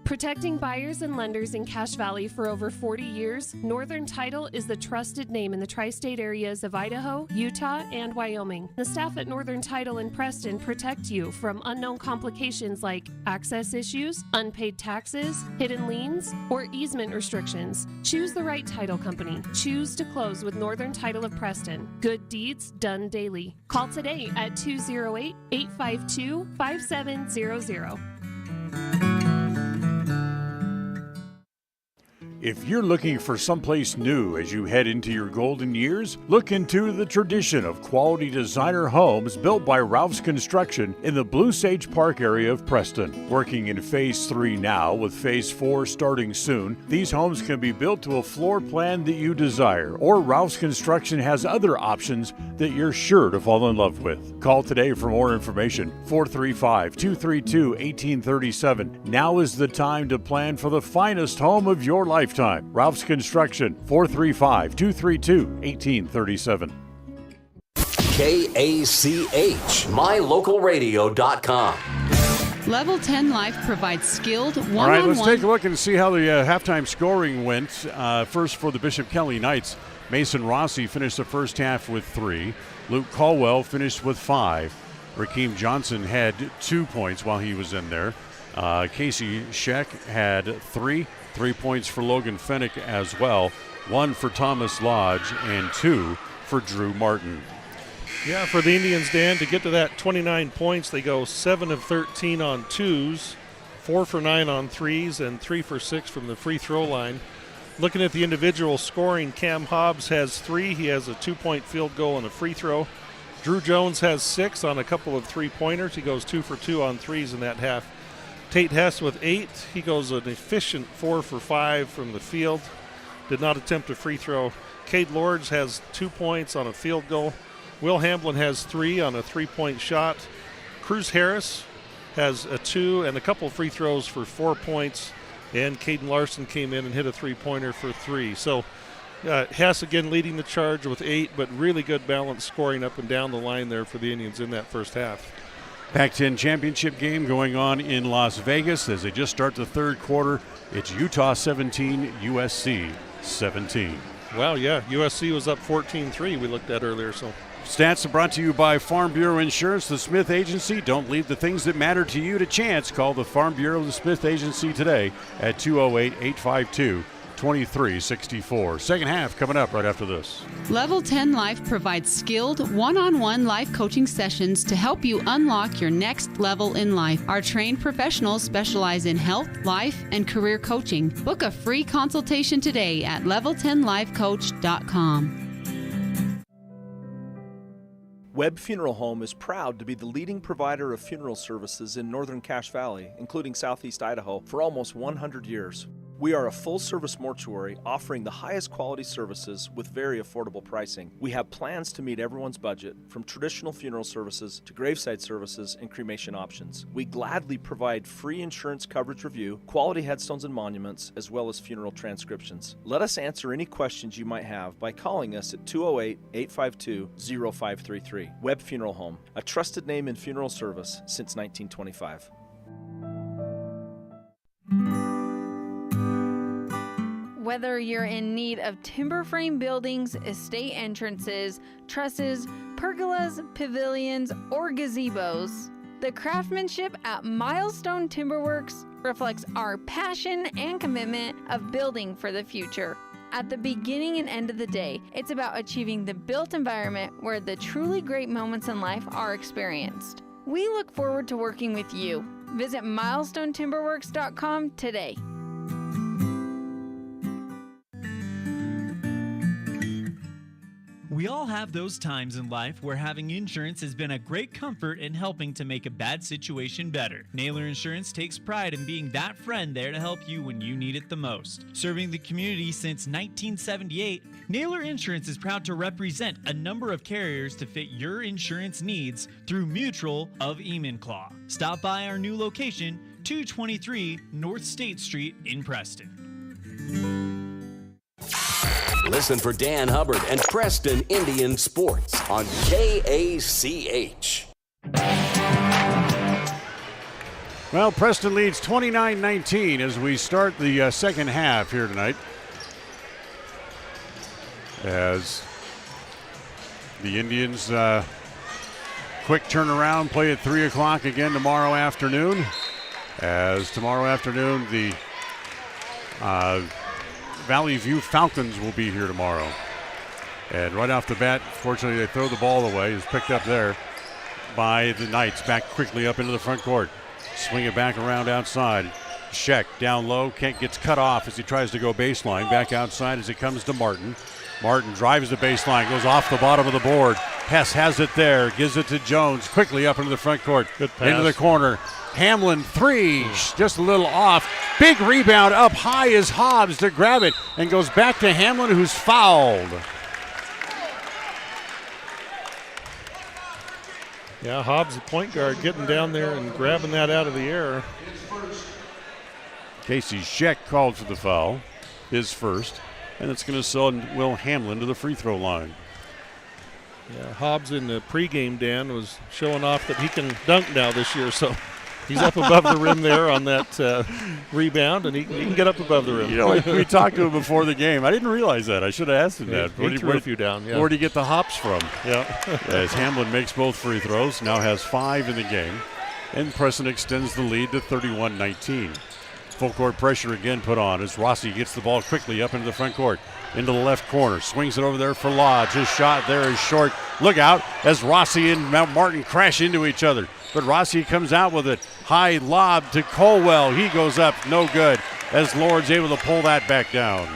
Protecting buyers and lenders in Cache Valley for over 40 years, Northern Title is the trusted name in the tri-state areas of Idaho, Utah, and Wyoming. The staff at Northern Title in Preston protect you from unknown complications like access issues, unpaid taxes, hidden liens, or easement restrictions. Choose the right title company. Choose to close with Northern Title of Preston. Good deeds done daily. Call today at 208-852-5700. If you're looking for someplace new as you head into your golden years, look into the tradition of quality designer homes built by Ralph's Construction in the Blue Sage Park area of Preston. Working in Phase 3 now, with Phase 4 starting soon, these homes can be built to a floor plan that you desire, or Ralph's Construction has other options that you're sure to fall in love with. Call today for more information, 435-232-1837. Now is the time to plan for the finest home of your lifetime. Ralph's Construction, 435-232-1837. KACH, mylocalradio.com. Level 10 Life provides skilled one-on-one. All right, let's take a look and see how the halftime scoring went. First for the Bishop Kelly Knights, Mason Rossi finished the first half with 3. Luke Caldwell finished with 5. Rakeem Johnson had 2 points while he was in there. Casey Scheck had 3 points for Logan Fennick as well, 1 for Thomas Lodge, and 2 for Drew Martin. Yeah, for the Indians, Dan, to get to that 29 points, they go 7 of 13 on 2s, 4 for 9 on 3s, and 3 for 6 from the free throw line. Looking at the individual scoring, Cam Hobbs has 3. He has a 2-point field goal and a free throw. Drew Jones has 6 on a couple of three-pointers. He goes 2 for 2 on 3s in that half. Tate Hess with 8. He goes an efficient 4 for 5 from the field. Did not attempt a free throw. Cade Lords has 2 points on a field goal. Will Hamblin has 3 on a 3-point shot. Cruz Harris has a 2 and a couple free throws for 4 points. And Caden Larson came in and hit a 3-pointer for 3. So Hess again leading the charge with 8, but really good balance scoring up and down the line there for the Indians in that first half. Pac-10 championship game going on in Las Vegas as they just start the third quarter. It's Utah 17, USC 17. Well, yeah, USC was up 14-3 we looked at earlier. So Stats are brought to you by Farm Bureau Insurance, the Smith Agency. Don't leave the things that matter to you to chance. Call the Farm Bureau, the Smith Agency today at 208-852-2364. Second half coming up right after this. Level 10 Life provides skilled one-on-one life coaching sessions to help you unlock your next level in life. Our trained professionals specialize in health, life, and career coaching. Book a free consultation today at level10lifecoach.com. Webb Funeral Home is proud to be the leading provider of funeral services in northern Cache Valley, including southeast Idaho, for almost 100 years. We are a full-service mortuary offering the highest quality services with very affordable pricing. We have plans to meet everyone's budget, from traditional funeral services to graveside services and cremation options. We gladly provide free insurance coverage review, quality headstones and monuments, as well as funeral transcriptions. Let us answer any questions you might have by calling us at 208-852-0533. Webb Funeral Home, a trusted name in funeral service since 1925. Whether you're in need of timber frame buildings, estate entrances, trusses, pergolas, pavilions, or gazebos, the craftsmanship at Milestone Timberworks reflects our passion and commitment of building for the future. At the beginning and end of the day, it's about achieving the built environment where the truly great moments in life are experienced. We look forward to working with you. Visit milestonetimberworks.com today. We all have those times in life where having insurance has been a great comfort in helping to make a bad situation better. Naylor Insurance takes pride in being that friend there to help you when you need it the most. Serving the community since 1978, Naylor Insurance is proud to represent a number of carriers to fit your insurance needs through Mutual of Enumclaw. Stop by our new location, 223 North State Street in Preston. Listen for Dan Hubbard and Preston Indian Sports on KACH. Well, Preston leads 29-19 as we start the second half here tonight. As the Indians quick turnaround, play at 3 o'clock again tomorrow afternoon. As tomorrow afternoon, the Valley View Falcons will be here tomorrow. And right off the bat, fortunately, they throw the ball away. It's picked up there by the Knights. Back quickly up into the front court. Swing it back around outside. Scheck down low, gets cut off as he tries to go baseline. Back outside as it comes to Martin. Martin drives the baseline, goes off the bottom of the board. Hess has it there, gives it to Jones, quickly up into the front court. Good pass. Into the corner. Hamlin, three, just a little off. Big rebound up high is Hobbs to grab it and goes back to Hamlin, who's fouled. Yeah, Hobbs, the point guard, getting down there and grabbing that out of the air. Casey Scheck called for the foul, his first, and it's going to send Will Hamlin to the free throw line. Yeah, Hobbs in the pregame, Dan, was showing off that he can dunk now this year, so he's up above the rim there on that rebound, and he can get up above the rim. You know, we talked to him before the game. I didn't realize that. I should have asked him that. He threw a few down, yeah. Where'd he get the hops from? Yeah. As Hamlin makes both free throws, now has 5 in the game, and Preston extends the lead to 31-19. Full court pressure again put on as Rossi gets the ball quickly up into the front court. Into the left corner, swings it over there for Lodge. His shot there is short. Look out as Rossi and Mount Martin crash into each other. But Rossi comes out with it. High lob to Colwell. He goes up, no good, as Lord's able to pull that back down.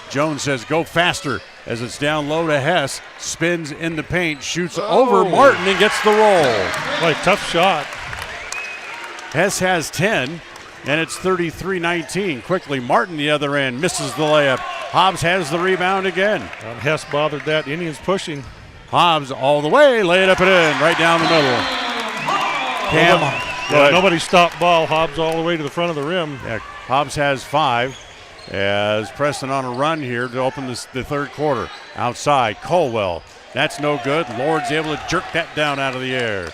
Jones says go faster as it's down low to Hess. Spins in the paint, shoots over Martin and gets the roll. Like tough shot. Hess has 10. And it's 33-19. Quickly, Martin the other end misses the layup. Hobbs has the rebound again. Hess bothered that. Indians pushing. Hobbs all the way, lay it up and in, right down the middle. Cam, nobody stopped ball. Hobbs all the way to the front of the rim. Yeah, Hobbs has 5 as Preston on a run here to open the third quarter. Outside, Colwell. That's no good. Lord's able to jerk that down out of the air.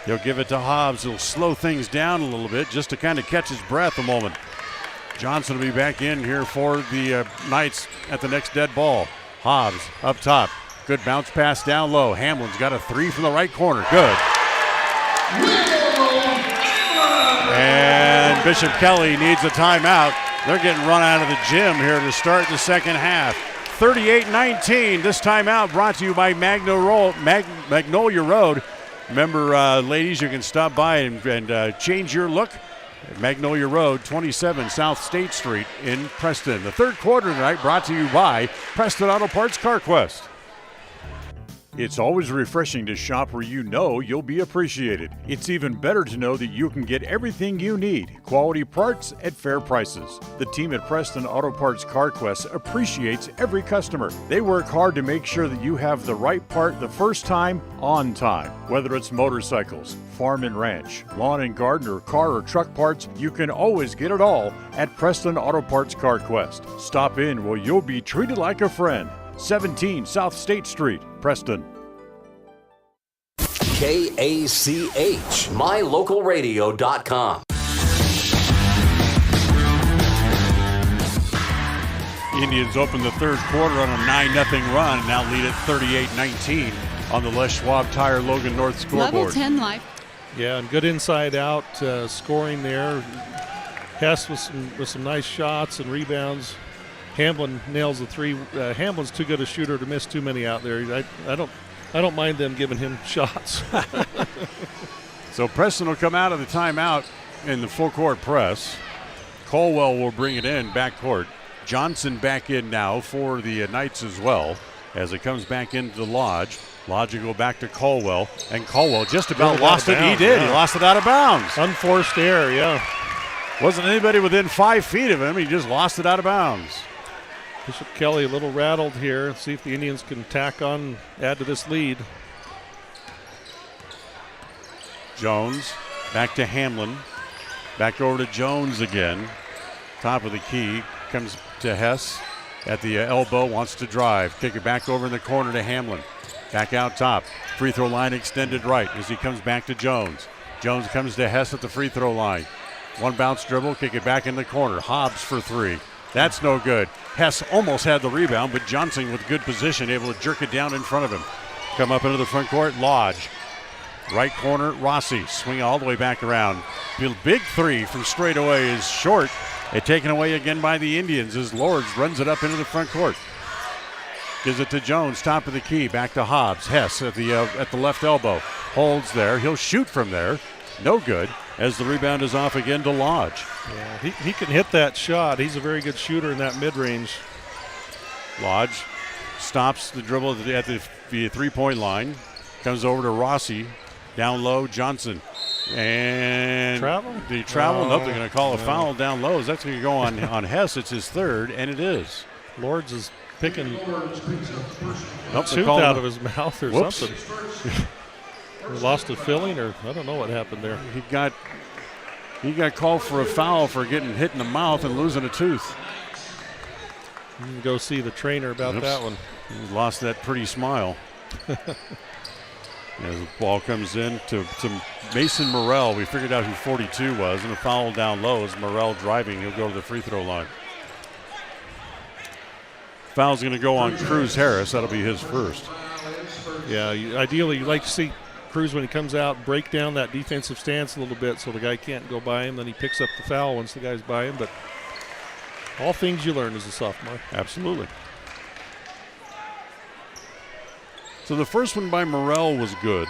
He'll give it to Hobbs. He'll slow things down a little bit just to kind of catch his breath a moment. Johnson will be back in here for the Knights at the next dead ball. Hobbs up top. Good bounce pass down low. Hamlin's got a 3 from the right corner. Good. And Bishop Kelly needs a timeout. They're getting run out of the gym here to start the second half. 38-19. This timeout brought to you by Magnolia Road. Remember, ladies, you can stop by and change your look at Magnolia Road, 27 South State Street in Preston. The third quarter tonight brought to you by Preston Auto Parts CarQuest. It's always refreshing to shop where you know you'll be appreciated. It's even better to know that you can get everything you need, quality parts at fair prices. The team at Preston Auto Parts CarQuest appreciates every customer. They work hard to make sure that you have the right part the first time, on time. Whether it's motorcycles, farm and ranch, lawn and garden, or car or truck parts, you can always get it all at Preston Auto Parts CarQuest. Stop in where you'll be treated like a friend. 17 South State Street, Preston. KACH, mylocalradio.com. Indians open the third quarter on a 9-0 run and now lead at 38-19 on the Les Schwab Tire Logan North scoreboard. Level 10 life. Yeah, and good inside out scoring there. Hess with some nice shots and rebounds. Hamlin nails the 3. Hamlin's too good a shooter to miss too many out there. I don't mind them giving him shots. So Preston will come out of the timeout in the full court press. Colwell will bring it in backcourt. Johnson back in now for the Knights as well as it comes back into Lodge. Lodge will go back to Colwell, and Colwell just about lost it. He did. Yeah. He lost it out of bounds. Unforced error, yeah. Wasn't anybody within 5 feet of him. He just lost it out of bounds. Bishop Kelly a little rattled here. See if the Indians can tack on, add to this lead. Jones back to Hamlin. Back over to Jones again. Top of the key. Comes to Hess at the elbow. Wants to drive. Kick it back over in the corner to Hamlin. Back out top. Free throw line extended right as he comes back to Jones. Jones comes to Hess at the free throw line. One bounce dribble. Kick it back in the corner. Hobbs for 3. That's no good. Hess almost had the rebound, but Johnson with good position, able to jerk it down in front of him. Come up into the front court, Lodge. Right corner, Rossi. Swing all the way back around. Big 3 from straight away is short. It taken away again by the Indians as Lords runs it up into the front court. Gives it to Jones, top of the key, back to Hobbs. Hess at the left elbow. Holds there. He'll shoot from there. No good, as the rebound is off again to Lodge. Yeah, he can hit that shot. He's a very good shooter in that mid-range. Lodge stops the dribble at the three-point line, comes over to Rossi, down low, Johnson. And travel? Did he travel? Nope, they're going to call a foul down low. That's going to go on Hess. It's his third, and it is. Lords is picking Nope, tooth out of his mouth or something. Lost a filling, or I don't know what happened there. He got called for a foul for getting hit in the mouth and losing a tooth. You can go see the trainer about that one. He lost that pretty smile. As the ball comes in to Mason Morrell. We figured out who 42 was, and a foul down low as Morrell driving. He'll go to the free throw line. Foul's going to go on Cruz Harris. That'll be his first. Yeah, ideally you'd like to see Cruz, when he comes out, break down that defensive stance a little bit so the guy can't go by him. Then he picks up the foul once the guy's by him. But all things you learn as a sophomore. Absolutely. So the first one by Morrell was good.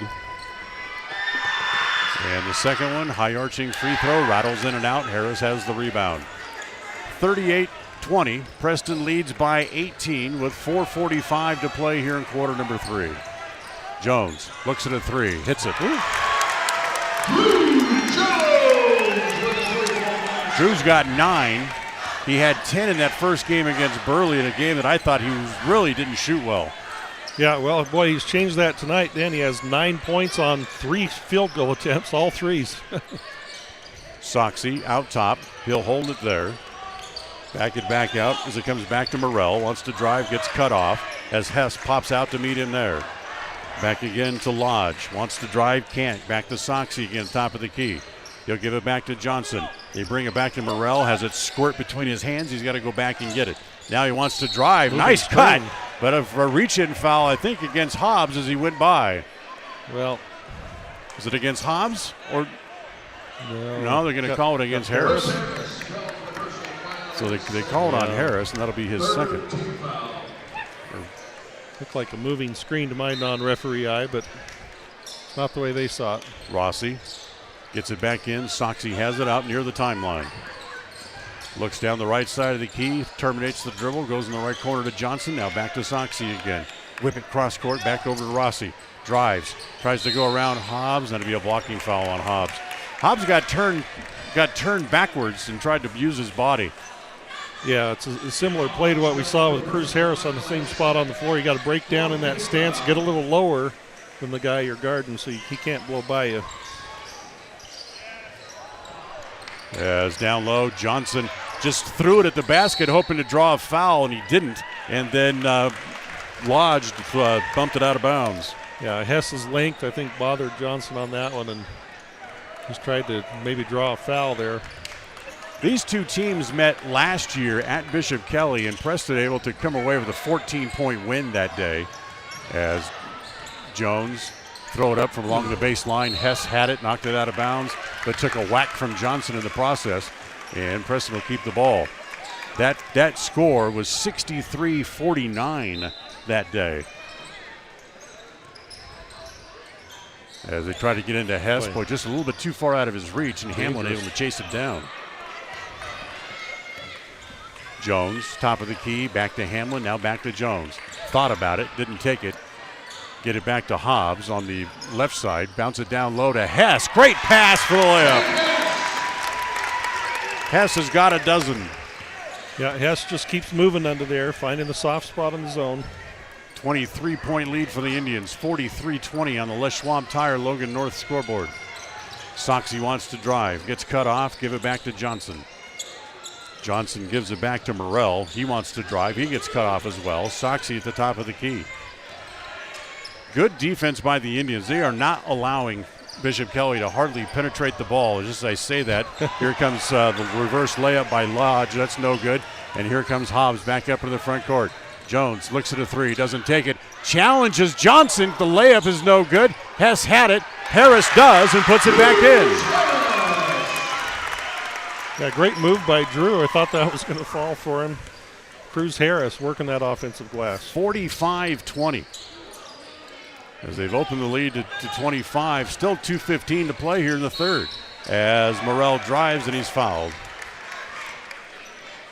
And the second one, high arching free throw, rattles in and out. Harris has the rebound. 38-20. Preston leads by 18 with 4:45 to play here in quarter number 3. Jones looks at a three, hits it. Drew's got 9. He had 10 in that first game against Burley, in a game that I thought he really didn't shoot well. Yeah, well, boy, he's changed that tonight. Then he has 9 points on 3 field goal attempts, all threes. Soxy out top. He'll hold it there. Back it back out as it comes back to Morrell. Wants to drive, gets cut off as Hess pops out to meet him there. Back again to Lodge. Wants to drive, can't. Back to Soxy again, top of the key. He'll give it back to Johnson. They bring it back to Morrell. Has it squirt between his hands. He's got to go back and get it. Now he wants to drive. Nice cut. But a reach-in foul, I think, against Hobbs as he went by. Well, is it against Hobbs? Or no, they're going to call it against Harris. So they call it on Harris, and that'll be his second. Looked like a moving screen to my non-referee eye, but it's not the way they saw it. Rossi gets it back in. Soxy has it out near the timeline. Looks down the right side of the key, terminates the dribble, goes in the right corner to Johnson. Now back to Soxy again. Whip it cross court, back over to Rossi. Drives, tries to go around Hobbs. That'll be a blocking foul on Hobbs. Hobbs got turned backwards and tried to use his body. Yeah, it's a similar play to what we saw with Cruz Harris on the same spot on the floor. You got to break down in that stance, get a little lower than the guy you're guarding so he can't blow by you. As down low, Johnson just threw it at the basket, hoping to draw a foul, and he didn't. And then Lodge bumped it out of bounds. Yeah, Hess's length, I think, bothered Johnson on that one, and just tried to maybe draw a foul there. These two teams met last year at Bishop Kelly, and Preston able to come away with a 14-point win that day. As Jones throw it up from along the baseline. Hess had it, knocked it out of bounds, but took a whack from Johnson in the process, and Preston will keep the ball. That score was 63-49 that day. As they try to get into Hess, boy, just a little bit too far out of his reach, and Hamlin able to chase it down. Jones, top of the key, back to Hamlin, now back to Jones. Thought about it, didn't take it. Get it back to Hobbs on the left side, bounce it down low to Hess. Great pass for the layup. Hess has got a dozen. Yeah, Hess just keeps moving under there, finding the soft spot in the zone. 23-point lead for the Indians, 43-20 on the Les Schwab Tire Logan North scoreboard. Soxy wants to drive, gets cut off, give it back to Johnson. Johnson gives it back to Morrell. He wants to drive, he gets cut off as well. Soxy at the top of the key. Good defense by the Indians. They are not allowing Bishop Kelly to hardly penetrate the ball. Just as I say that, here comes the reverse layup by Lodge. That's no good. And here comes Hobbs back up to the front court. Jones looks at a three, doesn't take it. Challenges Johnson. The layup is no good. Hess had it. Harris does and puts it back in. Yeah, great move by Drew. I thought that was going to fall for him. Cruz Harris working that offensive glass. 45-20. as they've opened the lead to 25. Still 2:15 to play here in the third as Morrell drives and he's fouled.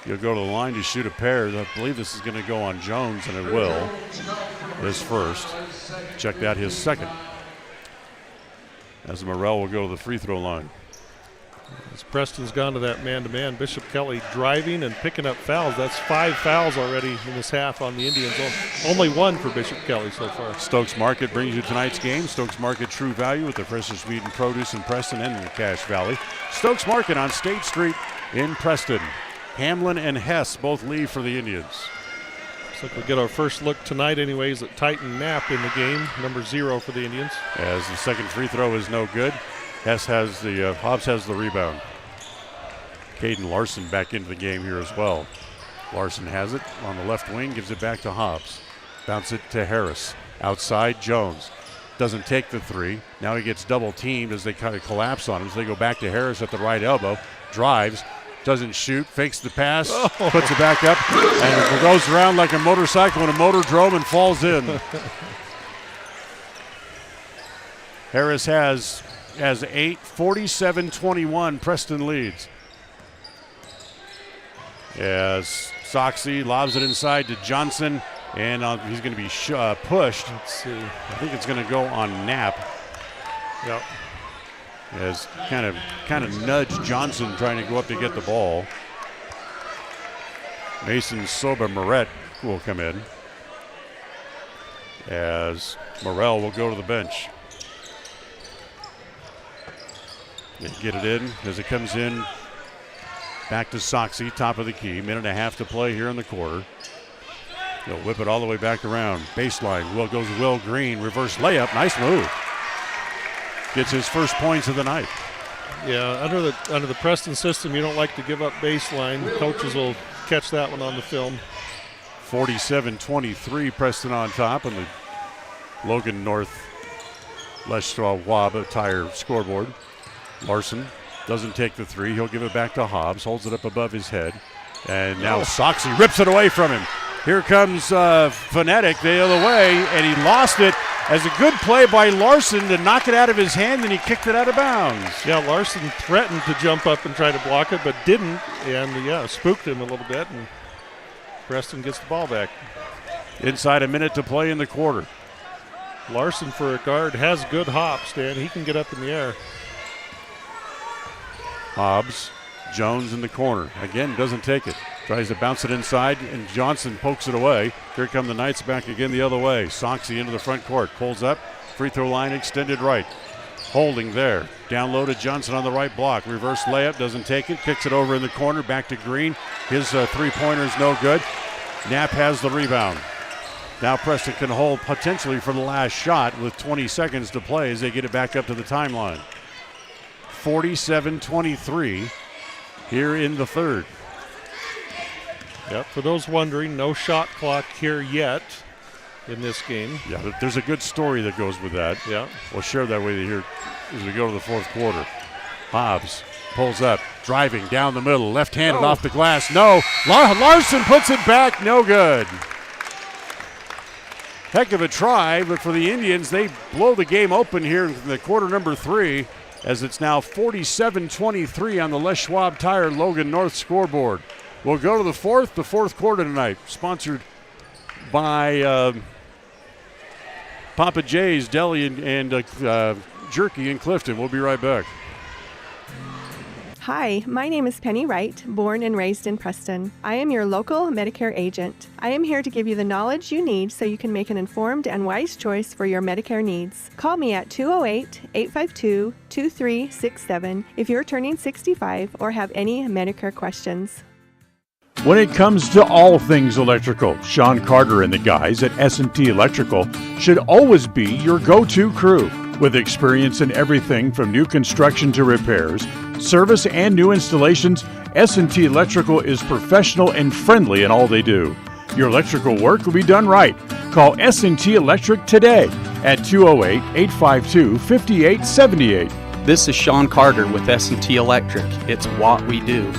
He'll go to the line to shoot a pair. I believe this is going to go on Jones, and it will. His first. Check that, his second. As Morrell will go to the free throw line. As Preston's gone to that man-to-man, Bishop Kelly driving and picking up fouls. That's 5 fouls already in this half on the Indians. Only 1 for Bishop Kelly so far. Stokes Market brings you tonight's game. Stokes Market, true value with the freshest meat and produce in Preston and in the Cache Valley. Stokes Market on State Street in Preston. Hamlin and Hess both leave for the Indians. Looks like we get our first look tonight anyways at Titan Knapp in the game, number 0 for the Indians. As the second free throw is no good. Hobbs has the rebound. Caden Larson back into the game here as well. Larson has it on the left wing, gives it back to Hobbs. Bounce it to Harris. Outside, Jones. Doesn't take the 3. Now he gets double teamed as they kind of collapse on him. So they go back to Harris at the right elbow. Drives. Doesn't shoot, fakes the pass, puts it back up, and it goes around like a motorcycle in a motordrome and falls in. Harris has 8, 47-21, Preston leads. As Soxy lobs it inside to Johnson, and he's going to be pushed. Let's see. I think it's going to go on Knapp. Yep. As kind of nudged Johnson trying to go up to get the ball. Mason Soba Moret will come in as Morrell will go to the bench. They get it in as it comes in back to Soxy, top of the key. Minute and a half to play here in the quarter. They'll whip it all the way back around. Baseline, goes Will Green, reverse layup, nice move. Gets his first points of the night. Yeah, under the Preston system, you don't like to give up baseline. The coaches will catch that one on the film. 47-23, Preston on top on the Logan North Lesh-Schwab Tire scoreboard. Larson doesn't take the 3. He'll give it back to Hobbs, holds it up above his head. And now Soxy rips it away from him. Here comes Phonetic the other way, and he lost it. As a good play by Larson to knock it out of his hand, and he kicked it out of bounds. Yeah, Larson threatened to jump up and try to block it, but didn't, and spooked him a little bit, and Preston gets the ball back. Inside a minute to play in the quarter. Larson, for a guard, has good hops, Dan. He can get up in the air. Hobbs, Jones in the corner. Again, doesn't take it. Tries to bounce it inside, and Johnson pokes it away. Here come the Knights back again the other way. Soxy into the front court. Pulls up. Free throw line extended right. Holding there. Down low to Johnson on the right block. Reverse layup. Doesn't take it. Kicks it over in the corner. Back to Green. His three-pointer's no good. Knapp has the rebound. Now Preston can hold potentially for the last shot with 20 seconds to play as they get it back up to the timeline. 47-23 here in the third. Yep, for those wondering, no shot clock here yet in this game. Yeah, there's a good story that goes with that. Yeah. We'll share that with you here as we go to the fourth quarter. Hobbs pulls up, driving down the middle, left-handed off the glass. No, Larson puts it back, no good. Heck of a try, but for the Indians, they blow the game open here in the quarter number 3 as it's now 47-23 on the Les Schwab Tire Logan North scoreboard. We'll go to the fourth quarter tonight, sponsored by Papa J's Deli and Jerky in Clifton. We'll be right back. Hi, my name is Penny Wright, born and raised in Preston. I am your local Medicare agent. I am here to give you the knowledge you need so you can make an informed and wise choice for your Medicare needs. Call me at 208-852-2367 if you're turning 65 or have any Medicare questions. When it comes to all things electrical, Sean Carter and the guys at S&T Electrical should always be your go-to crew. With experience in everything from new construction to repairs, service, and new installations, S&T Electrical is professional and friendly in all they do. Your electrical work will be done right. Call S&T Electric today at 208-852-5878. This is Sean Carter with S&T Electric. It's what we do.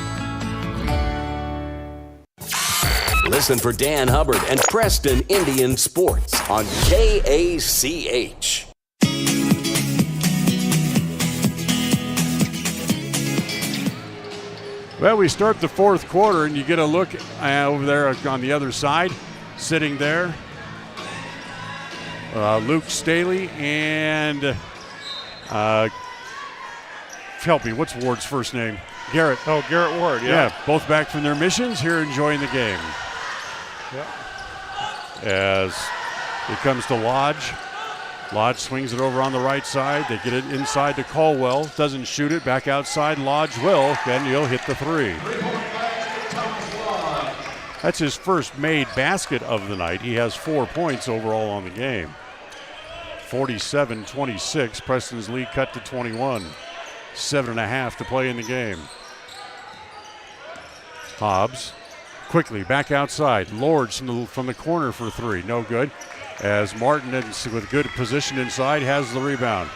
Listen for Dan Hubbard and Preston Indian Sports on KACH. Well, we start the fourth quarter, and you get a look over there on the other side, sitting there. Luke Staley and help me, what's Ward's first name? Garrett. Oh, Garrett Ward, Yeah, both back from their missions here enjoying the game. Yeah. As it comes to Lodge. Lodge swings it over on the right side. They get it inside to Caldwell. Doesn't shoot it. Back outside. Lodge will. Then he'll hit the three. That's his first made basket of the night. He has 4 points overall on the game. 47-26. Preston's lead cut to 21. 7.5 to play in the game. Hobbs quickly back outside. Lords from the corner for three. No good. As Martin, with good position inside, has the rebound.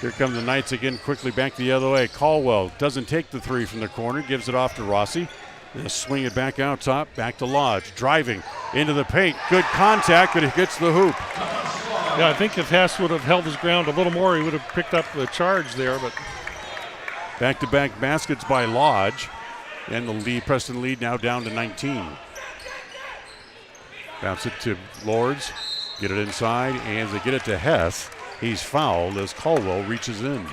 Here come the Knights again, quickly back the other way. Caldwell doesn't take the three from the corner, gives it off to Rossi. They'll swing it back out top, back to Lodge. Driving into the paint. Good contact, but it gets the hoop. Yeah, I think if Hess would have held his ground a little more, he would have picked up the charge there. But back-to-back baskets by Lodge. And the lead, Preston lead now down to 19. Bounce it to Lords. Get it inside, and they get it to Hess. He's fouled as Caldwell reaches in.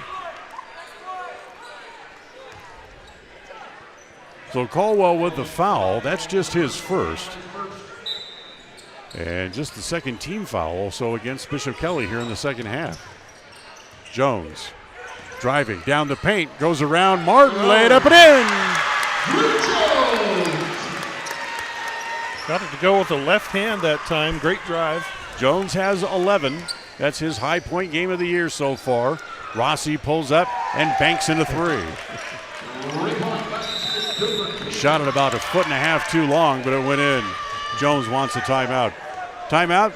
So Caldwell with the foul. That's just his first. And just the second team foul also against Bishop Kelly here in the second half. Jones driving down the paint, goes around. Martin laid up and in. Got it to go with the left hand that time. Great drive. Jones has 11. That's his high point game of the year so far. Rossi pulls up and banks in a three. Shot it about 1.5 feet too long, but it went in. Jones wants a timeout. Timeout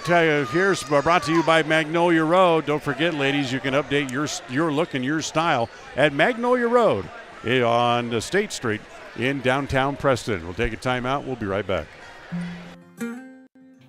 here's brought to you by Magnolia Road. Don't forget, ladies, you can update your look and your style at Magnolia Road on State Street in downtown Preston. We'll take a timeout. We'll be right back.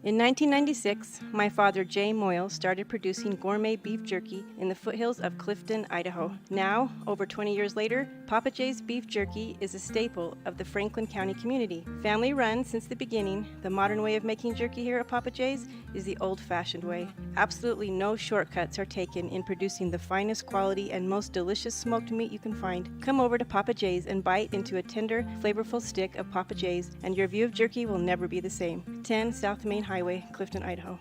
In 1996, my father, Jay Moyle, started producing gourmet beef jerky in the foothills of Clifton, Idaho. Now, over 20 years later, Papa Jay's beef jerky is a staple of the Franklin County community. Family run since the beginning, the modern way of making jerky here at Papa Jay's is the old-fashioned way. Absolutely no shortcuts are taken in producing the finest quality and most delicious smoked meat you can find. Come over to Papa Jay's and bite into a tender, flavorful stick of Papa Jay's, and your view of jerky will never be the same. 10 South Main Highway, Clifton, Idaho.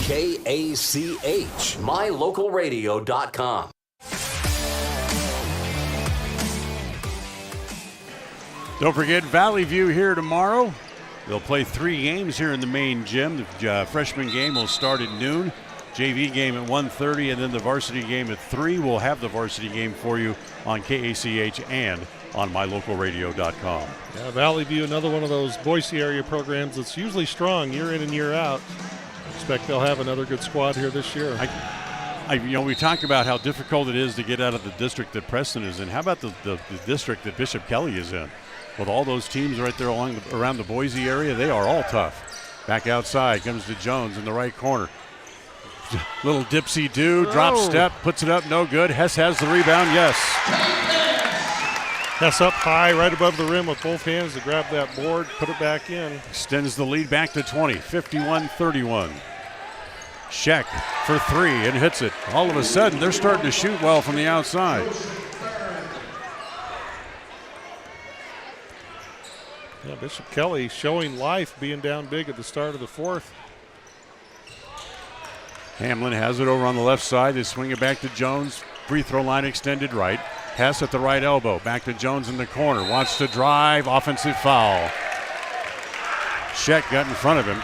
KACH, mylocalradio.com. Don't forget Valley View here tomorrow. They'll play 3 games here in the main gym. The freshman game will start at noon. JV game at 1:30, and then the varsity game at 3. We'll have the varsity game for you on KACH and on mylocalradio.com. Yeah, Valley View, another one of those Boise area programs that's usually strong year in and year out. Expect they'll have another good squad here this year. We talk about how difficult it is to get out of the district that Preston is in. How about the district that Bishop Kelly is in? With all those teams right there around the Boise area, they are all tough. Back outside comes to Jones in the right corner. Little dipsy-do, drop step, puts it up, no good. Hess has the rebound, yes. Hess up high, right above the rim with both hands to grab that board, put it back in. Extends the lead back to 20, 51-31. Sheck for 3 and hits it. All of a sudden, they're starting to shoot well from the outside. Yeah, Bishop Kelly showing life, being down big at the start of the fourth. Hamlin has it over on the left side. They swing it back to Jones. Free throw line extended right. Hess at the right elbow. Back to Jones in the corner. Wants to drive. Offensive foul. Sheck got in front of him.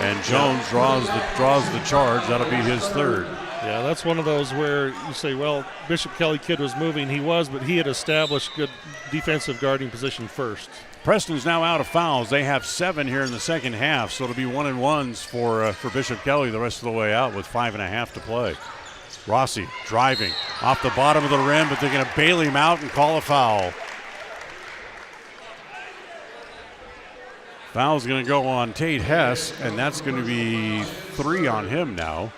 And Jones draws the charge. That'll be his third. Yeah, that's one of those where you say, well, Bishop Kelly kid was moving. He was, but he had established good defensive guarding position first. Preston's now out of fouls. They have 7 here in the second half, so it'll be 1-and-1s for Bishop Kelly the rest of the way out with 5.5 to play. Rossi driving off the bottom of the rim, but they're going to bail him out and call a foul. Foul's going to go on Tate Hess, and that's going to be 3 on him now.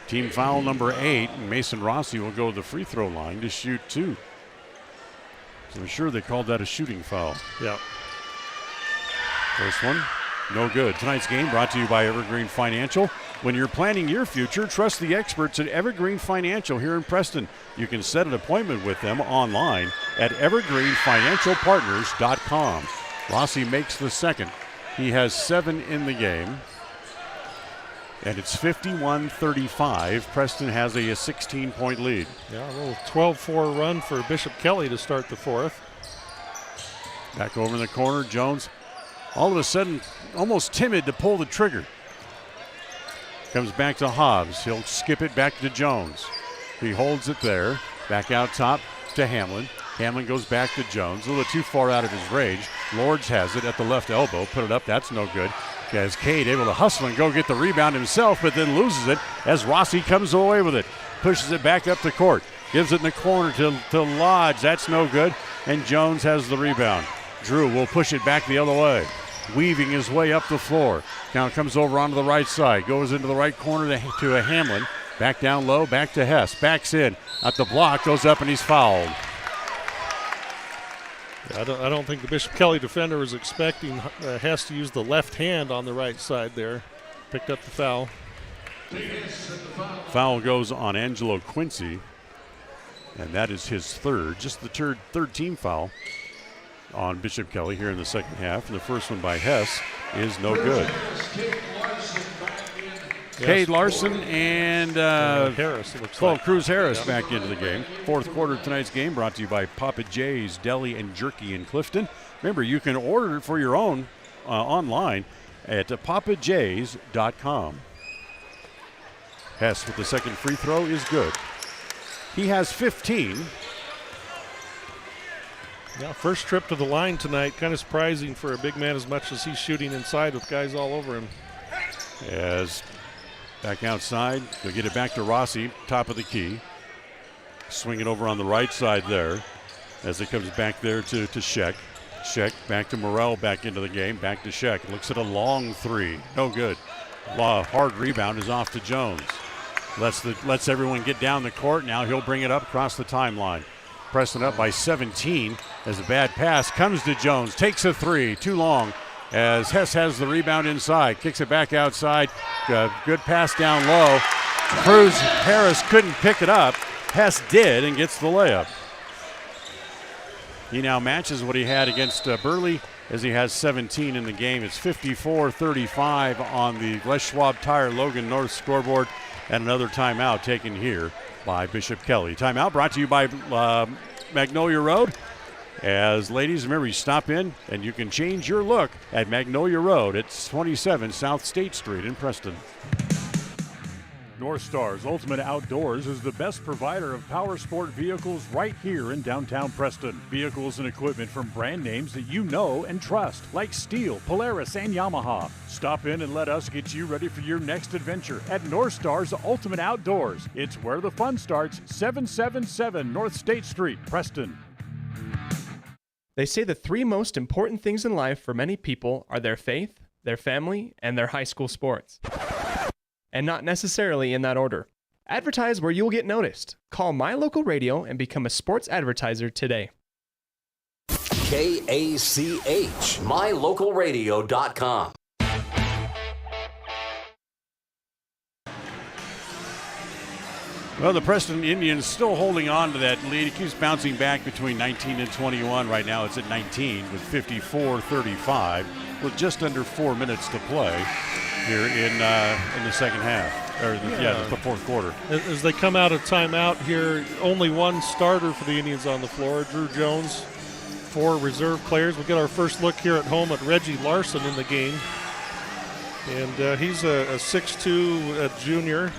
Team foul number 8, and Mason Rossi will go to the free throw line to shoot 2. So I'm sure they called that a shooting foul. Yeah. First one, no good. Tonight's game brought to you by Evergreen Financial. When you're planning your future, trust the experts at Evergreen Financial here in Preston. You can set an appointment with them online at evergreenfinancialpartners.com. Rossi makes the second. He has 7 in the game. And it's 51-35. Preston has a 16-point lead. Yeah, a little 12-4 run for Bishop Kelly to start the fourth. Back over in the corner, Jones all of a sudden almost timid to pull the trigger. Comes back to Hobbs. He'll skip it back to Jones. He holds it there. Back out top to Hamlin. Hamlin goes back to Jones. A little too far out of his range. Lords has it at the left elbow. Put it up. That's no good. As Cade able to hustle and go get the rebound himself, but then loses it as Rossi comes away with it. Pushes it back up the court. Gives it in the corner to Lodge. That's no good. And Jones has the rebound. Drew will push it back the other way. Weaving his way up the floor. Now comes over onto the right side. Goes into the right corner to a Hamlin. Back down low, back to Hess. Backs in at the block, goes up, and he's fouled. I don't think the Bishop Kelly defender was expecting Hess to use the left hand on the right side there. Picked up the foul. Foul goes on Angelo Quincy, and that is his third. Just the third team foul on Bishop Kelly here in the second half. And the first one by Hess is no good. Cade Larson and Harris, it looks like. Cruz Harris back into the game. Fourth quarter of tonight's game brought to you by Papa J's Deli and Jerky in Clifton. Remember, you can order it for your own online at papajs.com. Hess with the second free throw is good. He has 15. Yeah, first trip to the line tonight. Kind of surprising for a big man as much as he's shooting inside with guys all over him. As back outside, they'll get it back to Rossi, top of the key. Swing it over on the right side there as it comes back there to Sheck. Sheck back to Morrell, back into the game, back to Sheck. Looks at a long three, no good. Hard rebound is off to Jones. Lets everyone get down the court. Now he'll bring it up across the timeline. Preston up by 17 as a bad pass comes to Jones. Takes a three, too long. As Hess has the rebound inside, kicks it back outside. Good pass down low. Cruz Harris couldn't pick it up. Hess did and gets the layup. He now matches what he had against Burley as he has 17 in the game. It's 54-35 on the Les Schwab Tire Logan North scoreboard, and another timeout taken here by Bishop Kelly. Timeout brought to you by Magnolia Road. As ladies, remember, you stop in and you can change your look at Magnolia Road. It's 27 South State Street in Preston. North Stars Ultimate Outdoors is the best provider of power sport vehicles right here in downtown Preston. Vehicles and equipment from brand names that you know and trust, like Steel, Polaris, and Yamaha. Stop in and let us get you ready for your next adventure at North Stars Ultimate Outdoors. It's where the fun starts, 777 North State Street, Preston. They say the 3 most important things in life for many people are their faith, their family, and their high school sports. And not necessarily in that order. Advertise where you'll get noticed. Call My Local Radio and become a sports advertiser today. KACH, mylocalradio.com. Well, the Preston Indians still holding on to that lead. It keeps bouncing back between 19 and 21. Right now it's at 19 with 54-35 with just under 4 minutes to play here in the second half, or the fourth quarter. As they come out of timeout here, only one starter for the Indians on the floor, Drew Jones. 4 reserve players. We'll get our first look here at home at Reggie Larson in the game. And he's a 6'2" junior.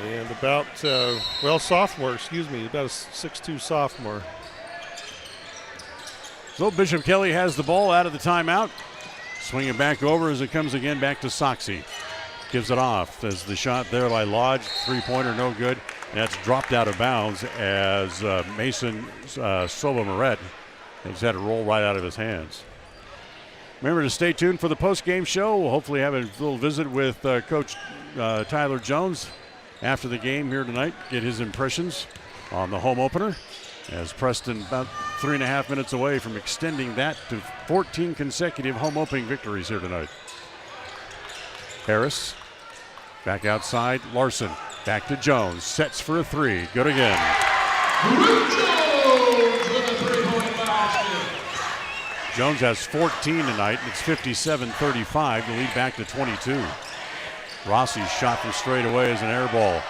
And about, sophomore, about a 6'2" sophomore. So Bishop Kelly has the ball out of the timeout. Swing it back over as it comes again back to Soxie. Gives it off as the shot there by Lodge. Three-pointer, no good. And that's dropped out of bounds as Mason Soba-Moret has had it roll right out of his hands. Remember to stay tuned for the post-game show. We'll hopefully have a little visit with Coach Tyler Jones after the game here tonight. Get his impressions on the home opener, as Preston about 3.5 minutes away from extending that to 14 consecutive home opening victories here tonight. Harris back outside. Larson back to Jones. Sets for a three. Good again. Jones has 14 tonight. It's 57-35 to lead back to 22. Rossi's shot from straight away is an air ball.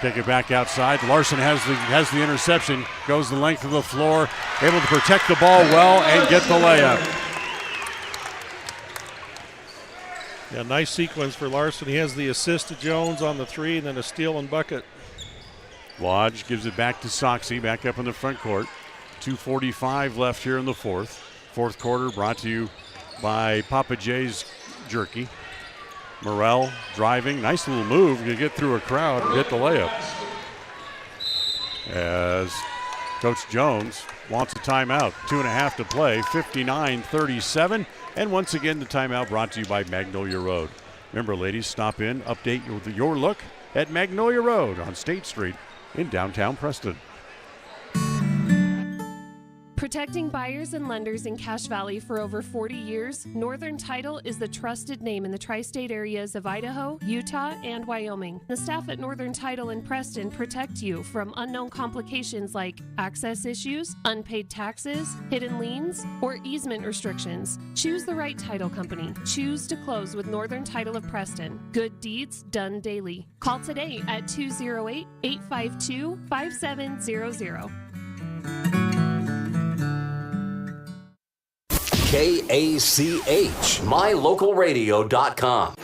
Take it back outside. Larson has the interception. Goes the length of the floor. Able to protect the ball well and get the layup. Yeah, nice sequence for Larson. He has the assist to Jones on the three and then a steal and bucket. Lodge gives it back to Soxy, back up in the front court. 2:45 left here in the fourth. Fourth quarter brought to you by Papa J's Jerky. Morrell driving. Nice little move to get through a crowd and hit the layup. As Coach Jones wants a timeout. 2.5 to play. 59-37. And once again, the timeout brought to you by Magnolia Road. Remember, ladies, stop in, update your look at Magnolia Road on State Street in downtown Preston. Protecting buyers and lenders in Cache Valley for over 40 years, Northern Title is the trusted name in the tri-state areas of Idaho, Utah, and Wyoming. The staff at Northern Title in Preston protect you from unknown complications like access issues, unpaid taxes, hidden liens, or easement restrictions. Choose the right title company. Choose to close with Northern Title of Preston. Good deeds done daily. Call today at 208-852-5700. KACH, mylocalradio.com.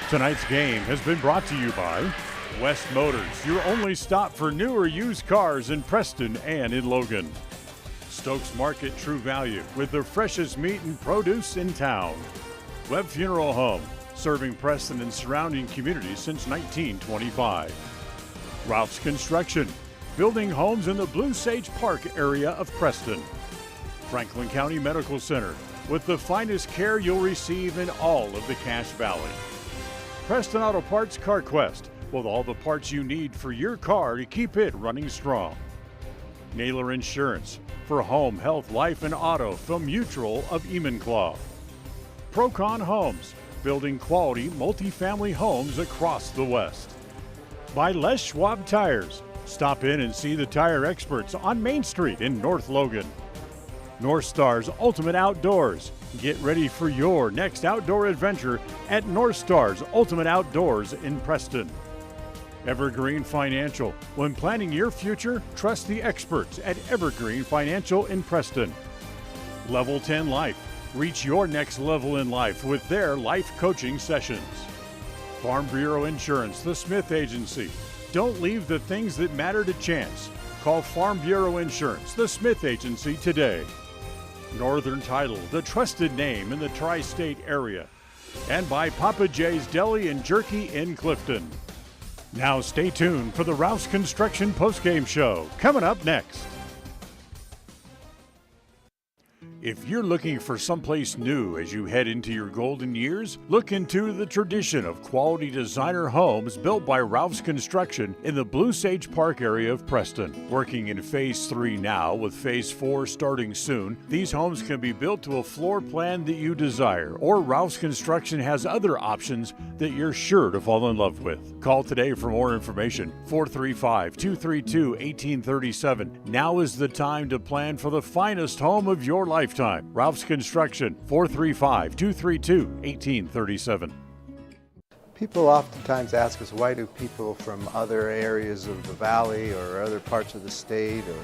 Tonight's game has been brought to you by West Motors, your only stop for new or used cars in Preston and in Logan. Stokes Market True Value with the freshest meat and produce in town. Webb Funeral Home, serving Preston and surrounding communities since 1925. Ralph's Construction, building homes in the Blue Sage Park area of Preston. Franklin County Medical Center, with the finest care you'll receive in all of the Cache Valley. Preston Auto Parts CarQuest, with all the parts you need for your car to keep it running strong. Naylor Insurance, for home, health, life, and auto from Mutual of Enumclaw. Procon Homes, building quality multifamily homes across the West. By Les Schwab Tires, stop in and see the tire experts on Main Street in North Logan. North Star's Ultimate Outdoors, get ready for your next outdoor adventure at North Star's Ultimate Outdoors in Preston. Evergreen Financial. When planning your future, trust the experts at Evergreen Financial in Preston. Level 10 Life. Reach your next level in life with their life coaching sessions. Farm Bureau Insurance, the Smith Agency. Don't leave the things that matter to chance. Call Farm Bureau Insurance, the Smith Agency today. Northern Title, the trusted name in the tri-state area. And by Papa J's Deli and Jerky in Clifton. Now stay tuned for the Rouse Construction postgame show, coming up next. If you're looking for someplace new as you head into your golden years, look into the tradition of quality designer homes built by Ralph's Construction in the Blue Sage Park area of Preston. Working in Phase 3 now, with Phase 4 starting soon, these homes can be built to a floor plan that you desire, or Ralph's Construction has other options that you're sure to fall in love with. Call today for more information, 435-232-1837. Now is the time to plan for the finest home of your lifetime. Ralph's Construction, 435-232-1837. People oftentimes ask us, why do people from other areas of the valley or other parts of the state or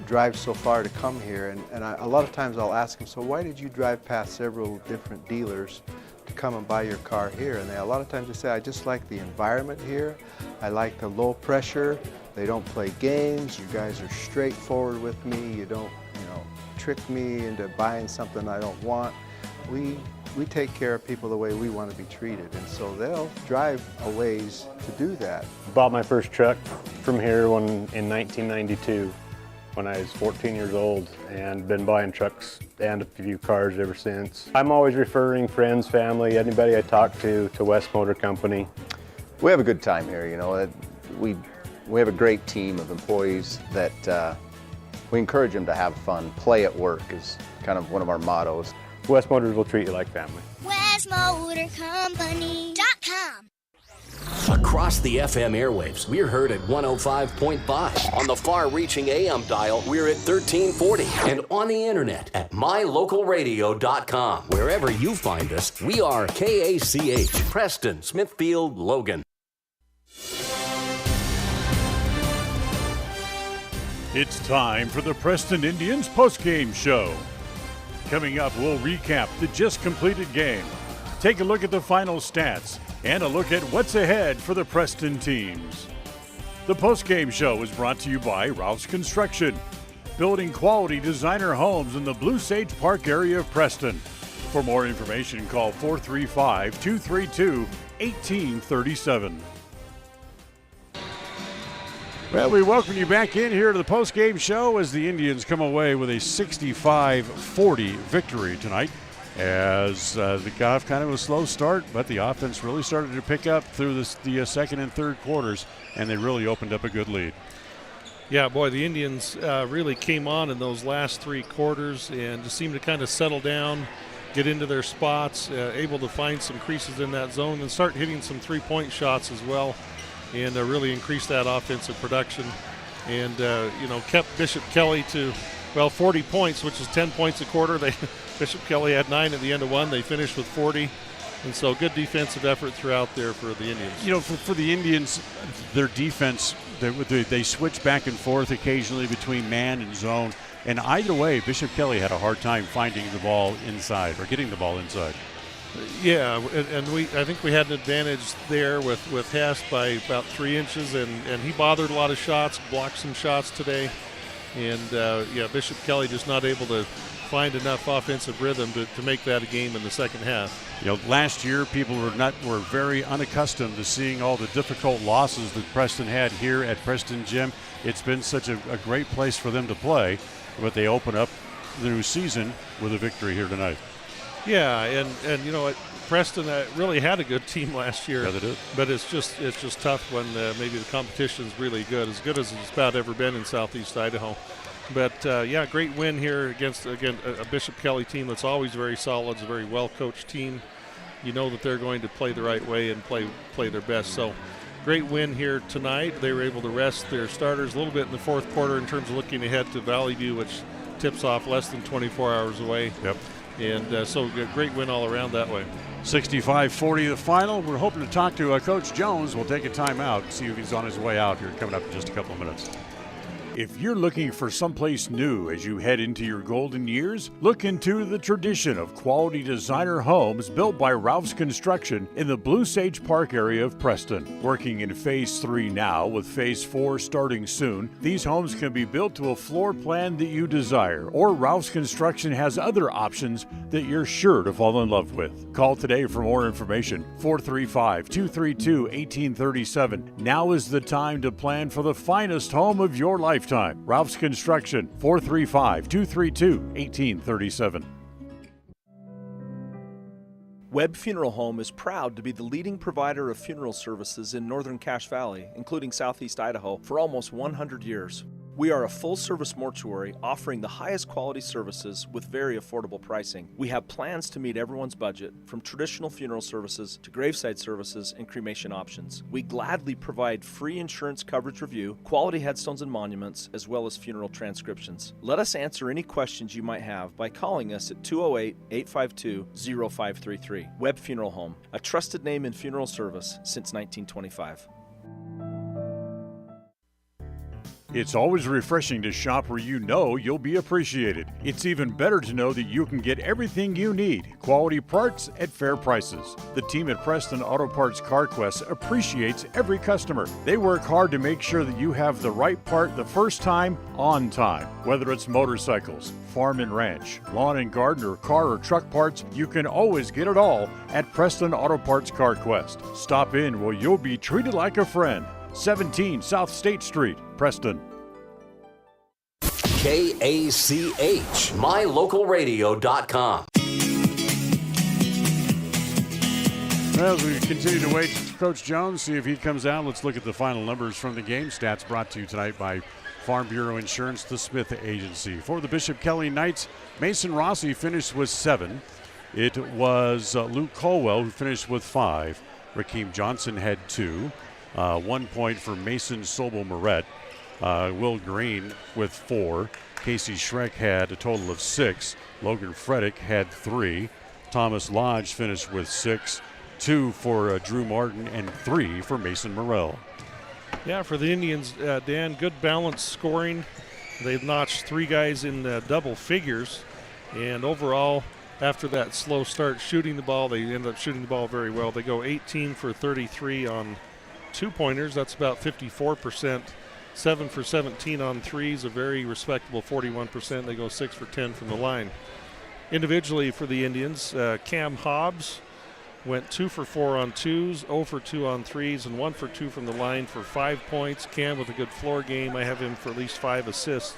drive so far to come here? And a lot of times I'll ask them, so why did you drive past several different dealers to come and buy your car here? And a lot of times they say, I just like the environment here. I like the low pressure. They don't play games. You guys are straightforward with me. You don't, trick me into buying something I don't want. We take care of people the way we want to be treated, and so they'll drive a ways to do that. Bought my first truck from here in 1992 when I was 14 years old, and been buying trucks and a few cars ever since. I'm always referring friends, family, anybody I talk to West Motor Company. We have a good time here, We have a great team of employees that we encourage them to have fun. Play at work is kind of one of our mottos. West Motors will treat you like family. WestMotorCompany.com. Across the FM airwaves, we're heard at 105.5. On the far-reaching AM dial, we're at 1340. And on the internet at mylocalradio.com. Wherever you find us, we are KACH, Preston, Smithfield, Logan. It's time for the Preston Indians postgame show. Coming up, we'll recap the just completed game, take a look at the final stats, and a look at what's ahead for the Preston teams. The postgame show is brought to you by Ralph's Construction, building quality designer homes in the Blue Sage Park area of Preston. For more information, call 435-232-1837. Well, we welcome you back in here to the postgame show as the Indians come away with a 65-40 victory tonight. As they got off kind of a slow start, but the offense really started to pick up through the second and third quarters, and they really opened up a good lead. Yeah, boy, the Indians really came on in those last three quarters and just seemed to kind of settle down, get into their spots, able to find some creases in that zone and start hitting some three-point shots as well, and really increase that offensive production, and kept Bishop Kelly to 40 points, which is 10 points a quarter. Bishop Kelly had 9 at the end of one. They finished with 40, and so good defensive effort throughout there for the Indians. For the Indians, their defense, they switch back and forth occasionally between man and zone, and either way, Bishop Kelly had a hard time finding the ball inside or getting the ball inside. Yeah, and I think we had an advantage there with Hess by about 3 inches, and he bothered a lot of shots, blocked some shots today. And, Bishop Kelly just not able to find enough offensive rhythm to make that a game in the second half. Last year people were very unaccustomed to seeing all the difficult losses that Preston had here at Preston Gym. It's been such a great place for them to play, but they open up the new season with a victory here tonight. Yeah, and you know what, Preston really had a good team last year. Yeah, they did. But it's just tough when maybe the competition's really good as it's about ever been in Southeast Idaho. But great win here against a Bishop Kelly team that's always very solid. It's a very well coached team. You know that they're going to play the right way and play their best. So great win here tonight. They were able to rest their starters a little bit in the fourth quarter in terms of looking ahead to Valley View, which tips off less than 24 hours away. Yep. And so a great win all around that way. 65-40 the final. We're hoping to talk to Coach Jones. We'll take a timeout and see if he's on his way out here coming up in just a couple of minutes. If you're looking for someplace new as you head into your golden years, look into the tradition of quality designer homes built by Ralph's Construction in the Blue Sage Park area of Preston. Working in Phase 3 now, with Phase 4 starting soon, these homes can be built to a floor plan that you desire, or Ralph's Construction has other options that you're sure to fall in love with. Call today for more information, 435-232-1837. Now is the time to plan for the finest home of your lifetime. Ralph's Construction, 435-232-1837. Webb Funeral Home is proud to be the leading provider of funeral services in northern Cache Valley, including southeast Idaho, for almost 100 years. We are a full-service mortuary offering the highest quality services with very affordable pricing. We have plans to meet everyone's budget, from traditional funeral services to graveside services and cremation options. We gladly provide free insurance coverage review, quality headstones and monuments, as well as funeral transcriptions. Let us answer any questions you might have by calling us at 208-852-0533. Webb Funeral Home, a trusted name in funeral service since 1925. It's always refreshing to shop where you know you'll be appreciated. It's even better to know that you can get everything you need, quality parts at fair prices. The team at Preston Auto Parts CarQuest appreciates every customer. They work hard to make sure that you have the right part the first time, on time. Whether it's motorcycles, farm and ranch, lawn and garden, or car or truck parts, you can always get it all at Preston Auto Parts CarQuest. Stop in where you'll be treated like a friend. 17 South State Street, Preston. KACH, mylocalradio.com. Well, as we continue to wait for Coach Jones, see if he comes out, let's look at the final numbers from the game. Stats brought to you tonight by Farm Bureau Insurance, the Smith Agency. For the Bishop Kelly Knights, Mason Rossi finished with 7. It was Luke Colwell who finished with 5. Rakeem Johnson had 2. 1 point for Mason Sobel-Moret. Will Green with 4. Casey Schreck had a total of 6. Logan Freddick had 3. Thomas Lodge finished with 6. 2 for Drew Martin and 3 for Mason Morrell. Yeah, for the Indians, Dan, good balanced scoring. They've notched 3 guys in double figures. And overall, after that slow start shooting the ball, they end up shooting the ball very well. They go 18 for 33 on 2-pointers. That's about 54%. 7 for 17 on threes, a very respectable 41%. They go 6 for 10 from the line. Individually for the Indians, Cam Hobbs went 2 for 4 on 2s, 0 for 2 on 3s, and 1 for 2 from the line for 5 points. Cam with a good floor game. I have him for at least 5 assists.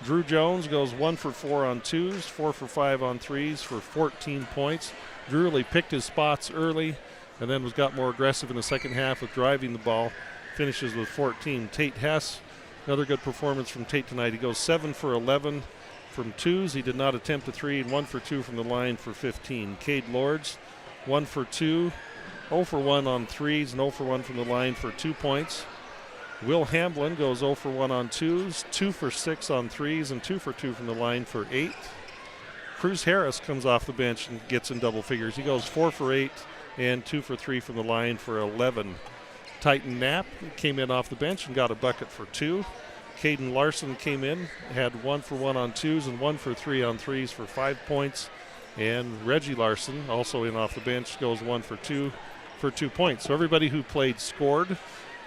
Drew Jones goes 1 for 4 on 2s, 4 for 5 on 3s for 14 points. Drew really picked his spots early and then got more aggressive in the second half with driving the ball. Finishes with 14. Tate Hess, another good performance from Tate tonight. He goes 7 for 11 from 2s. He did not attempt a 3, and 1 for 2 from the line for 15. Cade Lords, 1 for 2, 0 for 1 on 3s, and 0 for 1 from the line for 2 points. Will Hamblin goes 0 for 1 on 2s, 2 for 6 on 3s, and 2 for 2 from the line for 8. Cruz Harris comes off the bench and gets in double figures. He goes 4 for 8 and 2 for 3 from the line for 11. Titan Knapp came in off the bench and got a bucket for 2. Caden Larson came in, had 1 for 1 on 2s and 1 for 3 on 3s for 5 points. And Reggie Larson, also in off the bench, goes 1 for 2 points. So everybody who played scored.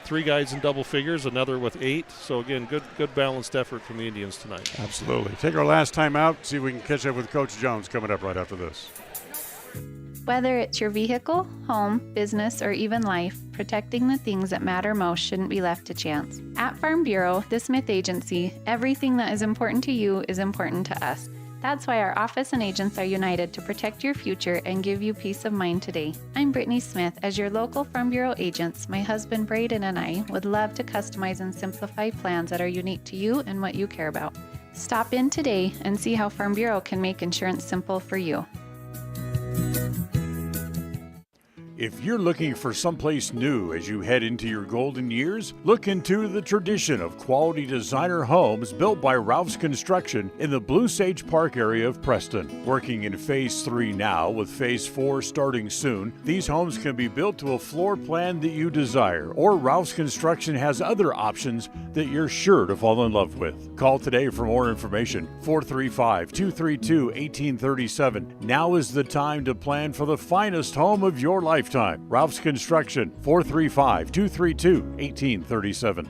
3 guys in double figures, another with 8. So again, good balanced effort from the Indians tonight. Absolutely. Take our last time out, see if we can catch up with Coach Jones coming up right after this. Whether it's your vehicle, home, business, or even life, protecting the things that matter most shouldn't be left to chance. At Farm Bureau, the Smith Agency, everything that is important to you is important to us. That's why our office and agents are united to protect your future and give you peace of mind today. I'm Brittany Smith. As your local Farm Bureau agents, my husband Braden and I would love to customize and simplify plans that are unique to you and what you care about. Stop in today and see how Farm Bureau can make insurance simple for you. If you're looking for someplace new as you head into your golden years, look into the tradition of quality designer homes built by Ralph's Construction in the Blue Sage Park area of Preston. Working in Phase 3 now, with Phase 4 starting soon, these homes can be built to a floor plan that you desire, or Ralph's Construction has other options that you're sure to fall in love with. Call today for more information, 435-232-1837. Now is the time to plan for the finest home of your lifetime. Ralph's Construction, 435-232-1837.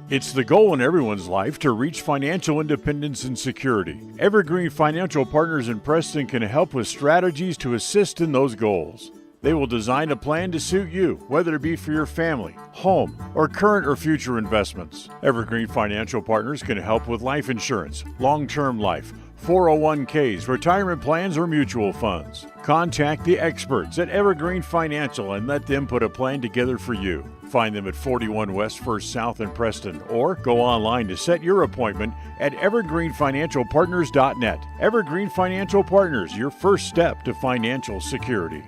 It's the goal in everyone's life to reach financial independence and security. Evergreen Financial Partners in Preston can help with strategies to assist in those goals. They will design a plan to suit you, whether it be for your family, home, or current or future investments. Evergreen Financial Partners can help with life insurance, long-term life, 401ks, retirement plans, or mutual funds. Contact the experts at Evergreen Financial and let them put a plan together for you. Find them at 41 West 1st South in Preston, or go online to set your appointment at evergreenfinancialpartners.net. Evergreen Financial Partners, your first step to financial security.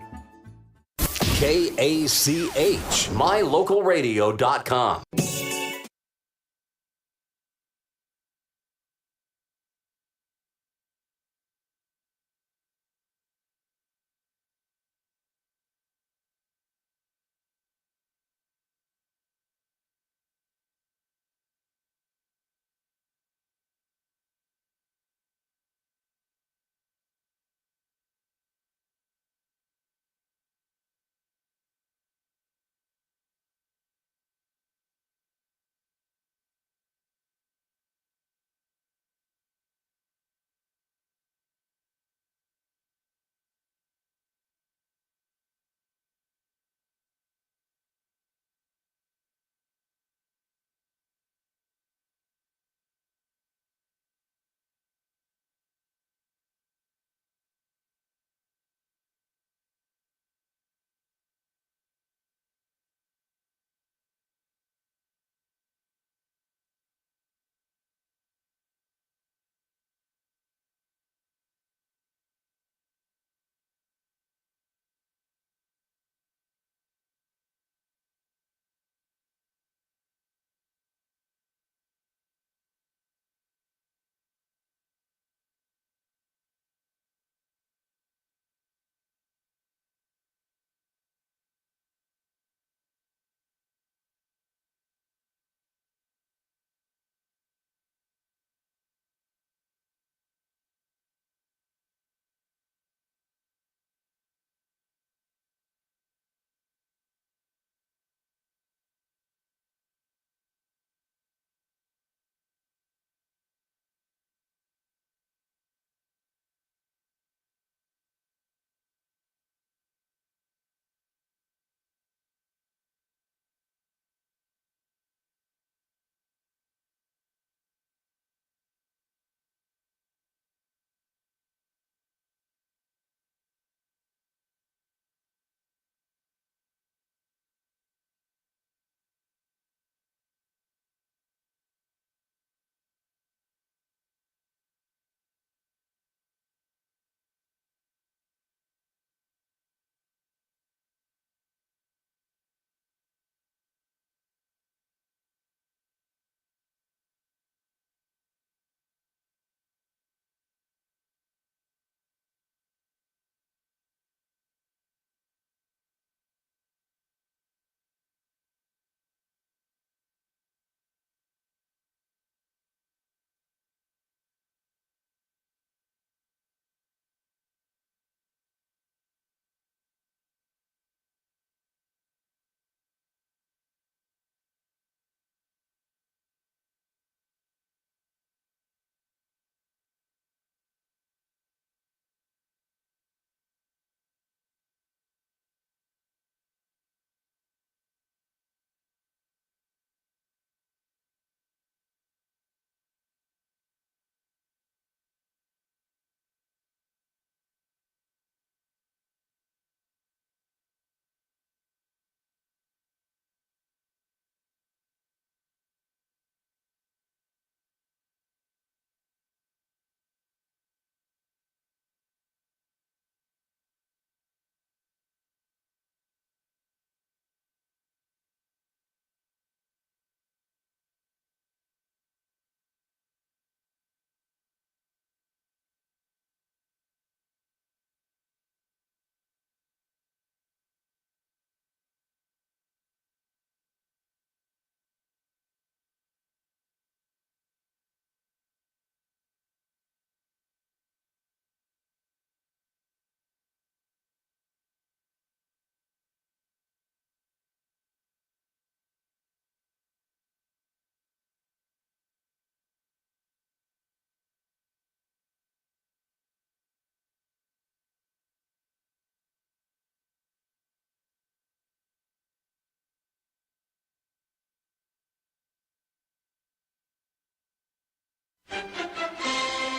KACH, mylocalradio.com.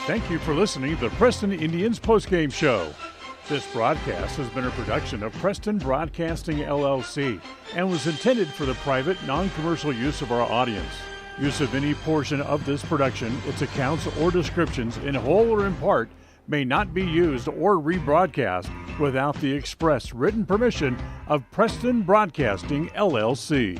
Thank you for listening to the Preston Indians postgame show. This broadcast has been a production of Preston Broadcasting LLC and was intended for the private, non-commercial use of our audience. Use of any portion of this production, its accounts or descriptions, in whole or in part, may not be used or rebroadcast without the express written permission of Preston Broadcasting LLC.